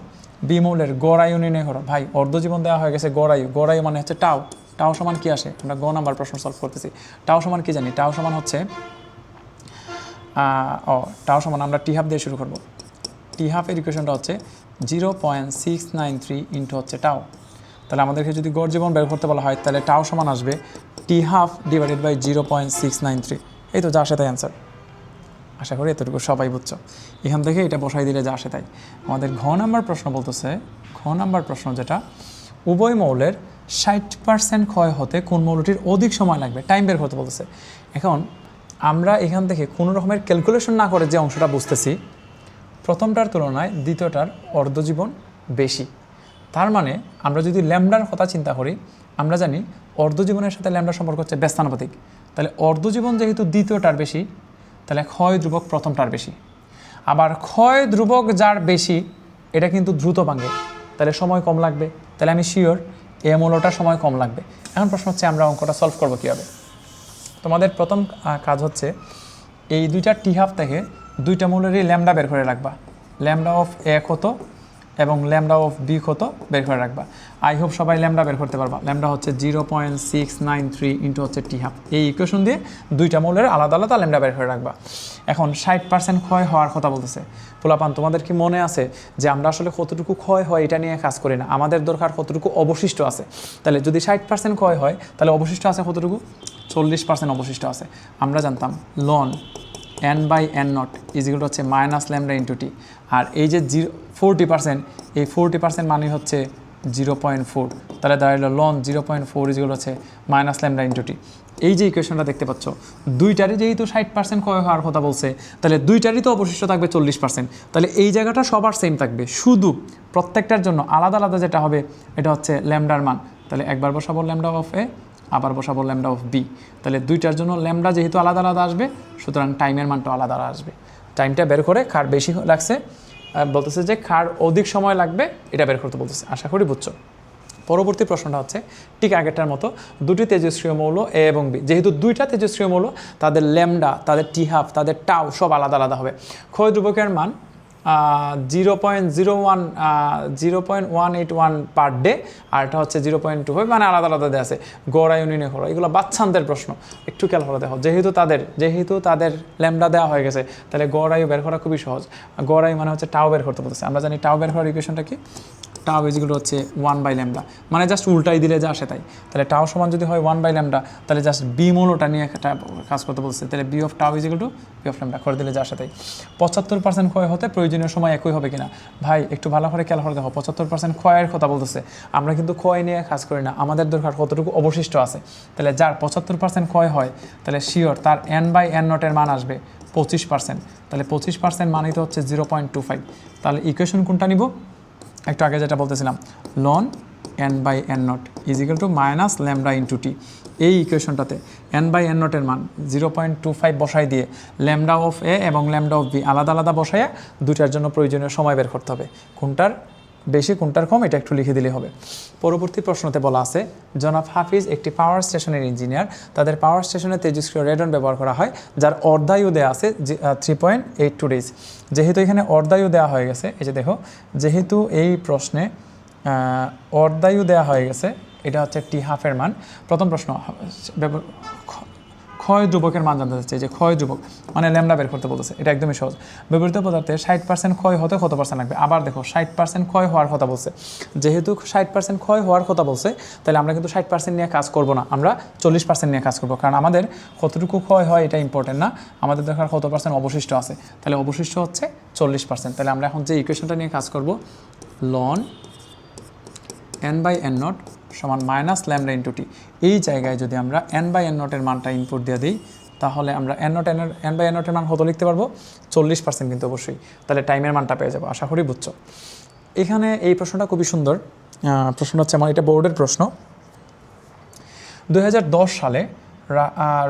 বি মৌলের গড় আয়ু নির্ণয় করো। ভাই অর্ধজীবন দেওয়া হয়ে গেছে গড় আয়ু, গড় আয়ু মানে হচ্ছে টাও। টাও সমান কি আসে? আমরা গ নাম্বার প্রশ্ন সলভ করতেছি। টাও সমান কি জানি? টাও সমান হচ্ছে টাও সমান আমরা টি হাফ দিয়ে শুরু করব। টি হাফের ইকুয়েশনটা হচ্ছে 0.693 ইন্টু হচ্ছে টাও। তাহলে আমাদেরকে যদি গড় জীবন বের করতে বলা হয় তাহলে টাও সমান আসবে টি হাফ ডিভাইডেড বাই 0.693। এই তো যা আসে তাই অ্যান্সার। আশা করি এতটুকু সবাই বুঝছো। এখান থেকে এটা বসাই দিলে যা আসে তাই। আমাদের ঘ নাম্বার প্রশ্ন বলতেছে, ঘ নাম্বার প্রশ্ন যেটা, উভয় মৌলের 60% ক্ষয় হতে কোন মৌলটির অধিক সময় লাগবে, টাইম বের করতে বলতেছে। এখন আমরা এখান থেকে কোনো রকমের ক্যালকুলেশন না করে যে অংশটা বুঝতেছি, প্রথমটার তুলনায় দ্বিতীয়টার অর্ধজীবন বেশি। তার মানে আমরা যদি ল্যামডার কথা চিন্তা করি, আমরা জানি অর্ধজীবনের সাথে ল্যামডার সম্পর্ক হচ্ছে ব্যস্তানুপাতিক। তাহলে অর্ধজীবন যেহেতু দ্বিতীয়টার বেশি, তাহলে ক্ষয় ধ্রুবক প্রথমটার বেশি। আবার ক্ষয় ধ্রুবক যার বেশি এটা কিন্তু দ্রুত ভাঙে, তাহলে সময় কম লাগবে। তাহলে আমি শিওর এ মৌলটার সময় কম লাগবে। এখন প্রশ্ন হচ্ছে আমরা অঙ্কটা সলভ করবো কীভাবে। তোমাদের প্রথম কাজ হচ্ছে এই দুইটা টি হাফ থেকে দুইটা মৌলেরই ল্যামডা বের করে রাখবা। ল্যামডা অফ এ কত এবং ল্যামডা অফ বি কত বের করে রাখবা। আই হোপ সবাই ল্যামডা বের করতে পারবা। ল্যামডা হচ্ছে 0.693 ইন্টু হচ্ছে টি হাফ। এই ইকুয়েশন দিয়ে দুইটা মৌলের আলাদা আলাদা ল্যামডা বের করে রাখবা। এখন 60% ক্ষয় হওয়ার কথা বলতেছে। পোলাপান, তোমাদের কি মনে আছে যে আমরা আসলে কতটুকু ক্ষয় হয় এটা নিয়ে কাজ করি না, আমাদের দরকার কতটুকু অবশিষ্ট আছে। তাহলে যদি 60% ক্ষয় হয় তাহলে অবশিষ্ট আছে কতটুকু? 40% অবশিষ্ট আছে। আমরা জানতাম লন n/n0 ইজিক্যাল হচ্ছে মাইনাস ল্যামডা ইন্টু টি। আর এই যে 40%, এই 40% মানে হচ্ছে 0.4। তাহলে দাঁড়াইলো লন 0.4 ইজিক্যাল হচ্ছে মাইনাস ল্যামডা ইন্টু টি। এই যে ইকুয়েশনটা দেখতে পাচ্ছ, দুইটারই যেহেতু 60% ক্ষয় হওয়ার কথা বলছে, তাহলে দুইটারই তো অবশিষ্ট থাকবে 40%। তাহলে এই জায়গাটা সবার সেম থাকবে, শুধু প্রত্যেকটার জন্য আলাদা আলাদা যেটা হবে এটা হচ্ছে ল্যামডার মান। তাহলে একবার বসাবো ল্যামডা অফ এ, আবার বসাবো ল্যামডা অফ বি। তাহলে দুইটার জন্য ল্যামডা যেহেতু আলাদা আলাদা আসবে, সুতরাং টাইমের মানটা আলাদা আলাদা আসবে। টাইমটা বের করে কার বেশি লাগছে বলতেছে যে কার অধিক সময় লাগবে এটা বের করতে বলতেছে। আশা করি বুঝছো। পরবর্তী প্রশ্নটা হচ্ছে ঠিক আগেরটার মতো, দুটি তেজস্ক্রিয় মৌল এ এবং বি, যেহেতু দুইটা তেজস্ক্রিয় মৌল তাদের ল্যামডা, তাদের টি হাফ, তাদের টাও সব আলাদা আলাদা হবে। ক্ষয় ধ্রুবকের মান 0.181 পার ডে, আর এটা হচ্ছে 0.25, মানে আলাদা আলাদা দেওয়া আছে। গড় আয়ু নির্ণয় করো, এগুলো বাচ্চাদের প্রশ্ন, একটু খেয়াল করে দেখো। যেহেতু তাদের ল্যামডা দেওয়া হয়ে গেছে, তাহলে গড় আয়ু বের করা খুবই সহজ। গড় আয়ু মানে হচ্ছে টাও বের করতে বলতেছে। আমরা জানি টাও বের করার ইকুয়েশনটা কি? টাও ইজিক্যাল হচ্ছে 1/λ, মানে জাস্ট উল্টাই দিলে যা আসে তাই। তাহলে টাও সমান যদি হয় 1/λ, তাহলে জাস্ট বি মৌলটা নিয়ে একটা কাজ করতে বলছে। তাহলে B of tau equal to B of lambda করে দিলে যা আসে তাই। 75% ক্ষয় হতে প্রয়োজনীয় সময় একই হবে কিনা? ভাই একটু ভালো করে খেয়াল করে দেখো, 75% ক্ষয়ের কথা বলতেছে। আমরা কিন্তু ক্ষয় নিয়ে কাজ করি না, আমাদের দরকার কতটুকু অবশিষ্ট আছে। তাহলে যার 75% ক্ষয় হয়, তাহলে শিওর তার n/n0 এর মান আসবে 25%। তাহলে 25% মানেই তো হচ্ছে 0.25। তাহলে ইকুয়েশন কোনটা নিব? একটু আগে যেটা বলতেছিলাম, লন n/n0 is equal to minus lambda into t. এই ইকুয়েশনটাতে n/n0 এর মান 0.25 বসাই দিয়ে ল্যামডা অফ এ এবং ল্যামডা অফ বি আলাদা আলাদা বসাইয়া দুটার জন্য প্রয়োজনীয় সময় বের করতে হবে। কোনটার বেশি কোনটার কম এটা একটু লিখে দিলে হবে। পরবর্তী প্রশ্নতে বলা আছে, জনাব হাফিজ একটি পাওয়ার স্টেশনের ইঞ্জিনিয়ার। তাদের পাওয়ার স্টেশনে তেজস্ক্রিয় রেডন ব্যবহার করা হয়, যার অর্ধায়ু দেওয়া আছে 3.82 ডেজ। যেহেতু এখানে অর্ধায়ু দেওয়া হয়ে গেছে, এই যে দেখো, যেহেতু এই প্রশ্নে অর্ধায়ু দেওয়া হয়ে গেছে, এটা হচ্ছে টি হাফের মান। প্রথম প্রশ্ন, খ ক্ষয় ধ্রুবকের মান জানতে চাচ্ছে, যে ক্ষয় ধ্রুবক মানে ল্যামডা বের করতে বলতেছে। এটা একদমই সহজ। ব্যবহৃত পদার্থের 60% ক্ষয় হতে কত পার্সেন্ট লাগবে। আবার দেখো 60% ক্ষয় হওয়ার কথা বলছে, যেহেতু 60% ক্ষয় হওয়ার কথা বলছে তাহলে আমরা কিন্তু 60% নিয়ে কাজ করব না, আমরা 40% নিয়ে কাজ করব, কারণ আমাদের কতটুকু ক্ষয় হয় এটা ইম্পর্টেন্ট না, আমাদের দেখার কত পার্সেন্ট অবশিষ্ট আছে। তাহলে অবশিষ্ট হচ্ছে 40%। তাহলে আমরা এখন যে ইকুয়েশনটা নিয়ে কাজ করব, লন n/n0 সমান মাইনাস ল্যামডা ইন্টু টি। এই জায়গায় যদি আমরা n/n0 এর মানটা ইনপুট দিয়ে দিই তাহলে আমরা n/n0 এর মান কত লিখতে পারবো, 40% কিন্তু অবশ্যই। তাহলে টাইমের মানটা পেয়ে যাবো, আশা করি বুঝছো। এখানে এই প্রশ্নটা খুবই সুন্দর। প্রশ্ন হচ্ছে আমার, এটা বোর্ডের প্রশ্ন। 2010 সালে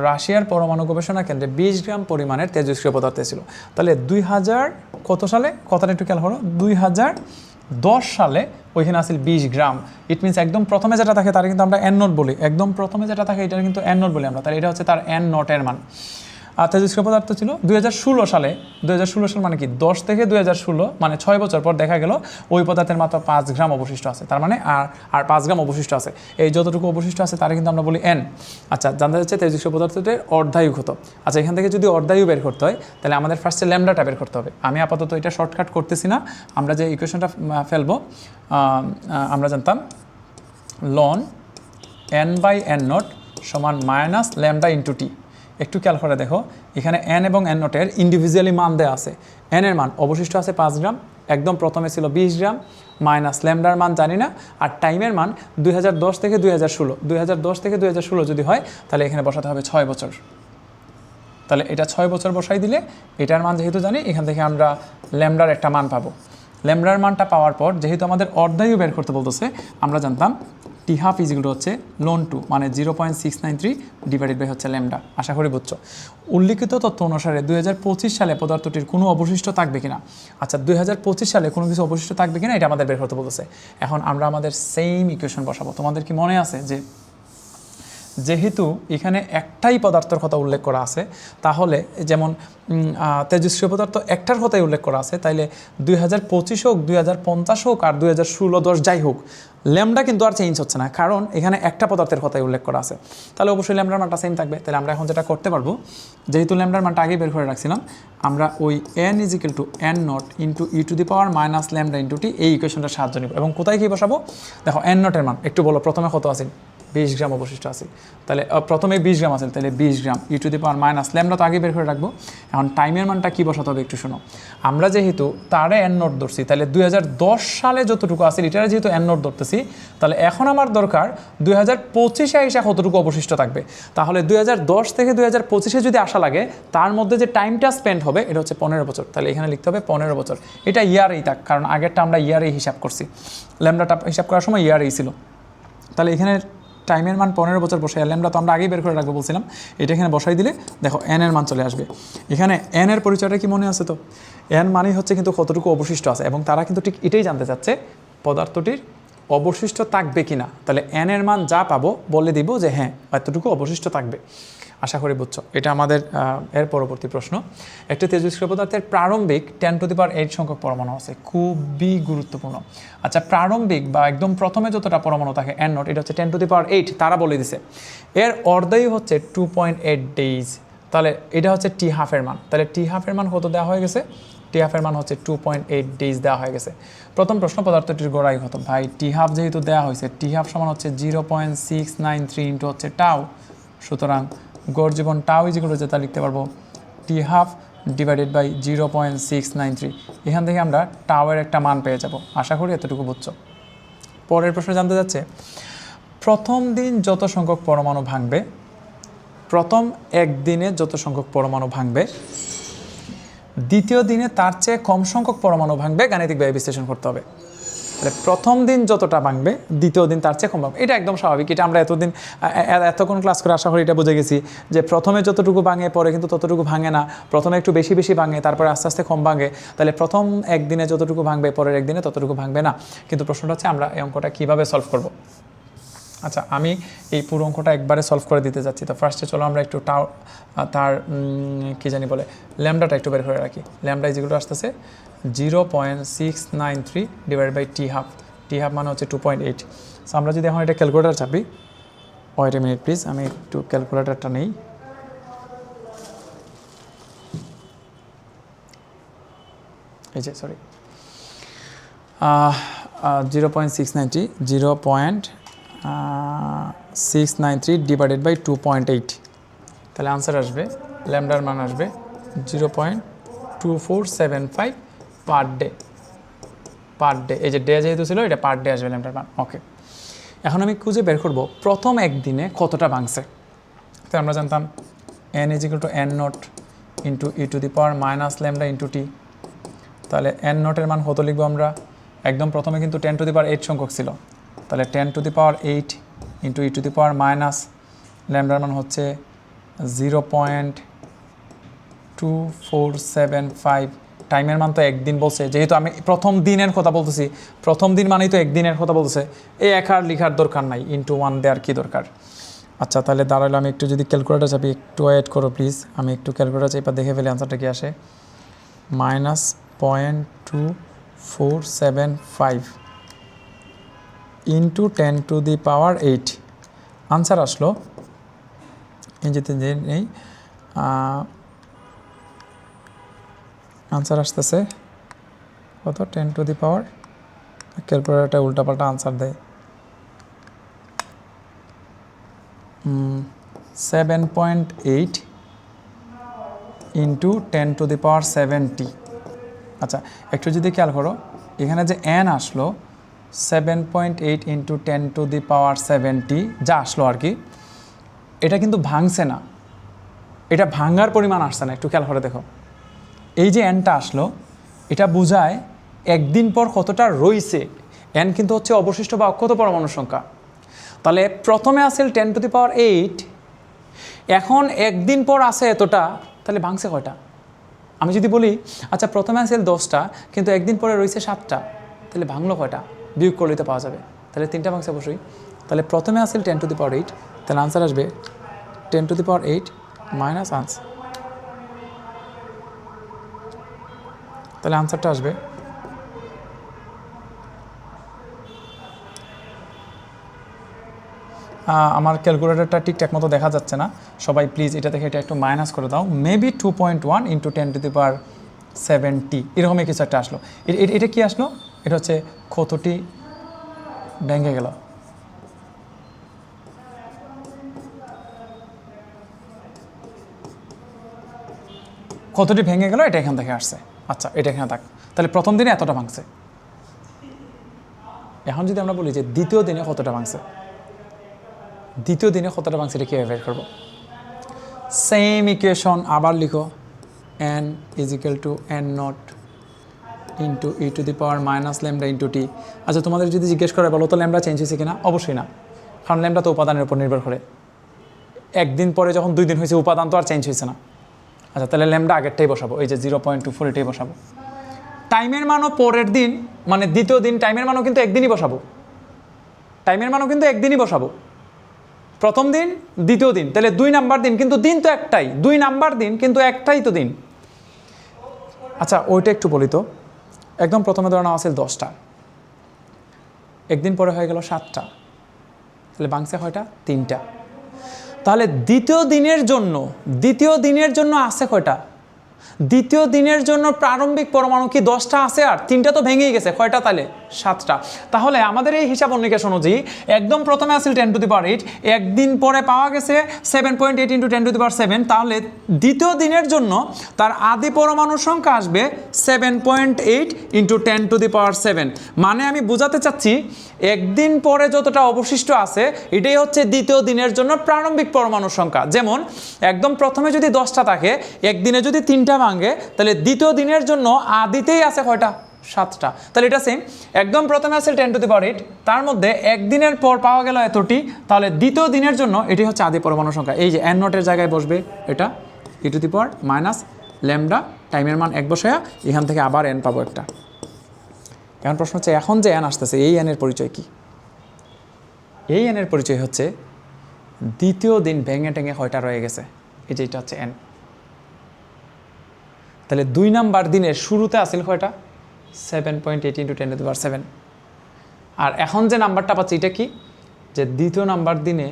রাশিয়ার পরমাণু গবেষণা কেন্দ্রে 20 গ্রাম পরিমাণের তেজস্ক্রিয় পদার্থ ছিল। তাহলে 2000 কত সালে, কথাটা একটু খেয়াল করো, 2010 সালে ওইখানে আসলে 20 গ্রাম। ইট মিনস একদম প্রথমে যেটা থাকে তার কিন্তু আমরা n0 বলি, একদম প্রথমে যেটা থাকে এটা কিন্তু n0 বলি আমরা। তাহলে এটা হচ্ছে তার n0 এর মান। আর তেজস্ক্রিয় পদার্থ ছিল 2016 সালে। 2016 সাল মানে কি, 10 থেকে 2016 মানে 6 বছর পর দেখা গেল ওই পদার্থের মাত্র 5 গ্রাম অবশিষ্ট আছে। তার মানে আর 5 গ্রাম অবশিষ্ট আছে। এই যতটুকু অবশিষ্ট আছে তারা কিন্তু আমরা বলি n। আচ্ছা, জানতে যাচ্ছে তেজস্ক্রিয় পদার্থটির অর্ধায়ু কত। আচ্ছা, এখান থেকে যদি অর্ধায়ু বের করতে হয় তাহলে আমাদের ফার্স্টে ল্যামডাটা বের করতে হবে। আমি আপাতত এটা শর্টকাট করতেছি না, আমরা যে ইকুয়েশনটা ফেলবো আমরা জানতাম লন n/n0 সমান মাইনাস ল্যামডা ইন্টু টি। একটু খেয়াল করে দেখো, এখানে n এবং n0 এর ইন্ডিভিজুয়ালি মান দেওয়া আছে। n এর মান অবশিষ্ট আছে 5 গ্রাম, একদম প্রথমে ছিল 20 গ্রাম, মাইনাস ল্যামডার মান জানি না, আর টাইমের মান 2010 থেকে 2016। 2010 থেকে 2016 যদি হয় তাহলে এখানে বসাতে হবে 6 বছর। তাহলে এটা 6 বছর বসাই দিলে এটার মান যেহেতু জানি, এখান থেকে আমরা ল্যামডার একটা মান পাবো। ল্যামডার মানটা পাওয়ার পর যেহেতু আমাদের অর্ধায়ু বের করতে বলতেছে, আমরা জানতাম টি হাফ ইজিগুলো হচ্ছে লন 2 মানে 0.693 ডিভাইডেড বাই হচ্ছে ল্যামডা। আশা করি বুঝছো। উল্লিখিত তথ্য অনুসারে 2025 সালে পদার্থটির কোনো অবশিষ্ট থাকবে কিনা। আচ্ছা, 2025 সালে কোনো কিছু অবশিষ্ট থাকবে কিনা এটা আমাদের বের করতে বলতেছে। এখন আমরা আমাদের সেম ইকুয়েশন বসাবো। তোমাদের কি মনে আছে যে যেহেতু এখানে একটাই পদার্থের কথা উল্লেখ করা আছে, তাহলে যেমন তেজস্ক্রিয় পদার্থ একটার কথাই উল্লেখ করা আছে, তাইলে 2025 হোক, 2050 হোক, আর 2016-10 যাই হোক, ল্যামডা কিন্তু আর চেঞ্জ হচ্ছে না, কারণ এখানে একটা পদার্থের কথাই উল্লেখ করা আছে। তাহলে অবশ্যই ল্যামডার মানটা সেম থাকবে। তাহলে আমরা এখন যেটা করতে পারবো, যেহেতু ল্যামডার মানটা আগেই বের করে রাখছিলাম, আমরা ওই n = n0 into e⁻ minus lambda into t এই ইকুয়েশনটার সাহায্য নিব। এবং কোথায় কী বসাবো, দেখো n0 এর মান একটু বলো, প্রথমে কত আছে, 20 গ্রাম অবশিষ্ট আছে। তাহলে প্রথমে 20 গ্রাম আছে, তাহলে 20 গ্রাম e⁻ মাইনাস ল্যামডা তো আগে বের করে রাখবো। এখন টাইমের মানটা কী বসাতে হবে একটু শোনো। আমরা যেহেতু তারে n0 ধরছি, তাহলে 2010 সালে যতটুকু আছে লিটারে যেহেতু n0 ধরতেছি, তাহলে এখন আমার দরকার 2025-এ এসে কতটুকু অবশিষ্ট থাকবে। তাহলে 2010 থেকে 2025-এ যদি আসা লাগে, তার মধ্যে যে টাইমটা স্পেন্ড হবে এটা হচ্ছে 15 বছর। তাহলে এখানে লিখতে হবে 15 বছর। এটা ইয়ারেই থাক, কারণ আগেরটা আমরা ইয়ারেই হিসাব করছি, ল্যামডাটা হিসাব করার সময় ইয়ারেই ছিল। তাহলে এখানে টাইমের মান 15 বছর বসাই, ল্যামডা তো আমরা আগেই বের করে রাখবো বলছিলাম, এটা এখানে বসাই দিলে দেখো n এর মান চলে আসবে। এখানে n এর পরিচয়টা কি মনে আছে তো, n মানেই হচ্ছে কিন্তু কতটুকু অবশিষ্ট আছে, এবং তারা কিন্তু ঠিক এটাই জানতে চাচ্ছে পদার্থটির অবশিষ্ট থাকবে কিনা। তাহলে n এর মান যা পাবো বলে দিব যে হ্যাঁ এতটুকু অবশিষ্ট থাকবে। আশা করি বুঝছো। এটা আমাদের এর পরবর্তী প্রশ্ন। একটি তেজস্ক্রিয় পদার্থের প্রারম্ভিক 10⁸ সংখ্যক পরমাণু আছে, খুবই গুরুত্বপূর্ণ। আচ্ছা, প্রারম্ভিক বা একদম প্রথমে যতটা পরমাণু থাকে n0, এটা হচ্ছে 10⁸, তারা বলে দিছে। এর অর্ধায়ু হচ্ছে 2.8 ডেজ। তাহলে এটা হচ্ছে টি হাফের মান। তাহলে টি হাফের মান কত দেওয়া হয়ে গেছে, টি হাফের মান হচ্ছে 2.8 ডেজ দেওয়া হয়ে গেছে। প্রথম প্রশ্ন, পদার্থটির গড়াই কত। ভাই টি হাফ যেহেতু দেওয়া হয়েছে, টি হাফ সমান হচ্ছে 0.693 ইন্টু হচ্ছে টাউ। সুতরাং গড় জীবন টাউ ইজিক্যাল হচ্ছে, তা লিখতে পারবো টি হাফ ডিভাইডেড বাই 0.693। এখান থেকে আমরা টাওয়ের একটা মান পেয়ে যাব। আশা করি এতটুকু বুঝছো। পরের প্রশ্ন জানতে যাচ্ছে, প্রথম দিন যত সংখ্যক পরমাণু ভাঙবে, প্রথম একদিনে যত সংখ্যক পরমাণু ভাঙবে, দ্বিতীয় দিনে তার চেয়ে কম সংখ্যক পরমাণু ভাঙবে, গাণিতিকভাবে বিশ্লেষণ করতে হবে। তাহলে প্রথম দিন যতটা ভাঙবে, দ্বিতীয় দিন তার চেয়ে কম ভাঙবে, এটা একদম স্বাভাবিক। এটা আমরা এতক্ষণ ক্লাস করে আশা করি এটা বুঝে গেছি যে প্রথমে যতটুকু ভাঙে পরে কিন্তু ততটুকু ভাঙে না, প্রথমে একটু বেশি বেশি ভাঙে তারপরে আস্তে আস্তে কম ভাঙে। তাহলে প্রথম একদিনে যতটুকু ভাঙবে পরের একদিনে ততটুকু ভাঙবে না। কিন্তু প্রশ্নটা হচ্ছে আমরা এই অঙ্কটা কীভাবে সলভ করব। আচ্ছা, আমি এই পুরো অঙ্কটা একবারে সলভ করে দিতে যাচ্ছি। তো ফার্স্টে চলো আমরা একটু তার কী জানি বলে ল্যামডাটা একটু বের করে রাখি। ল্যামডা যেগুলো আসতেছে 0.693 divide by t half. T half মানে হচ্ছে 2.8। সো আমরা যদি এখন এটা ক্যালকুলেটার চাপি, ওয়েট এ মিনিট প্লিজ, আমি একটু ক্যালকুলেটারটা নেই। এই যে সরি 0.693 0.693 ডিভাইডেড বাই 2.8, তাহলে আনসার আসবে ল্যামডার মান আসবে 0.2475 পার ডে। এই যে ডে যেহেতু ছিল এটা পার ডে আসবে ল্যামডার মান। ওকে, এখন আমি খুঁজে বের করব প্রথম একদিনে কতটা ভাঙছে। তো আমরা জানতাম n = n0 into e to the power minus lambda into t. তাহলে n0 এর মান কত লিখবো আমরা? একদম প্রথমে কিন্তু 10 টু দি পাওয়ার 8 সংখ্যক ছিল, তাহলে 10 to the power 8 into e to the power minus ল্যামডার মান হচ্ছে 0.2475। টাইমের মান তো একদিন বলছে, যেহেতু আমি প্রথম দিনের কথা বলতেছি, প্রথম দিন মানেই তো একদিনের কথা বলতেছে, এই এক আর লিখার দরকার নাই, ইন্টু 1 দেওয়ার কী দরকার। আচ্ছা, তাহলে দাঁড়ালো আমি একটু যদি ক্যালকুলেটার চাপি, একটু ওয়েট করো প্লিজ, আমি একটু ক্যালকুলেটার চাপা দেখে ফেলে আনসারটা কি আসে। -0.2475 into 10 to the power 8, answer আসলো যেতে নেই, আনসার আসতেছে কত? 10 টু দি পাওয়ার, ক্যালকুলেটারটা উল্টাপাল্টা আনসার দেয়, 7.8 ইন্টু 10 টু দি পাওয়ার 70। আচ্ছা, একটু যদি খেয়াল করো, এখানে যে n আসলো 7.8 ইন্টু 10 টু দি পাওয়ার 70 যা আসলো আর কি, এটা কিন্তু ভাঙছে না, এটা ভাঙার পরিমাণ আসছে না। একটু খেয়াল করে দেখো, এই যে nটা আসলো এটা বোঝায় একদিন পর কতটা রইছে। n কিন্তু হচ্ছে অবশিষ্ট বা অক্ষত পরমাণুর সংখ্যা। তাহলে প্রথমে আসেল 10 টু দি পাওয়ার 8, এখন একদিন পর আসে এতটা, তাহলে ভাঙছে কয়টা? আমি যদি বলি আচ্ছা প্রথমে আসেল 10টা কিন্তু একদিন পরে রয়েছে 7টা, তাহলে ভাঙলো কয়টা? বিয়োগ করলে তো পাওয়া যাবে, তাহলে 3টা ভাঙছে অবশ্যই। তাহলে প্রথমে আসেল 10 টু দি পাওয়ার 8, তাহলে আনসার আসবে 10 to the power 8 minus answer, তাহলে আনসারটা আসবে আমার ক্যালকুলেটরটা ঠিকঠাক মতো দেখা যাচ্ছে না, সবাই প্লিজ এটা দেখে এটা একটু মাইনাস করে দাও। মেবি 2.1 ইন্টু 10 টু দি পাওয়ার 70 এরকমই কিছু একটা আসলো। এটা কি আসলো? এটা হচ্ছে কতটি ভেঙে গেল। কতটি ভেঙে গেল এটা এখান থেকে আসছে। আচ্ছা, এটা এখানে থাক, তাহলে প্রথম দিনে এতটা ভাঙছে। এখন যদি আমরা বলি যে দ্বিতীয় দিনে কতটা ভাঙছে, দ্বিতীয় দিনে কতটা ভাঙছে এটা কীভাবে বের করবো? সেম ইকুয়েশন আবার লিখো, n = n0 into e to the power minus lambda into t. আচ্ছা, তোমাদের যদি জিজ্ঞেস করে বলো তো ল্যামডা চেঞ্জ হয়েছে কিনা, অবশ্যই না, কারণ ল্যামডা তো উপাদানের উপর নির্ভর করে। একদিন পরে যখন 2 দিন হয়েছে উপাদান তো আর চেঞ্জ হয়েছে না। আচ্ছা, তাহলে ল্যামডা আগেরটাই বসাবো, এই যে 0.24 এটাই বসাবো। টাইমের মানও পরের দিন মানে দ্বিতীয় দিন, টাইমের মানও কিন্তু একদিনই বসাবো, টাইমের মানও কিন্তু একদিনই বসাবো, প্রথম দিন দ্বিতীয় দিন, তাহলে 2 নাম্বার দিন, কিন্তু দিন তো একটাই, 2 নাম্বার দিন কিন্তু একটাই তো দিন। আচ্ছা, ওইটা একটু বলি তো, একদম প্রথমে ধরো আছে 10টা, একদিন পরে হয়ে গেল 7টা, তাহলে ভাঙছে কয়টা? 3টা। তাহলে দ্বিতীয় দিনের জন্য আছে কয়টা? দ্বিতীয় দিনের জন্য প্রারম্ভিক পরমাণু কি 10টা আছে? আর 3টা তো ভেঙেই গেছে, কয়টা? তাহলে 7টা। তাহলে আমাদের এই হিসাব নিকাশ অনুযায়ী একদম প্রথমে আসলে 10 টু দি পাওয়ার 8, একদিন পরে পাওয়া গেছে 7.8 ইন্টু 10 টু দি পাওয়ার 7, তাহলে দ্বিতীয় দিনের জন্য তার আদি পরমাণুর সংখ্যা আসবে 7.8 ইন্টু 10 টু দি পাওয়ার 7। মানে আমি বোঝাতে চাচ্ছি একদিন পরে যতটা অবশিষ্ট আছে এটাই হচ্ছে দ্বিতীয় দিনের জন্য প্রারম্ভিক পরমাণুর সংখ্যা। যেমন একদম প্রথমে যদি 10টা থাকে, একদিনে যদি 3টা ভাঙে, তাহলে দ্বিতীয় দিনের জন্য আদিতেই আছে কয়টা? 7টা। তাহলে এটা সেম, একদম প্রথমে আছে 10 টু দি পাওয়ার 8, তার মধ্যে একদিনের পর পাওয়া গেল এতটি, তাহলে দ্বিতীয় দিনের জন্য এটি হচ্ছে আদি পরমাণু সংখ্যা। এই যে n0 এর জায়গায় বসবে এটা e to the power minus lambda, টাইমের মান 1 বসায়া এখান থেকে আবার n পাবো একটা। এখন প্রশ্ন হচ্ছে এখন যে n আসতেছে এই n এর পরিচয় কি? এই n এর পরিচয় হচ্ছে দ্বিতীয় দিন ভেঙে টেঙে কয়টা রয়ে গেছে, এই যে এটা হচ্ছে n। তাহলে 2 নাম্বার দিনের শুরুতে আসিল কয়টা? 7.8 ইন্টু 10 টু দি পাওয়ার 7। আর এখন যে নাম্বারটা পাচ্ছি এটা কি? যে দ্বিতীয় নাম্বার দিনে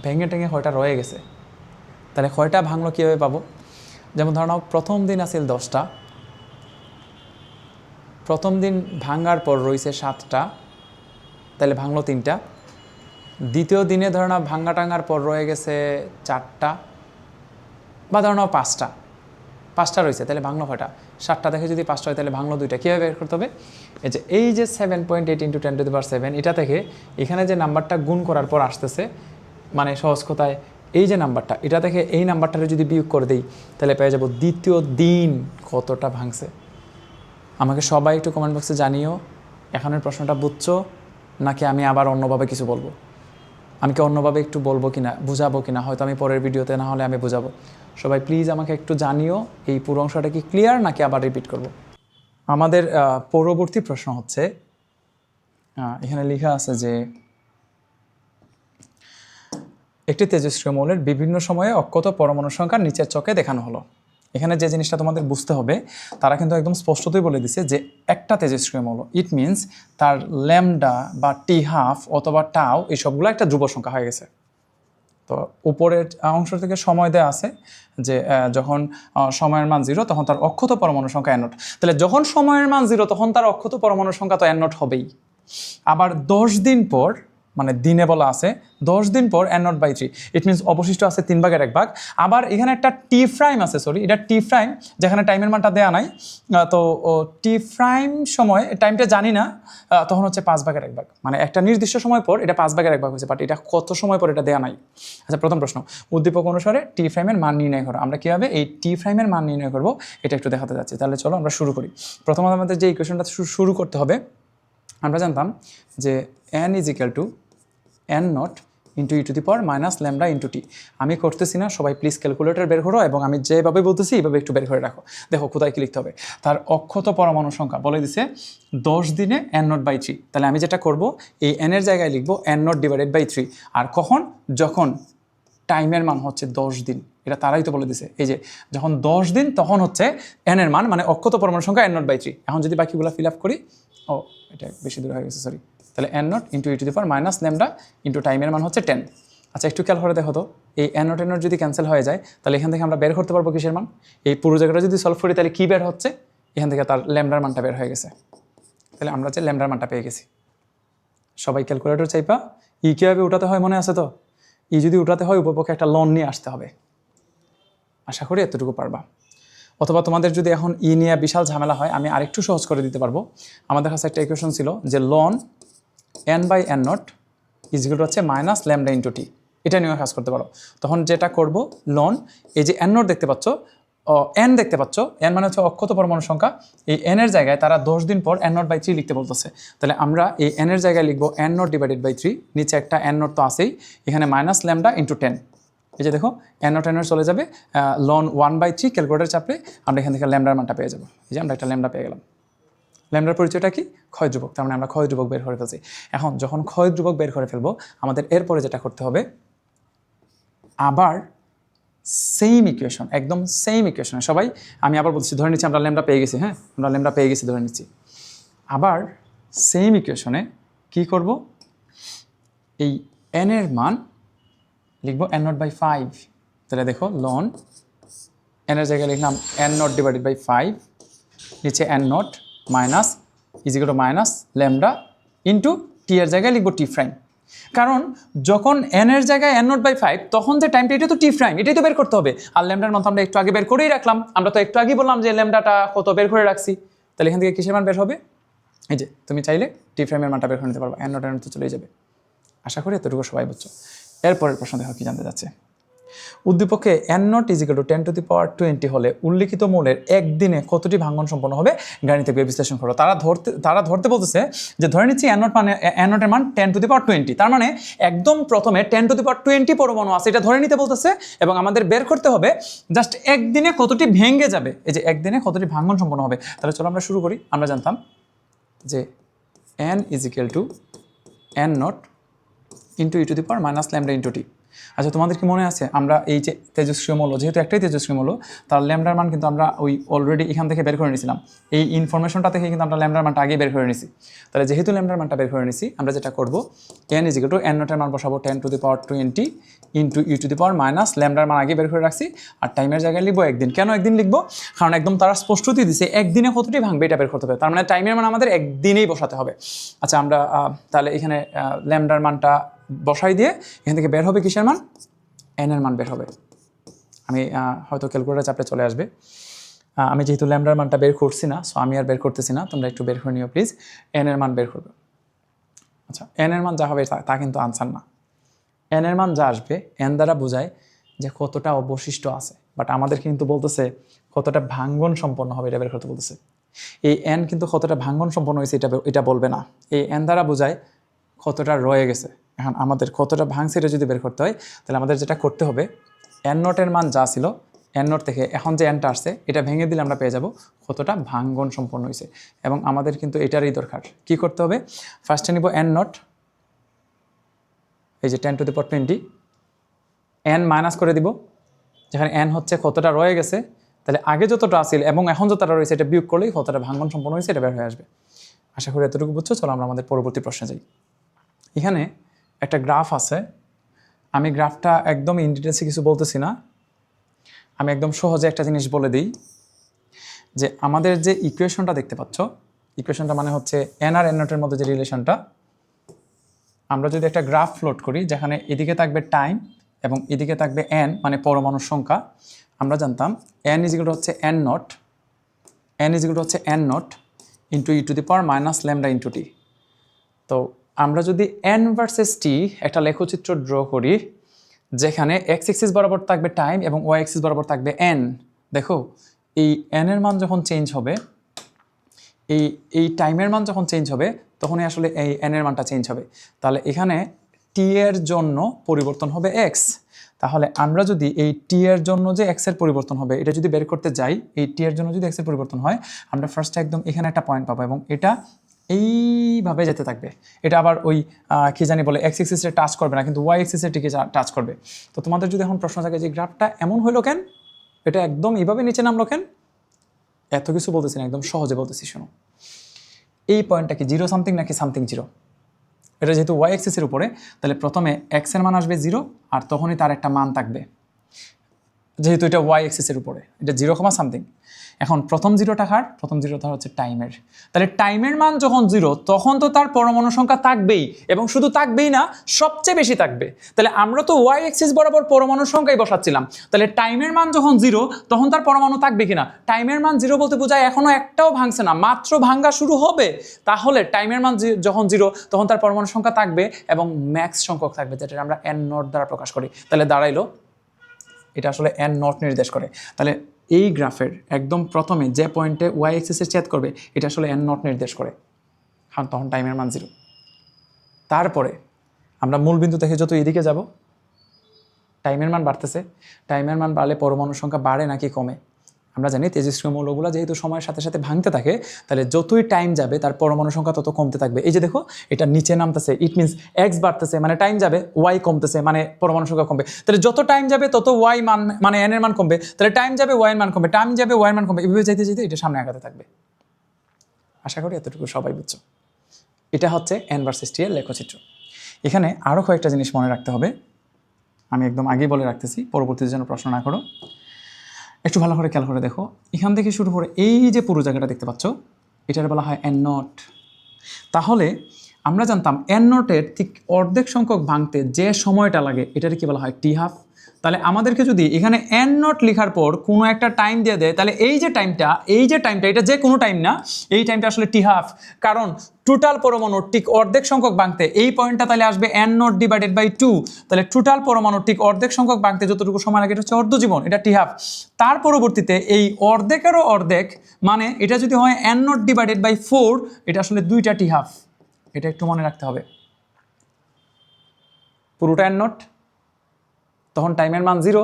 ভেঙে টেঙে কয়টা রয়ে গেছে, তাহলে কয়টা ভাঙলো কীভাবে পাবো? যেমন ধরো নাও প্রথম দিন আসিল 10টা, প্রথম দিন ভাঙার পর রয়েছে 7টা, তাহলে ভাঙলো 3টা। দ্বিতীয় দিনে ধরে নাও ভাঙ্গা টাঙ্গার পর রয়ে গেছে 4টা, বা ধরে নাও 5টা রয়েছে, তাহলে ভাঙলো কয়টা? 7টা দেখে যদি 5টা হয় তাহলে ভাঙলো 2টা। কীভাবে বের করতে হবে? এই যে 7.8 × 10⁻⁷, এটা থেকে এখানে যে নাম্বারটা গুণ করার পর আসতেছে, মানে সহজ কথায় এই যে নাম্বারটা, এটা থেকে এই নাম্বারটারে যদি বিয়োগ করে দিই তাহলে পেয়ে যাবো দ্বিতীয় দিন কতটা ভাঙছে। আমাকে সবাই একটু কমেন্ট বক্সে জানিও এখানের প্রশ্নটা বুঝছো নাকি আমি আবার অন্যভাবে কিছু বলবো। আমি কি অন্যভাবে একটু বলবো কিনা, বুঝাবো কিনা, হয়তো আমি পরের ভিডিওতে, না হলে আমি বুঝাবো। সবাই প্লিজ আমাকে একটু জানিও এই পুরো অংশটা কি ক্লিয়ার নাকি আবার রিপিট করব। আমাদের পরবর্তী প্রশ্ন হচ্ছে, এখানে লেখা আছে যে একটি তেজস্ক্রিয় মৌলের বিভিন্ন সময়ে অক্ষত পরমাণু সংখ্যা নিচের চকে দেখানো হলো। এখানে যে জিনিসটা তোমাদের বুঝতে হবে, তারা কিন্তু একদম স্পষ্টতই বলে দিছে যে একটা তেজস্ক্রিয় মৌল, ইট মিনস তার ল্যামডা বা T½ অথবা টাও এই সবগুলো একটা ধ্রুব সংখ্যা হয়ে গেছে। তো উপরের অংশ থেকে সময় দেওয়া আছে যে যখন সময়ের মান 0 তখন তার অক্ষত পরমাণু সংখ্যা n0। তাহলে যখন সময়ের মান 0 তখন তার অক্ষত পরমাণু সংখ্যা তো n0 হবেই। আবার 10 দিন পর, মানে দিনে বলা আছে 10 দিন পর n0/3, ইট মিনস অবশিষ্ট আছে 3/1 আবার এখানে একটা T' আছে, সরি এটা T', যেখানে টাইমের মানটা দেওয়া নাই। তো T' সময় টাইমটা জানি না, তখন হচ্ছে 5/1, মানে একটা নির্দিষ্ট সময় পর এটা 5/1 হয়েছে, বাট এটা কত সময় পর এটা দেওয়া নাই। আচ্ছা, প্রথম প্রশ্ন, উদ্দীপক অনুসারে T' মান নির্ণয় করো। আমরা কীভাবে এই T' মান নির্ণয় করবো এটা একটু দেখাতে যাচ্ছি। তাহলে চলো আমরা শুরু করি। প্রথমত আমাদের যে ইকুয়েশনটা শুরু করতে হবে, আমরা জানতাম যে n = n0 × e⁻⁻λ × t। আমি করতেছি না, সবাই প্লিজ ক্যালকুলেটর বের করো এবং আমি যেভাবে বলতেছি এইভাবে একটু বের করে রাখো। দেখো কোথায় কী লিখতে হবে। তার অক্ষত পরমাণু সংখ্যা বলে দিছে 10 দিনে n0/3। তাহলে আমি যেটা করব, এই n এর জায়গায় লিখবো n0/3। আর কখন? যখন টাইমের মান হচ্ছে 10 দিন। এটা তারাই তো বলে দিছে, এই যে যখন 10 দিন তখন হচ্ছে n এর মান, মানে অক্ষত পরমাণু সংখ্যা n0/3। এখন যদি বাকিগুলো ফিল আপ করি, এটা বেশি দূর হয়ে গেছে, সরি। তাহলে n0 × e⁻⁻λ × টাইমের মান হচ্ছে 10। আচ্ছা, একটু খেয়াল করে দেখো তো, এই n0 যদি ক্যান্সেল হয়ে যায় তাহলে এখান থেকে আমরা বের করতে পারবো কিসের মান? এই পুরো জায়গাটা যদি সলভ করি তাহলে কী বের হচ্ছে? এখান থেকে তার ল্যামডার মানটা বের হয়ে গেছে। তাহলে আমরা যে ল্যামডার মানটা পেয়ে গেছি। সবাই ক্যালকুলেটর চাইপা কীভাবে উঠাতে হয় মনে আছে তো? যদি উঠাতে হয় উপপক্ষে একটা লন নিয়ে আসতে হবে। আশা করি এতটুকু পারবা। অথবা তোমাদের যদি এখন নিয়ে বিশাল ঝামেলা হয়, আমি আরেকটু সহজ করে দিতে পারবো। আমাদের কাছে একটা ইকুয়েশন ছিল যে লন n/n0 হচ্ছে -λ × t। এটা নিয়ে কাজ করতে পারো। তখন যেটা করব, লন এই যে n0 দেখতে পাচ্ছ, n দেখতে পাচ্ছ, n মানে হচ্ছে অক্ষত পরমাণু সংখ্যা। এই n এর জায়গায় তারা 10 দিন পর n0/3 লিখতে বলতেছে। তাহলে আমরা এই n এর জায়গায় লিখবো n0/3, নিচে একটা n0 তো আছেই, এখানে -λ × 10। এই যে দেখো n0 চলে যাবে, লন 1/3 ক্যালকুলেটর চাপলে আমরা এখান থেকে ল্যামডার মানটা পেয়ে যাবো। এই যে আমরা একটা ল্যামডা পেয়ে গেলাম। ল্যামডার পরিচয়টা কি? ক্ষয় ধ্রুবক। তার মানে আমরা ক্ষয় ধ্রুবক বের করে ফেলছি। এখন যখন ক্ষয় ধ্রুবক বের করে ফেলবো, আমাদের এরপরে যেটা করতে হবে, আবার সেম ইকুয়েশন, একদম সেম ইকুয়েশন। সবাই আমি আবার বলছি, ধরে নিচ্ছি আমরা ল্যামডা পেয়ে গেছি। হ্যাঁ, আমরা ল্যামডা পেয়ে গেছি ধরে নিচ্ছি। আবার সেম ইকুয়েশনে কি করব, এই n এর মান লিখবো n0/5। তাহলে দেখো লন n এর জায়গায় লিখলাম n0/5, নিচে n0 minus = lambda into t এর জায়গায় লিখবো T'। কারণ যখন n এর জায়গায় n0/5 তখন যে টাইমটা, এটা তো T', এটাই তো বের করতে হবে। আর ল্যামডার মান তো আমরা একটু আগে বের করেই রাখলাম। আমরা তো একটু আগেই বললাম যে ল্যামডাটা কত বের করে রাখছি। তাহলে এখান থেকে কিসের মান বের হবে? এই যে তুমি চাইলে T' এর মানটা বের করে নিতে পারবো, n0 তো চলেই যাবে। আশা করি এতটুকু সবাই বুঝছো। এরপরের প্রশ্ন দেখো কি জানতে যাচ্ছে। উদ্দীপকে n0 = 10⁻20 হলে উল্লিখিত মৌলের একদিনে কতটি ভাঙন সম্পন্ন হবে গাণিতিকভাবে বিশ্লেষণ করো। তারা ধরতে বলতেছে যে ধরে নিচ্ছি n0 এর মান 10⁻20। তার মানে একদম প্রথমে 10⁻20 পরমাণু আছে এটা ধরে নিতে বলতেছে, এবং আমাদের বের করতে হবে জাস্ট একদিনে কতটি ভেঙে যাবে। এই যে একদিনে কতটি ভাঙন সম্পন্ন হবে। তাহলে চলো আমরা শুরু করি। আমরা জানতাম যে n = n0 × e⁻⁻λ × t। আচ্ছা, তোমাদের কি মনে আছে আমরা এই যে তেজস্ক্রিয় মৌল, যেহেতু একটাই তেজস্ক্রিয় মৌল, তার ল্যামডার মান কিন্তু আমরা ওই অলরেডি এখান থেকে বের করে নিয়েছিলাম। এই ইনফরমেশনটা থেকে কিন্তু আমরা ল্যামডার মানটা আগে বের করে নিছি। তাহলে যেহেতু ল্যামডার মানটা বের করে নিছি, আমরা যেটা করব n ইজিক্যাল টু n নটের মান বসাবো 10⁻20 ইন্টু e⁻, ল্যামডার মান আগে বের করে রাখছি, আর টাইমের জায়গায় লিখবো একদিন। কেন একদিন লিখবো? কারণ একদম তারা স্পষ্টতই দিছে একদিনে কতটি ভাঙবে এটা বের করতে হবে, তার মানে টাইমের মান আমাদের একদিনেই বসাতে হবে। আচ্ছা, আমরা তাহলে এখানে ল্যামডার মানটা বসাই দিয়ে এখান থেকে বের হবে কিসের মান? n এর মান বের হবে। আমি হয়তো ক্যালকুলেটর চাপলে চলে আসবে। আমি যেহেতু ল্যামডার মানটা বের করছি না, সো আমি আর বের করতেছি না, তোমরা একটু বের করে নিও প্লিজ। n এর মান বের করবে। আচ্ছা, n এর মান যা হবে তা কিন্তু আনসার না। n এর মান যা আসবে n দ্বারা বোঝায় যে কতটা অবশিষ্ট আছে, বাট আমাদের কিন্তু বলতেছে কতটা ভাঙ্গন সম্পন্ন হবে এটা বের করতে বলতেছে। এই n কিন্তু কতটা ভাঙ্গন সম্পন্ন হয়েছে এটা বলবে না। এই n দ্বারা বোঝায় কতটা রয়ে গেছে। এখন আমাদের কতটা ভাঙছে এটা যদি বের করতে হয়, তাহলে আমাদের যেটা করতে হবে, n নটের মান যা ছিল n নট থেকে এখন যে nটা আসছে এটা ভেঙে দিলে আমরা পেয়ে যাব কতটা ভাঙ্গন সম্পন্ন হয়েছে। এবং আমাদের কিন্তু এটারই দরকার। কি করতে হবে? ফার্স্টে নিব n নট, এই যে 10⁻20, n মাইনাস করে দিব, যেখানে n হচ্ছে কতটা রয়ে গেছে, তাহলে আগে যতটা আসছিল এবং এখন যতটা রয়েছে এটা বিয়োগ করলেই কতটা ভাঙ্গন সম্পন্ন হয়েছে এটা বের হয়ে আসবে। আশা করি এতটুকু বুঝছো। চলো আমরা আমাদের পরবর্তী প্রশ্নে যাই। এখানে একটা গ্রাফ আছে। আমি গ্রাফটা একদম ইন ডিটেলসে কিছু বলতেছি না, আমি একদম সহজে একটা জিনিস বলে দিই যে আমাদের যে ইকুয়েশনটা দেখতে পাচ্ছ, ইকুয়েশনটা মানে হচ্ছে n আর n নটের মধ্যে যে রিলেশনটা, আমরা যদি একটা গ্রাফ প্লট করি যেখানে এদিকে থাকবে টাইম এবং এদিকে থাকবে n মানে পরমাণুর সংখ্যা, আমরা জানতাম n ইজিক্যাল হচ্ছে n নট, n ইজিক্যাল হচ্ছে n not into e⁻ lambda into t. তো আমরা যদি n ভার্সেস টি একটা লেখচিত্র ড্র করি যেখানে x এক্সিস বরাবর থাকবে টাইম এবং y এক্সিস বরাবর থাকবে n, দেখো এই n এর মান যখন চেঞ্জ হবে, এই টাইমের মান যখন চেঞ্জ হবে তখনই আসলে এই n এর মানটা চেঞ্জ হবে। তাহলে এখানে t এর জন্য পরিবর্তন হবে x। তাহলে আমরা যদি এই t এর জন্য যে x এর পরিবর্তন হবে এটা যদি বের করতে যাই, এই t এর জন্য যদি x এর পরিবর্তন হয়, আমরা ফার্স্টে একদম এখানে একটা পয়েন্ট পাবো এবং এটা এইভাবে যেতে থাকবে। এটা আবার ওই কি জানি বলে x এক্সিসে টাচ করবে না, কিন্তু y এক্সিসে ঠিকই টাচ করবে। তো তোমাদের যদি এখন প্রশ্ন থাকে যে গ্রাফটা এমন হইলো কেন, এটা একদম এইভাবে নিচে নামলো কেন, এত কিছু বলতেছি না, একদম সহজে বলতেছি শোনো। এই পয়েন্টটা কি 0 সামথিং নাকি সামথিং 0? এটা যেহেতু y এক্সিসের উপরে, তাহলে প্রথমে x এর মান আসবে 0 আর তখনই তার একটা মান থাকবে। যেহেতু এটা y এক্সিসের উপরে, এটা 0, সামথিং। এখন প্রথম 0টা কার? প্রথম 0টা হচ্ছে টাইমের। তাহলে টাইমের মান যখন 0 তখন তো তার পরমাণু সংখ্যা থাকবেই, এবং শুধু থাকবেই না, সবচেয়ে বেশি থাকবে। তাহলে আমরা তো y এক্সিস বরাবর পরমাণুর সংখ্যাই বসাচ্ছিলাম, তাহলে টাইমের মান যখন 0 তখন তার পরমাণু থাকবে কিনা? টাইমের মান 0 বলতে বোঝায় এখনো একটাও ভাঙছে না, মাত্র ভাঙ্গা শুরু হবে। তাহলে টাইমের মান যখন 0 তখন তার পরমাণু সংখ্যা থাকবে এবং ম্যাক্স সংখ্যক থাকবে, যেটা আমরা n নট দ্বারা প্রকাশ করি। তাহলে দাঁড়াইলো এটা আসলে n নট নির্দেশ করে। তাহলে এই গ্রাফের একদম প্রথমে যে পয়েন্টে y এক্সিসের ছেদ করবে এটা আসলে n নট নির্দেশ করে, কারণ তখন টাইমের মান 0। তারপরে আমরা মূল বিন্দু থেকে যত এদিকে যাব টাইমের মান বাড়তেছে, টাইমের মান বাড়লে পরমাণুর সংখ্যা বাড়ে নাকি কমে? আমরা জানি তেজস্ক্রিয় মৌলগুলো যেহেতু সময়ের সাথে সাথে ভাঙতে থাকে, তাহলে যতই টাইম যাবে তার পরমাণু সংখ্যা তত কমতে থাকবে। এই যে দেখো এটা নিচে নামতেছে, ইট মিনস x বাড়তেছে মানে টাইম যাবে, y কমতেছে মানে পরমাণু সংখ্যা কমবে। তাহলে যত টাইম যাবে তত y মান মানে n এর মান কমবে, তাহলে টাইম যাবে y এর মান কমবে, টাইম যাবে y এর মান কমবে, এভাবে যেতে যেতে এটা সামনে আগাতে থাকবে। আশা করি এতটুকু সবাই বুঝছো। এটা হচ্ছে n ভার্সেস t এর লেখচিত্র। এখানে আরও কয়েকটা জিনিস মনে রাখতে হবে, আমি একদম আগেই বলে রাখতেছি, পরবর্তীতে যেন প্রশ্ন না করো। একটু ভালো করে খেয়াল করে দেখো, এখান থেকে শুরু করে এই যে পুরো জায়গাটা দেখতে পাচ্ছ এটার বলা হয় n নট। তাহলে আমরা জানতাম n নটের ঠিক অর্ধেক সংখ্যক ভাঙতে যে সময়টা লাগে এটার কি বলা হয় t হাফ। তাহলে আমাদেরকে যদি এখানে n নট লেখার পর কোনো একটা টাইম দিয়ে দেয়, তাহলে এই যে টাইমটা এটা যে কোনো টাইম না, এই টাইমটা আসলে t হাফ। কারণ টোটাল পরমাণুর ঠিক অর্ধেক সংখ্যক ভাঙতে এই পয়েন্টটা তাহলে আসবে n নট ডিভাইডেড বাই 2। তাহলে টোটাল পরমাণুর ঠিক অর্ধেক সংখ্যক ভাঙতে যতটুকু সময় লাগে এটা হচ্ছে অর্ধজীবন, এটা t হাফ। তার পরবর্তীতে এই অর্ধেকেরও অর্ধেক মানে এটা যদি হয় n নট ডিভাইডেড বাই 4, এটা আসলে 2টা t হাফ। এটা একটু মনে রাখতে হবে। পুরোটা n নট, তখন টাইমের মান 0,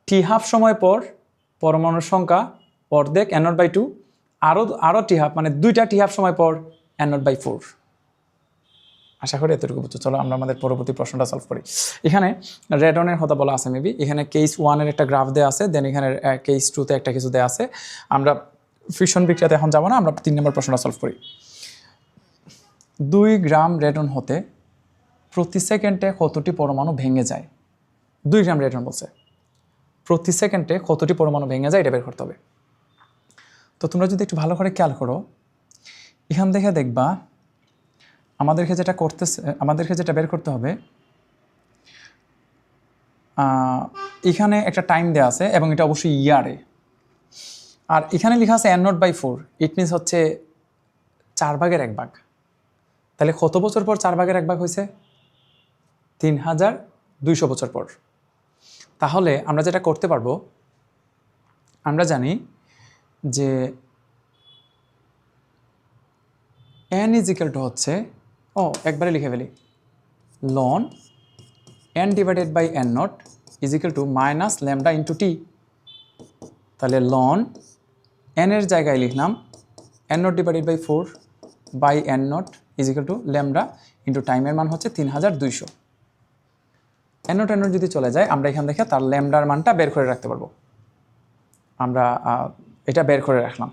t হাফ সময় পর পরমাণুর সংখ্যা অর্ধেক n নট বাই 2, আরও t হাফ মানে 2টা t হাফ সময় পর n নট বাই 4। আশা করি এতটুকু বুঝছো। চলো আমরা আমাদের পরবর্তী প্রশ্নটা সলভ করি। এখানে রেডনের কথা বলা আছে মেবি, এখানে কেস 1-এর একটা গ্রাফ দেওয়া আছে, দেন এখানে কেস 2-তে একটা কিছু দেওয়া আছে। আমরা ফিশন বিক্রিয়াতে এখন যাবো না, আমরা 3 নম্বর প্রশ্নটা সলভ করি। 2 গ্রাম রেডন হতে প্রতি সেকেন্ডে কতটি পরমাণু ভেঙে যায়? 2 গ্রাম রেডন বলছে, প্রতি সেকেন্ডে কতটি পরমাণু ভেঙে যায় এটা বের করতে হবে। তো তোমরা যদি একটু ভালো করে খেয়াল করো, এখান থেকে দেখবা আমাদেরকে যেটা বের করতে হবে, এখানে একটা টাইম দেওয়া আছে এবং এটা অবশ্যই ইয়ারে, আর এখানে লেখা আছে n0/4, ইট মিনস হচ্ছে 4/1 তাহলে কত বছর পর 4/1 হয়েছে? 3200 বছর পর। তাহলে আমরা যেটা করতে পারবো, আমরা জানি যে n = হচ্ছে, একবারে লিখে ফেলি, ln n/n0 = -λ × t। তাহলে ln n এর জায়গায় লিখলাম n0/4 n0 = λ × টাইমের মান হচ্ছে 3200। n0 যদি চলে যায়, আমরা এখান থেকে তার ল্যামডার মানটা বের করে রাখতে পারবো। আমরা এটা বের করে রাখলাম।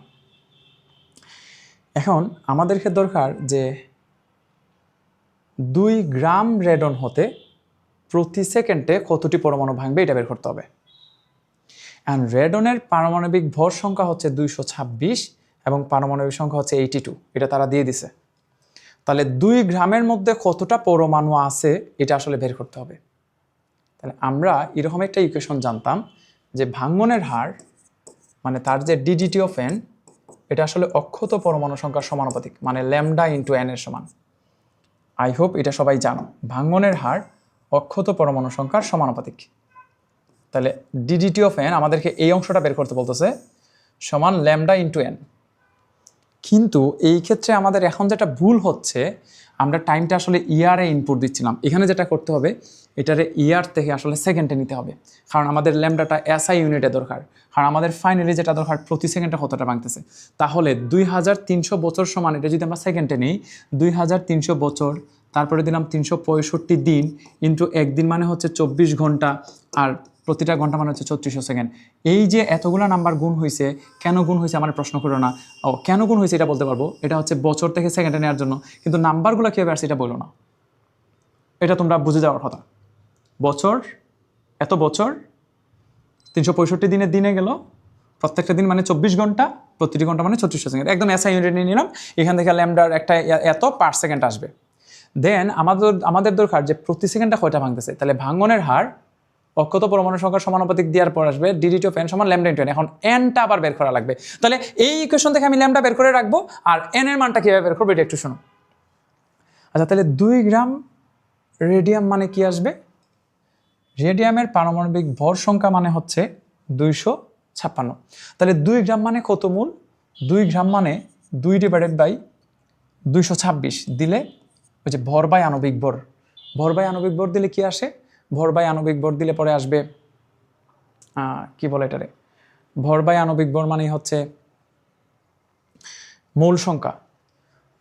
এখন আমাদেরকে দরকার যে 2 গ্রাম রেডন হতে প্রতি সেকেন্ডে কতটি পরমাণু ভাঙবে এটা বের করতে হবে। অ্যান্ড রেডনের পারমাণবিক ভর সংখ্যা হচ্ছে 226 এবং পারমাণবিক সংখ্যা হচ্ছে 82, এটা তারা দিয়ে দিছে। তাহলে 2 গ্রামের মধ্যে কতটা পরমাণু আছে এটা আসলে বের করতে হবে। তাহলে আমরা এরকম একটা ইকুয়েশন জানতাম যে ভাঙ্গনের হার মানে তার যে ডিডিটি অফ n, এটা আসলে অক্ষত পরমাণু সংখ্যার সমানুপাতিক, মানে λ × n এর সমান। আই হোপ এটা সবাই জানো, ভাঙ্গনের হার অক্ষত পরমাণু সংখ্যার সমানুপাতিক। তাহলে ডিডিটি অফ n আমাদেরকে এই অংশটা বের করতে বলতেছে, সমান λ × n। কিন্তু এই ক্ষেত্রে আমাদের এখন যেটা ভুল হচ্ছে, আমরা টাইমটা আসলে ইয়ারে ইনপুট দিচ্ছিলাম। এখানে যেটা করতে হবে, এটারে ইয়ার থেকে আসলে সেকেন্ডে নিতে হবে, কারণ আমাদের ল্যামডাটা SI ইউনিটে দরকার। কারণ আমাদের ফাইনালি যেটা দরকার প্রতি সেকেন্ডে কতটা ভাঙতেছে। তাহলে 2300 বছর সমান, এটা যদি আমরা সেকেন্ডে নিই, 2300 বছর, তারপরে দিলাম 365 দিন ইন্টু একদিন মানে হচ্ছে 24 ঘন্টা, আর প্রতিটা ঘন্টা মানে হচ্ছে 3400 সেকেন্ড। এই যে এতগুলো নাম্বার গুণ হয়েছে, কেন গুণ হয়েছে আমার প্রশ্ন করো না। কেন গুণ হয়েছে এটা বলতে পারবো, এটা হচ্ছে বছর থেকে সেকেন্ডে নেওয়ার জন্য, কিন্তু নাম্বারগুলো কীভাবে আসছে এটা বলো না, এটা তোমরা বুঝে যাওয়ার কথা। বছর, এত বছর 365 দিনের দিনে গেল, প্রত্যেকটা দিন মানে 24 ঘন্টা, প্রতিটি ঘন্টা মানে 3400 সেকেন্ড। একদম SI ইউনিট নিয়ে নিলাম, এখান থেকে ল্যামডার একটা এত পার সেকেন্ড আসবে। দেন আমাদের দরকার যে প্রতি সেকেন্ডে কয়টা ভাঙতেছে। তাহলে ভাঙনের হার অক্ষত পরমাণু সংখ্যার সমানুপাতিক দেওয়ার পর আসবে ডিডিটি অফ n সমান λ × n। এখন nটা আবার বের করা লাগবে। তাহলে এই ইকুয়েশন থেকে আমি ল্যামডা বের করে রাখবো, আর n এর মানটা কীভাবে বের করবো এটা একটু শোনো। আচ্ছা, তাহলে 2 গ্রাম রেডিয়াম মানে কি আসবে? রেডিয়ামের পারমাণবিক ভর সংখ্যা মানে হচ্ছে 256। তাহলে 2 গ্রাম মানে কত মোল? 2 গ্রাম মানে 2/226 দিলে ওই যে ভর বাই আণবিক ভর, ভর বাই আণবিক ভর দিলে কি আসে? ভর বাই আণবিক ভর দিলে পরে আসবে কি বলে এটারে, ভর বাই আণবিক ভর মানে হচ্ছে মূল সংখ্যা।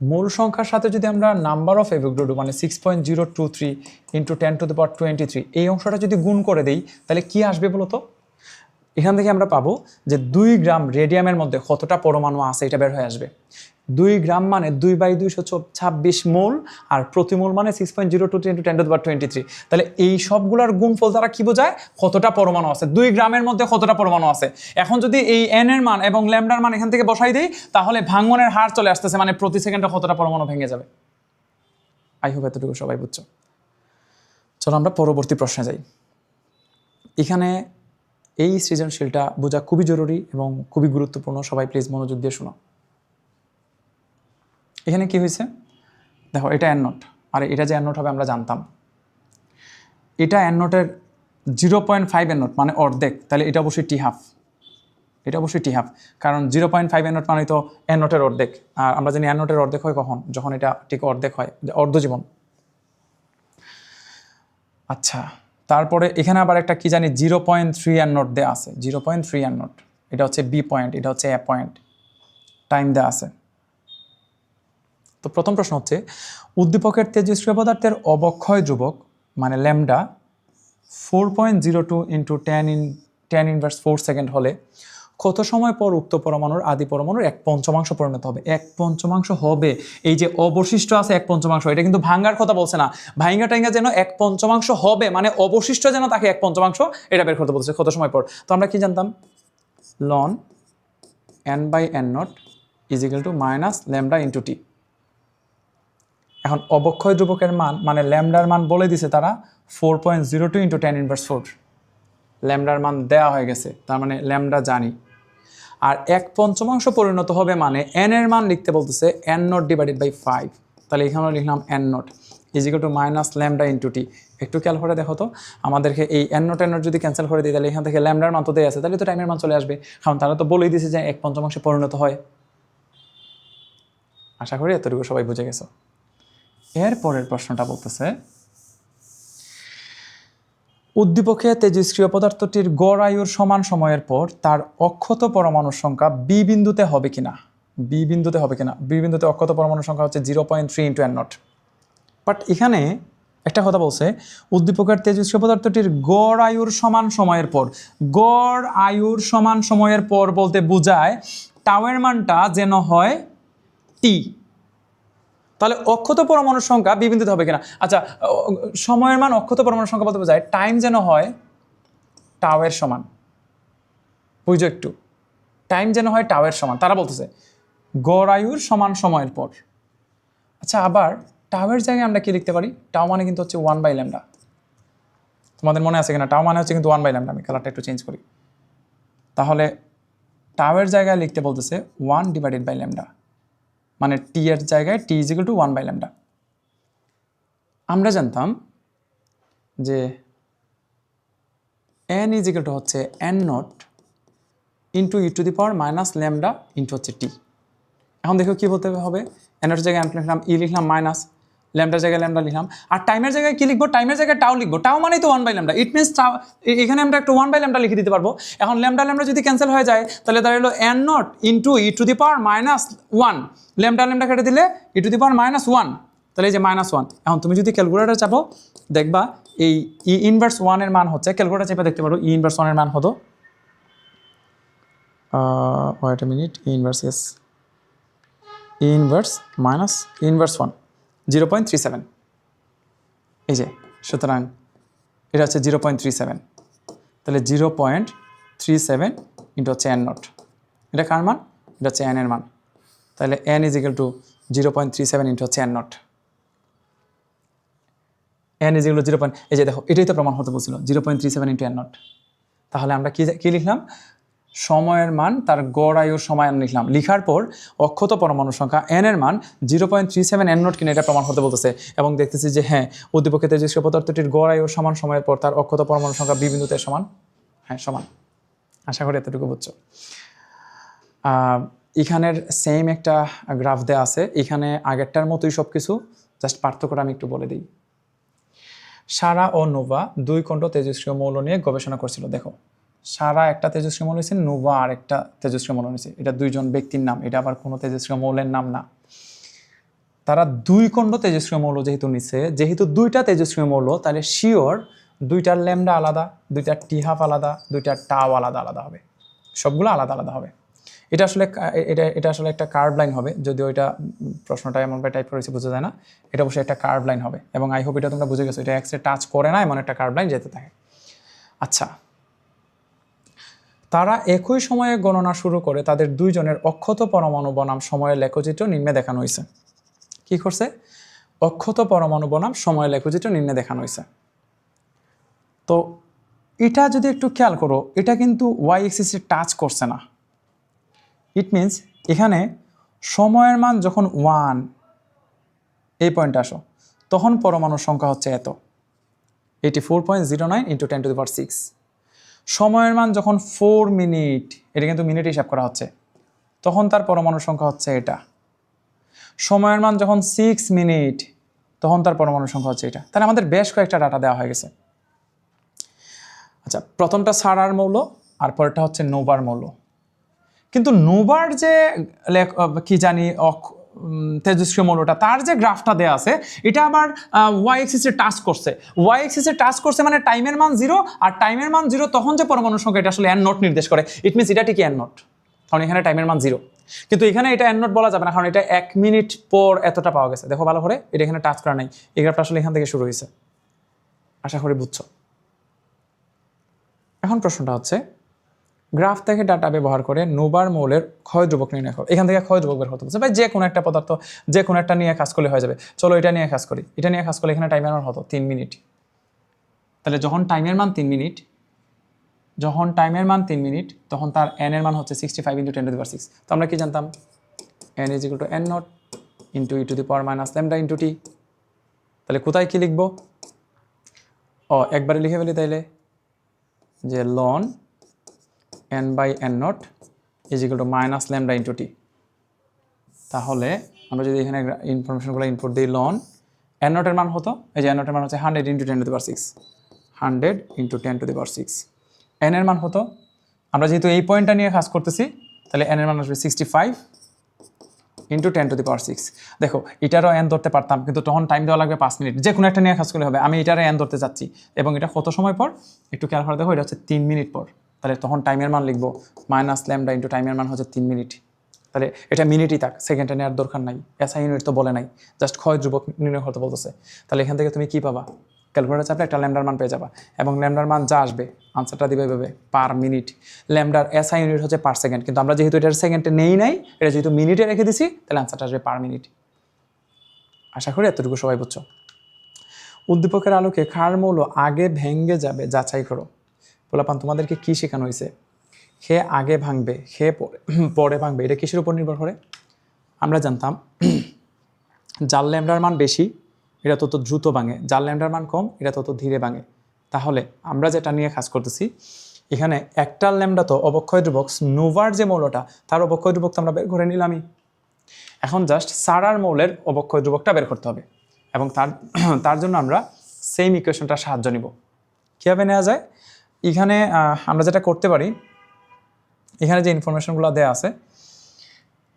মূল সংখ্যার সাথে যদি আমরা নাম্বার অফ অ্যাভোগাড্রো মানে 6.023 × 10⁻23 এই অংশটা যদি গুণ করে দেই, তাহলে কি আসবে বলো তো? এখান থেকে আমরা পাবো যে 2 গ্রাম রেডিয়ামের মধ্যে কতটা পরমাণু আছে এটা বের হয়ে আসবে। 2 গ্রাম মানে 2/226 মোল, আর প্রতি মোল মানে 6.023 × 10⁻23। তাহলে এই সবগুলোর গুণফল দ্বারা কি বোঝায়? কতটা পরমাণু আছে, 2 গ্রামের মধ্যে কতটা পরমাণু আছে। এখন যদি এই n এর মান এবং ল্যামডার মান এখান থেকে বসাই দেই, তাহলে ভাঙনের হার চলে আসতেছে, মানে প্রতি সেকেন্ডে কতটা পরমাণু ভেঙে যাবে। আই হোপ এতটুকু সবাই বুঝছো। চলো আমরা পরবর্তী প্রশ্নে যাই। এখানে এই সৃজনশীলটা বোঝা খুবই জরুরি এবং খুবই গুরুত্বপূর্ণ, সবাই প্লিজ মনোযোগ দিয়ে শোনো। এখানে কি হয়েছে দেখো, এটা n0, আর এটা যে n0 হবে আমরা জানতাম। এটা n0-এর 0.5 n0 মানে অর্ধেক, তাহলে এটা অবশ্যই t½ এটা অবশ্যই t½ কারণ 0.5 n0 মানে তো n0-এর অর্ধেক, আর আমরা জানি n0-এর অর্ধেক হয় কখন? যখন এটা ঠিক অর্ধেক হয়, অর্ধজীবন। আচ্ছা, তারপরে এখানে আবার একটা কি জানি 0.3 n0 দেওয়া আছে, 0.3 n0, এটা হচ্ছে বি পয়েন্ট, এটা হচ্ছে এ পয়েন্ট, টাইম দেওয়া আছে। তো প্রথম প্রশ্ন হচ্ছে উদ্দীপকের তেজস্ক্রিয় পদার্থের অবক্ষয় ধ্রুবক মানে ল্যামডা 4.02 ইন্টু 10^4 সেকেন্ড হলে কত সময় পর উক্ত পরমাণুর আদি পরমাণুর 1/5 পরিণত হবে? 1/5 হবে। এই যে অবশিষ্ট আছে 1/5, এটা কিন্তু ভাঙ্গার কথা বলছে না, ভাঙ্গা টাঙ্গা যেন 1/5 হবে মানে অবশিষ্ট যেন তাকে 1/5, এটা বের করতে বলছে কত সময় পর। তো আমরা কি জানতাম? ln n/n0 is equal to minus lambda into t. এখন অবক্ষয় ধ্রুবকের মান মানে ল্যামডার মান বলে দিছে তারা 4.02 ইন্টু 10^4, ল্যামডার মান দেওয়া হয়ে গেছে, তার মানে ল্যামডা জানি। আর 1/5 পরিণত হবে মানে n এর মান লিখতে বলতেছে n0 ডিভাইডেড বাই 5, তাহলে এখানে লিখলাম n0 is equal to minus lambda into t. একটু খেয়াল করে দেখো তো, আমাদেরকে এই n0 যদি ক্যান্সেল করে দিই তাহলে এখান থেকে ল্যামডার মান তো দেওয়া আছে, তাহলে তো টাইমের মান চলে আসবে, কারণ তারা তো বলেই দিয়েছে যে 1/5 পরিণত হয়। আশা করি এতটুকু সবাই বুঝে গেছো। এর পরের প্রশ্নটা বলতেছে উদ্দীপকে তেজস্ক্রিয় পদার্থটির গড় আয়ুর সমান সময়ের পর তার অক্ষত পরমাণুর সংখ্যা বি বিন্দুতে হবে কিনা? বি বিন্দুতে হবে কিনা? বি বিন্দুতে অক্ষত পরমাণুর সংখ্যা হচ্ছে 0.3 ইন্টু n0। বাট এখানে একটা কথা বলছে উদ্দীপকের তেজস্ক্রিয় পদার্থটির গড় আয়ুর সমান সময়ের পর। গড় আয়ুর সমান সময়ের পর বলতে বোঝায় টাওয়ের মানটা যেন হয় টি। তাহলে অক্ষত পরমাণুর সংখ্যা বি বিন্দুতে হবে কিনা? আচ্ছা, সময়ের মান অক্ষত পরমাণুর সংখ্যা বলতে বোঝায় টাইম যেন হয় টাওয়ের সমান। বুঝো একটু, টাইম যেন হয় টাওয়ের সমান, তারা বলতেছে গড় আয়ুর সমান সময়ের পর। আচ্ছা, আবার টাওয়ের জায়গায় আমরা কি লিখতে পারি? টাও মানে কিন্তু হচ্ছে 1/λ। তোমাদের মনে আছে কিনা? টাও মানে হচ্ছে কিন্তু 1/λ। আমি কালারটা একটু চেঞ্জ করি, তাহলে টাওয়ের জায়গায় লিখতে বলতেছে 1/λ, মানে টি এর জায়গায় টি ইজ ইকুয়াল টু 1/λ। আমরা জানতাম যে n ইজ ইকুয়াল টু হচ্ছে n0 into E two the power minus lambda into হচ্ছে টি। এখন দেখো কী বলতে হবে, n-এর জায়গায় লিখলাম ই লিখলাম মাইনাস, ল্যামডার জায়গায় ল্যামডা লিখলাম, আর টাইমের জায়গায় কি লিখবো? টাইমের জায়গায় টাও লিখবো। টাও মানেই তো 1/λ, ইট মিনস টাও, এখানে আমরা একটু 1/λ লিখে দিতে পারবো। এখন ল্যামডা ল্যামডা যদি ক্যান্সেল হয়ে যায় তাহলে দাঁড়ালো n0 into E two the power minus 1, lambda lambda কেটে দিলে ই টু দি পাওয়ার মাইনাস 1, তাহলে এই যে -1। এখন তুমি যদি ক্যালকুলেটর চাপো দেখবা এই ই ইনভার্স 1 এর মান হচ্ছে, ক্যালকুলেটর চেপে দেখতে পারো ই ইনভার্স 1 এর মান হতো wait a minute, e inverse is e inverse minus e inverse 1 0.37। এই যে, সুতরাং এটা হচ্ছে 0.37, তাহলে 0.37 ইন্টু হচ্ছে n0, এটা কার মান? এটা হচ্ছে n এর মান, তাহলে n is equal two 0.37 into হচ্ছে n0, n is equal two 0. এই যে দেখো, এটাই তো প্রমাণ হতে বলছিল 0.37 ইন্টু n0। তাহলে আমরা কি লিখলাম? সময়ের মান তার গড় আয়ুর সময় লিখলাম, লিখার পর অক্ষত পরমাণুর সংখ্যা n এর মান 0.37 n0 কিনা এটা প্রমাণ হতে বলতেছে। এবং দেখতেছি যে হ্যাঁ, উদ্দীপকে তেজস্ক্রিয় পদার্থটির গড় আয়ুর সমান সময়ের পর তার অক্ষত পরমাণুর সংখ্যা বি বিন্দুতে সমান। হ্যাঁ, সমান। আশা করি এতটুকু বুঝছো। এখানের সেম একটা গ্রাফ দেওয়া আছে, এখানে আগেরটার মতোই সব কিছু, জাস্ট পার্থক্যটা আমি একটু বলে দিই। সারা ও নোভা দুই খণ্ড তেজস্ক্রিয় মৌল নিয়ে গবেষণা করছিল। দেখো, সারা একটা তেজস্ক্রিয় মৌল নিয়েছে, নোভা আর একটা তেজস্ক্রিয় মৌল নিয়েছে। এটা দুইজন ব্যক্তির নাম, এটা আবার কোনো তেজস্ক্রিয় মৌলের নাম না। তারা দুই খণ্ড তেজস্ক্রিয় মৌল যেহেতু নিছে, যেহেতু দুইটা তেজস্ক্রিয় মৌল, তাহলে শিওর দুইটার ল্যামডা আলাদা, দুইটার টি হাফ আলাদা, দুইটার টাও আলাদা আলাদা হবে, সবগুলো আলাদা আলাদা হবে। এটা আসলে একটা কার্ভ লাইন হবে, যদিও এটা প্রশ্নটা এমনভাবে টাইপ করেছে বোঝা যায় না, এটা অবশ্যই একটা কার্ভ লাইন হবে। এবং আই হোপ এটা তোমরা বুঝে গেছো, এটা এক্সরে টাচ করে না, এমন একটা কার্ভ লাইন যেতে থাকে। আচ্ছা, তারা একই সময়ে গণনা শুরু করে তাদের দুইজনের অক্ষত পরমাণু বনাম সময়ের লেখচিত্র নিম্নে দেখানো হয়েছে। কি করছে? অক্ষত পরমাণু বনাম সময়ের লেখচিত্র নিম্নে দেখানো হয়েছে। তো এটা যদি একটু খেয়াল করো, এটা কিন্তু ওয়াই এক্সিসে টাচ করছে না। ইট মিনস এখানে সময়ের মান যখন 1, এই পয়েন্টে আসো, তখন পরমাণুর সংখ্যা হচ্ছে এত, 84.09 ইন্টু 10⁶। সময়ের মান যখন 4 মিনিট, এটা কিন্তু মিনিট হিসাব করা হচ্ছে, তখন তার পরমাণুর সংখ্যা হচ্ছে এটা। সময়ের মান যখন 6 মিনিট, তখন তার পরমাণুর সংখ্যা হচ্ছে এটা। তাহলে আমাদের বেশ কয়েকটা ডাটা দেওয়া হয়ে গেছে। আচ্ছা, প্রথমটা সারার মৌল, আর পরেরটা হচ্ছে নোভার মৌল। কিন্তু নোভার যে কি জানি তেজস্ক্রিয় মৌলটা, তার যে গ্রাফটা দেওয়া আছে এটা আবার ওয়াই এক্সিসে টাচ করছে। ওয়াই এক্সিসে টাচ করছে মানে টাইমের মান 0, আর টাইমের মান 0 তখন যে পরমাণুর সংখ্যা এটা আসলে n নট নির্দেশ করে। ইট মিনস এটা ঠিকই n নট, কারণ এখানে টাইমের মান 0। কিন্তু এখানে এটা n নট বলা যাবে না, কারণ এটা 1 মিনিট পর এতটা পাওয়া গেছে। দেখো ভালো করে, এটা এখানে টাচ করা নাই, এই গ্রাফটা আসলে এখান থেকে শুরু হয়েছে। আশা করি বুঝছো। এখন প্রশ্নটা হচ্ছে, গ্রাফ থেকে ডাটা ব্যবহার করে নোবার মৌলের ক্ষয় ধ্রুবক নির্ণয় করো। এখান থেকে ক্ষয় ধ্রুবক বের হতে বলছে, ভাই যে কোনো একটা পদার্থ যে কোনো একটা নিয়ে কাজ করলে হয়ে যাবে। চলো এটা নিয়ে কাজ করি। এটা নিয়ে কাজ করলে এখানে টাইমের মান হতো 3 মিনিট। তাহলে যখন টাইমের মান 3 মিনিট, তখন তার n এর মান হচ্ছে 65 × 10⁶। তো আমরা কি জানতাম? n = n not into e⁻⁻ λ × t। তাহলে কোথায় কি লিখবো? একবারে লিখে ফেলি তাইলে, যে ln n/n নট = -λ × t। তাহলে আমরা যদি এখানে ইনফরমেশনগুলো ইনপুট দিই, ln n নটের মান হতো, এই যে n নটের মান হচ্ছে 100 × 10⁶, 100 × 10⁶। n এর মান হতো, আমরা যেহেতু এই পয়েন্টটা নিয়ে কাজ করতেছি, তাহলে n এর মান আসবে 65 × 10⁶। দেখো এটারও n ধরতে পারতাম, কিন্তু তখন টাইম দেওয়া লাগবে 5 মিনিট। যে কোনো একটা নিয়ে কাজ করলে হবে। আমি এটারে n ধরতে চাচ্ছি, এবং এটা কত সময় পর একটু খেয়াল করে দেখো, এটা হচ্ছে 3 মিনিট পর। তাহলে তখন টাইমের মান লিখবো -λ × টাইমের মান হচ্ছে 3 মিনিট। তাহলে এটা মিনিটই থাক, সেকেন্ডে নেওয়ার দরকার নাই। SI ইউনিট তো বলে নাই, জাস্ট ক্ষয় ধ্রুবক নির্ণয় করতে বলতেছে। তাহলে এখান থেকে তুমি কি পাবা? ক্যালকুলেটার চাপলে একটা ল্যামডার মান পেয়ে যাবা, এবং ল্যামডার মান যা আসবে আনসারটা দিবে এভাবে পার মিনিট। ল্যামডার SI ইউনিট হচ্ছে পার সেকেন্ড, কিন্তু আমরা যেহেতু এটার সেকেন্ডে নেই নাই, এটা যেহেতু মিনিটে রেখে দিছি, তাহলে আনসারটা আসবে পার মিনিট। আশা করি এতটুকু সবাই বুঝছো। উদ্দীপকের আলোকে ক্ষার মৌল আগে ভেঙে যাবে যাচাই করো। পোলাপান তোমাদেরকে কি শেখানো হয়েছে? খে আগে ভাঙবে, খে পরে ভাঙবে, এটা কিসের উপর নির্ভর করে? আমরা জানতাম যার ল্যামডার মান বেশি এটা তত দ্রুত ভাঙে, যার ল্যামডার মান কম এটা তত ধীরে ভাঙে। তাহলে আমরা যেটা নিয়ে কাজ করতেছি, এখানে একটা ল্যামডা তো অবক্ষয় ধ্রুবক, নোভার যে মৌলটা তার অবক্ষয় ধ্রুবক তো আমরা বের করে নিলামই। এখন জাস্ট সারার মৌলের অবক্ষয় ধ্রুবকটা বের করতে হবে, এবং তার জন্য আমরা সেম ইকুয়েশনটার সাহায্য নিব। কীভাবে নেওয়া যায়? এখানে আমরা যেটা করতে পারি, এখানে যে ইনফরমেশনগুলো দেওয়া আছে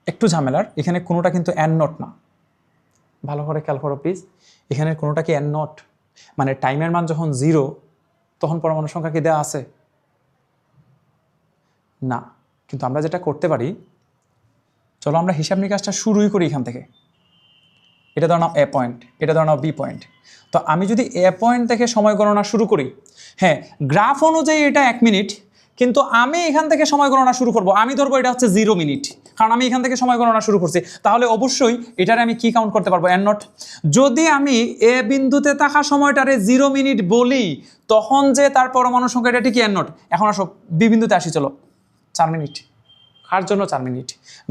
একটু ঝামেলার। এখানে কোনোটা কিন্তু n নট না, ভালো করে খেয়াল করো প্লিজ। এখানে কোনোটা কি n নট? মানে টাইমের মান যখন 0 তখন পরমাণু সংখ্যা কি দেওয়া আছে? না। কিন্তু আমরা যেটা করতে পারি, চলো আমরা হিসাব নিকাশটা শুরুই করি এখান থেকে। এটা ধর নাও A পয়েন্ট, এটা ধর নাও B পয়েন্ট। তো আমি যদি A পয়েন্ট থেকে সময় গণনা শুরু করি, হ্যাঁ গ্রাফ অনুযায়ী এটা 1 মিনিট, কিন্তু আমি এখান থেকে সময় গণনা শুরু করব, আমি ধরবো এটা হচ্ছে 0 মিনিট, কারণ আমি এখান থেকে সময় গণনা শুরু করছি। তাহলে অবশ্যই এটারে আমি কি কাউন্ট করতে পারবো? n not. যদি আমি A বিন্দুতে থাকা সময়টারে 0 মিনিট বলি, তখন যে তার পরমাণু সংখ্যা এটা ঠিকই n নট। এখন আসো B বিন্দুতে আসি, চলো 4 মিনিট। কার জন্য 4 মিনিট?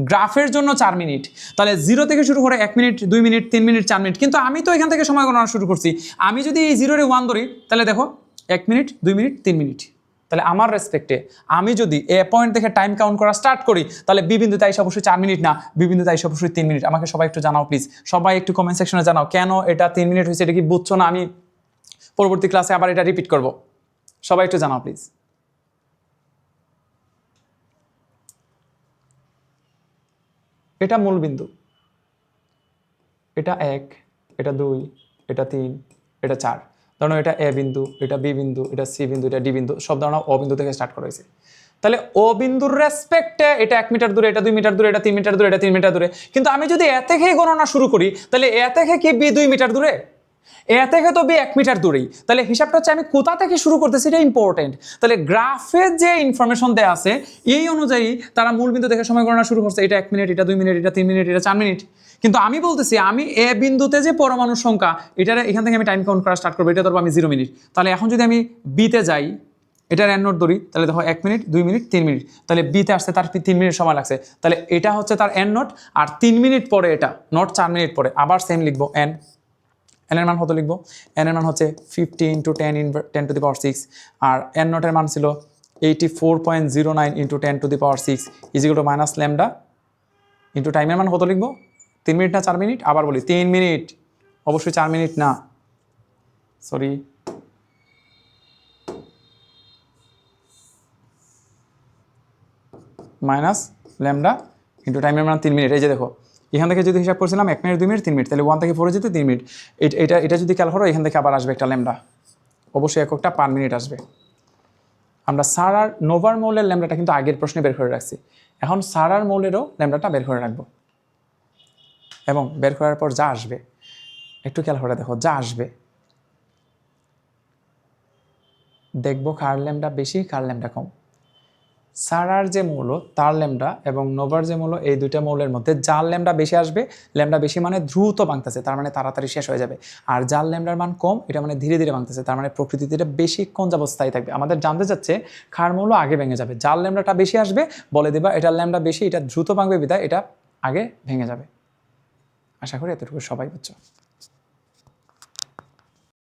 গ্রাফের জন্য 4 মিনিট। তাহলে 0 থেকে শুরু করে 1 মিনিট, 2 মিনিট, 3 মিনিট, 4 মিনিট, কিন্তু আমি তো এখান থেকে সময় গণনা শুরু করছি। আমি যদি এই 0-রে 1 ধরি, তাহলে দেখো 1 মিনিট, 2 মিনিট, 3 মিনিট। তাহলে আমার রেসপেক্টে আমি যদি A পয়েন্ট থেকে টাইম কাউন্ট করা স্টার্ট করি, তাহলে B বিন্দুতে আইসা অবশ্যই 4 মিনিট না, B বিন্দুতে আইসা অবশ্যই 3 মিনিট। আমাকে সবাই একটু জানাও প্লিজ, সবাই একটু কমেন্ট সেকশনে জানাও কেন এটা 3 মিনিট হয়েছে। এটা কি বুঝছো না? আমি পরবর্তী ক্লাসে আবার এটা রিপিট করব, সবাই একটু জানাও প্লিজ। এটা মূল বিন্দু, এটা 1, এটা 2, এটা 3, এটা 4। ধরো এটা A বিন্দু, এটা B বিন্দু, এটা C বিন্দু, এটা D বিন্দু, সব ধরনের O বিন্দু থেকে স্টার্ট করা হয়েছে। তাহলে O বিন্দুর রেসপেক্টে এটা 1 মিটার দূরে, এটা 2 মিটার দূরে, এটা 3 মিটার দূরে, এটা 3 মিটার দূরে। কিন্তু আমি যদি A থেকেই গণনা শুরু করি, তাহলে A থেকে কি B 2 মিটার দূরে? A থেকে তো B 1 মিটার দূরেই। তাহলে হিসাবটা হচ্ছে আমি কোথা থেকে শুরু করতেছি, এটা ইম্পর্টেন্ট। তাহলে গ্রাফে যে ইনফরমেশন দেওয়া আছে এই অনুযায়ী তারা মূল বিন্দু থেকে সময় গণনা শুরু করছে। এটা 1 মিনিট, এটা 2 মিনিট, এটা 3 মিনিট, এটা 4 মিনিট। কিন্তু আমি বলতেছি আমি A বিন্দুতে যে পরমাণুর সংখ্যা, এটার এখান থেকে আমি টাইম কাউন্ট করা স্টার্ট করবো, এটা ধরবো আমি 0 মিনিট। তাহলে এখন যদি আমি বিতে যাই, এটার n নট ধরি, তাহলে দেখো 1 মিনিট, 2 মিনিট, 3 মিনিট। তাহলে বিতে আসতে তার 3 মিনিট সময় লাগছে। তাহলে এটা হচ্ছে তার n নট, আর 3 মিনিট পরে এটা নট 4 মিনিট পরে আবার সেম লিখবো n। n এর মান কত লিখবো? n এর মান হচ্ছে 50 × 10⁶, আর n নটের মান ছিল 84.09 × 10⁶ = -λ ইন্টু টাইমের মান কত লিখবো? 3 মিনিট না 4 মিনিট? আবার বলি 3 মিনিট, অবশ্যই 4 মিনিট না, সরি -λ ইন্টু টাইমের মান 3 মিনিট। এই যে দেখো এখান থেকে যদি হিসাব করছিলাম 1 মিনিট 2 মিনিট 3 মিনিট, তাহলে 1 থেকে 4 যেতে 3 মিনিট। এটা যদি খেয়াল করো, এখান থেকে আবার আসবে একটা ল্যামডা, অবশ্যই এককটা পার মিনিট আসবে। আমরা সার আর নোভার মৌলের ল্যামডাটা কিন্তু আগের প্রশ্নে বের করে রাখছি, এখন সার আর মৌলেরও ল্যামডাটা বের করে রাখবো, এবং বের করার পর যা আসবে একটু খেয়াল করে দেখো, যা আসবে দেখবো কার ল্যামডা বেশি কার ল্যামডা কম। সারার যে মৌল তার ল্যামডা এবং নোভার যে মৌল, এই দুইটা মৌলের মধ্যে যার ল্যামডা বেশি আসবে, ল্যামডা বেশি মানে দ্রুত ভাঙতেছে, তার মানে তাড়াতাড়ি শেষ হয়ে যাবে। আর যার ল্যামডার মান কম, এটা মানে ধীরে ধীরে ভাঙতেছে, তার মানে প্রকৃতিতে এটা বেশিক্ষণ যাবত স্থায়ী থাকবে। আমাদের জানতে যাচ্ছে ক্ষার মৌল আগে ভেঙে যাবে, যার ল্যামডাটা বেশি আসবে বলে দেবা এটার ল্যামডা বেশি, এটা দ্রুত ভাঙবে বিধায় এটা আগে ভেঙে যাবে। আশা করি এতটুকু সবাই বুঝছো।